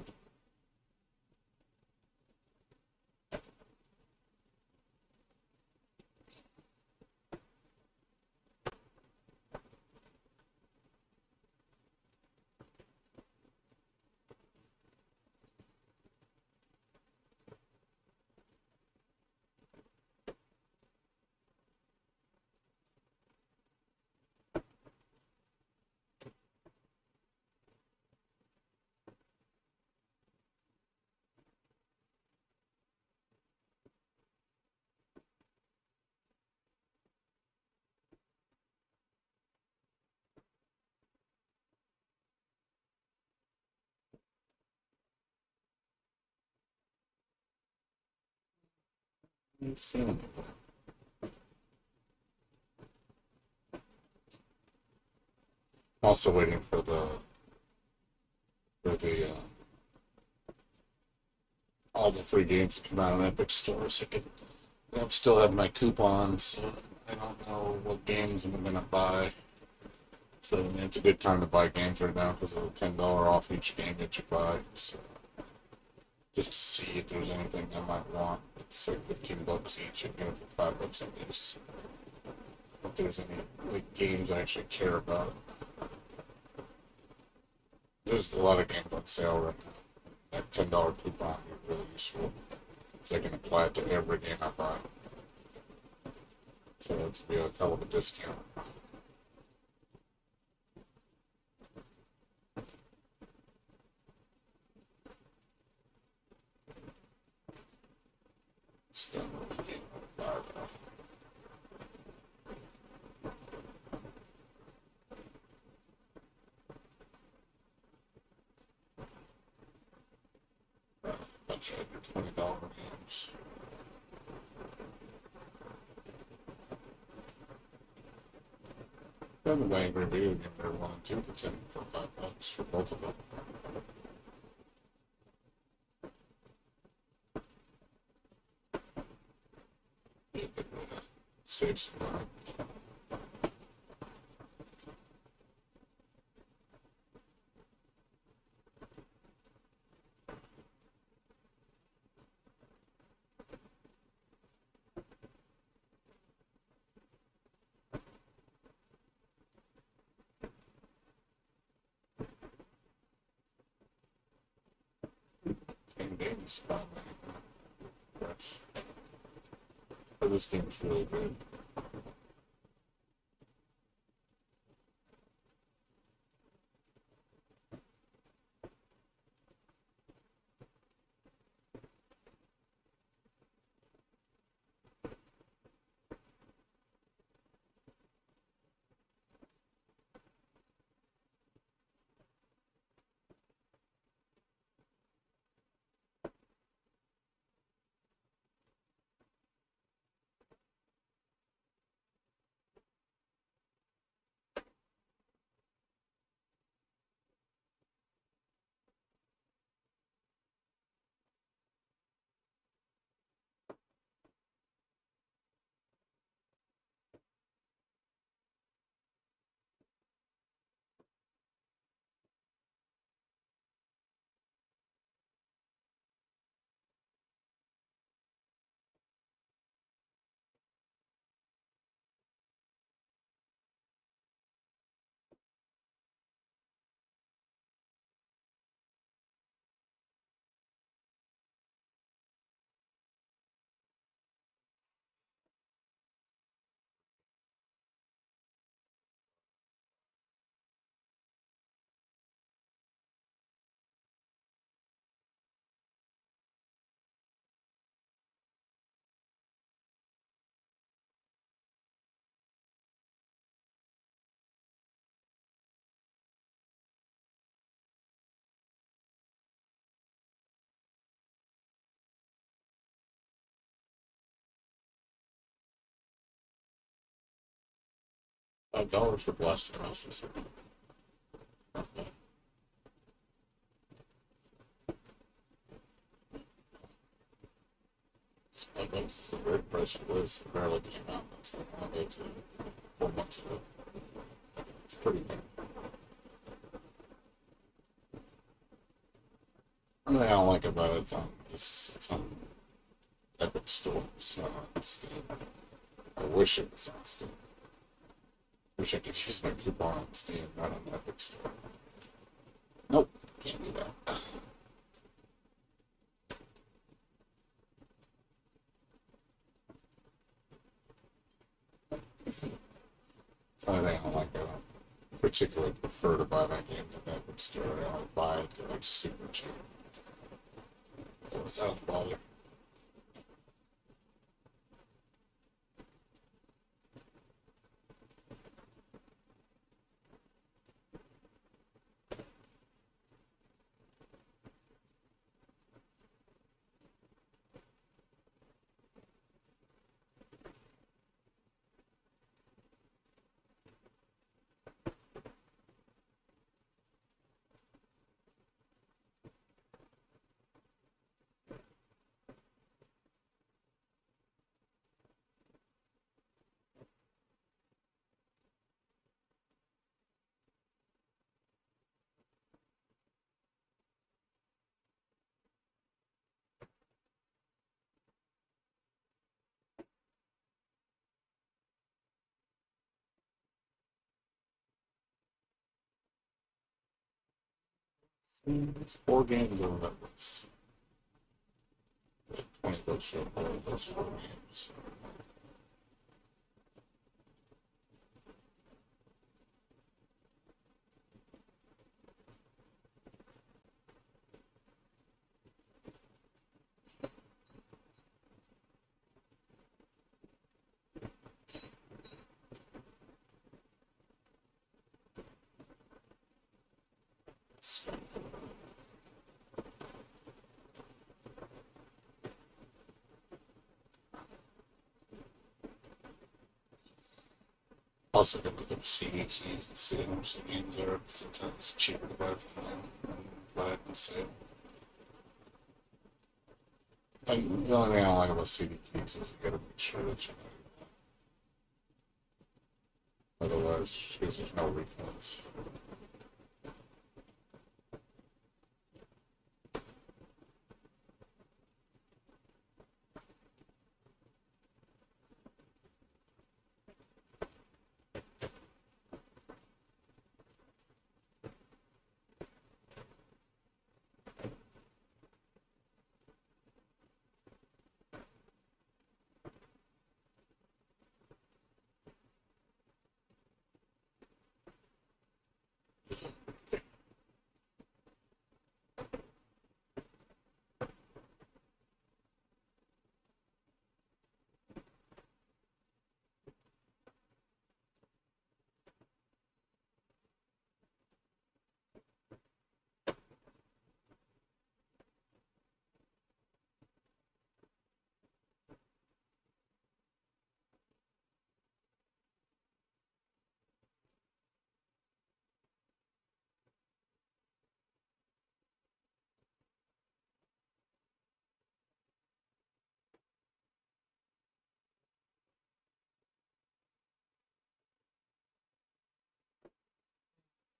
Let's see. Also waiting for the all the free games to come out on Epic Store, so I still have my coupons, so I don't know what games I'm gonna buy. So I mean, it's a good time to buy games right now because of the $10 off each game that you buy. So just to see if there's anything I might want. It's like $15 each and get it for $5 a piece. If there's any like games I actually care about. There's a lot of games on sale right now. That $10 coupon is really useful because I can apply it to every game I buy. So it's be a hell of a discount. Still no game I buy though. much at your $20 games. By the way, review number 1 and 2 for $5 for both of them. Save some money. Game spotlight. Fresh. But this game's really good. $5 for Blaster Masters. Okay. $5 is a great price for this. It barely came out until I go to 4 months ago. It's pretty good. One thing I don't like about it, it's on Epic Store. It's not on Steam. I wish it was on Steam. Wish I could use my coupon on Steam, not on the Epic Store. Nope, can't do that. It's the only thing I don't like. I don't particularly prefer to buy my games at the Epic Store. I only buy it to like super cheap. I don't bother. It's 4 games on that list. $20 for all those 4 games. Also get look up CD keys and see how much the games are. Sometimes it's cheaper to buy from them than buy it on sale. And the only thing I don't like about CD keys is you gotta make sure that you know. Otherwise, because there's no refunds.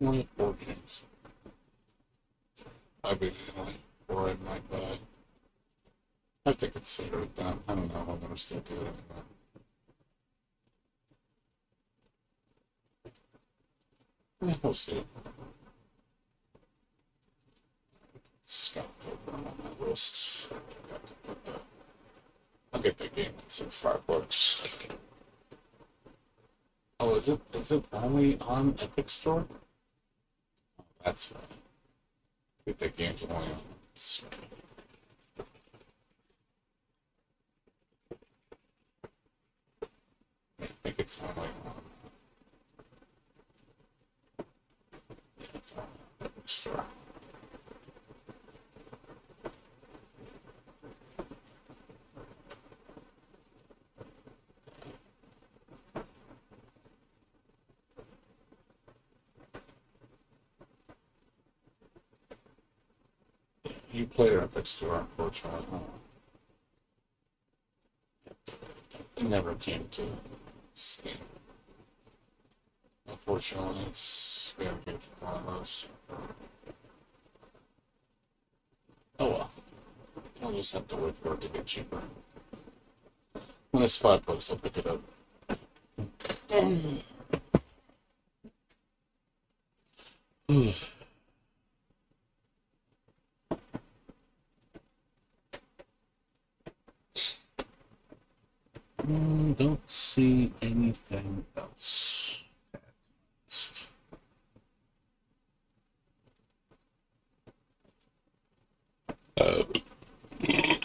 Only 4 games. I'd be the only 4 I might buy. I have to consider it then. I don't know if I'm gonna still do it anymore. Yeah, we'll see. Scott Pilgrim on my list. I forgot to put that. I'll get that game. It's like $5. Oh, is it only on Epic Store? Oh, that's right. I think that game's only on. I think it's only on. Yeah, it's on Epic Store. You played it Epic Store, unfortunately. Huh? It never came to Steam. Unfortunately, it's very good for one of those. Oh well. I'll just have to wait for it to get cheaper. When it's $5, I'll pick it up. Don't see anything else.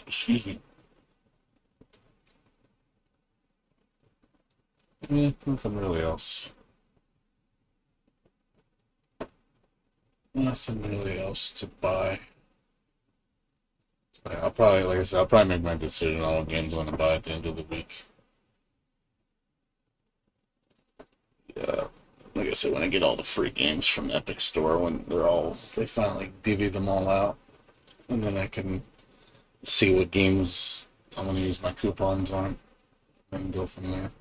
Excuse me. Yeah, nothing really else. Nothing really else to buy. I'll probably, like I said, I'll probably make my decision on what games I want to buy at the end of the week. Yeah, like I said, when I get all the free games from the Epic Store, when they finally divvy them all out, and then I can see what games I want to use my coupons on, and go from there.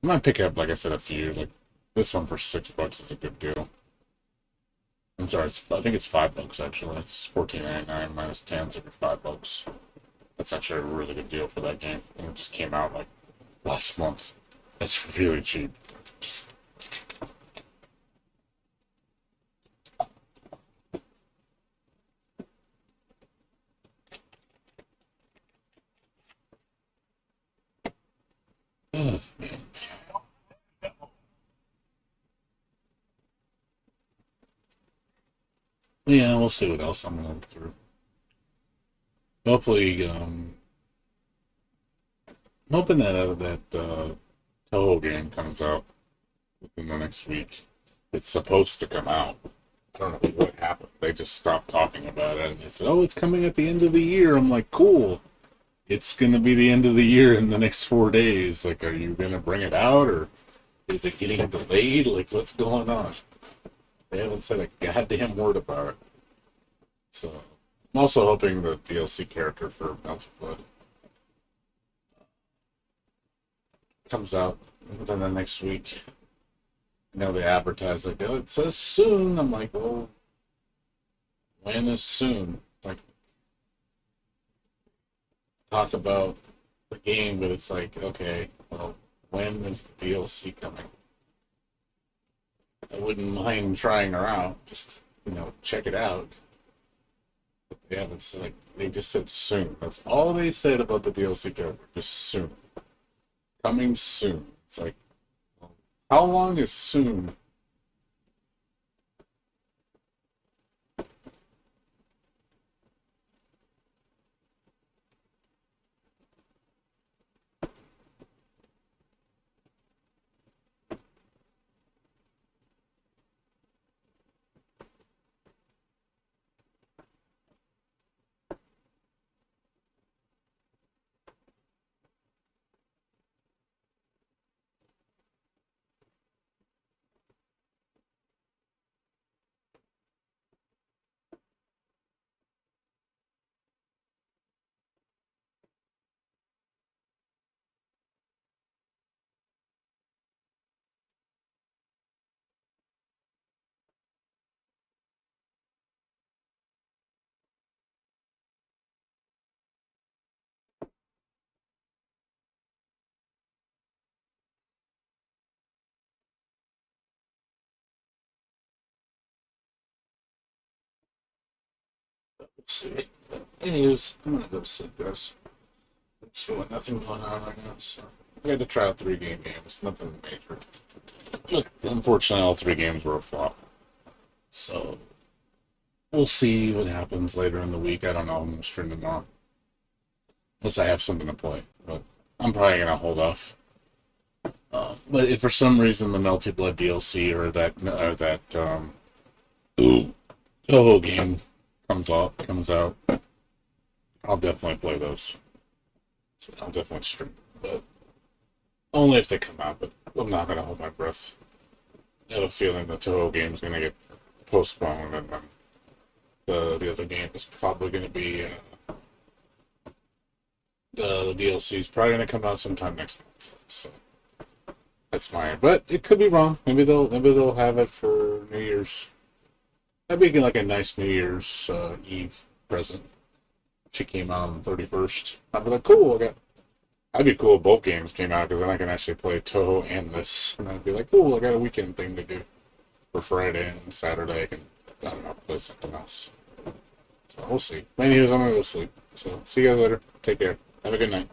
I might pick up, like I said, a few. Like this one for $6 is a good deal. I'm sorry, I think it's $5 actually. It's $14.99 minus 10, so for $5. That's actually a really good deal for that game. And it just came out like last month. It's really cheap. Oh, man. Yeah, we'll see what else I'm gonna look through. Hopefully, I'm hoping that Touhou game comes out within the next week. It's supposed to come out. I don't know what happened. They just stopped talking about it, and they said, "Oh, it's coming at the end of the year." I'm like, "Cool. It's gonna be the end of the year in the next 4 days. Like, are you gonna bring it out, or Is it getting delayed? Like, what's going on? They haven't said a goddamn word about it. So, I'm also hoping the DLC character for Melted Blood comes out within the next week. You know, they advertise like, oh, it says soon. I'm like, well, when is soon? Like, talk about the game, but it's like, okay, well, when is the DLC coming? I wouldn't mind trying her out. Just, check it out. But they haven't said, like, they just said soon. That's all they said about the DLC character. Just soon. Coming soon. It's like, well, how long is soon? Let's see. Anyways, I'm gonna go to sleep, guys. There's really nothing going on right now, so I had to try out 3 games. Nothing major. Look, unfortunately, all 3 games were a flop. So we'll see what happens later in the week. I don't know. I'm gonna stream tomorrow, unless I have something to play. But I'm probably gonna hold off. But if for some reason the Melty Blood DLC or that Touhou game comes out, I'll definitely play those. So I'll definitely stream, but only if they come out. But I'm not gonna hold my breath. I have a feeling the Touhou game's gonna get postponed, and then the other game is probably gonna be the DLC is probably gonna come out sometime next month. So that's my. But it could be wrong. Maybe they'll have it for New Year's. That'd be like a nice New Year's Eve present. She came out on the 31st. I'd be like, cool. I'd be cool if both games came out because then I can actually play Touhou and this. And I'd be like, cool, I got a weekend thing to do. For Friday and Saturday, I can, I don't know, play something else. So we'll see. Anyways, I'm going to go sleep. So see you guys later. Take care. Have a good night.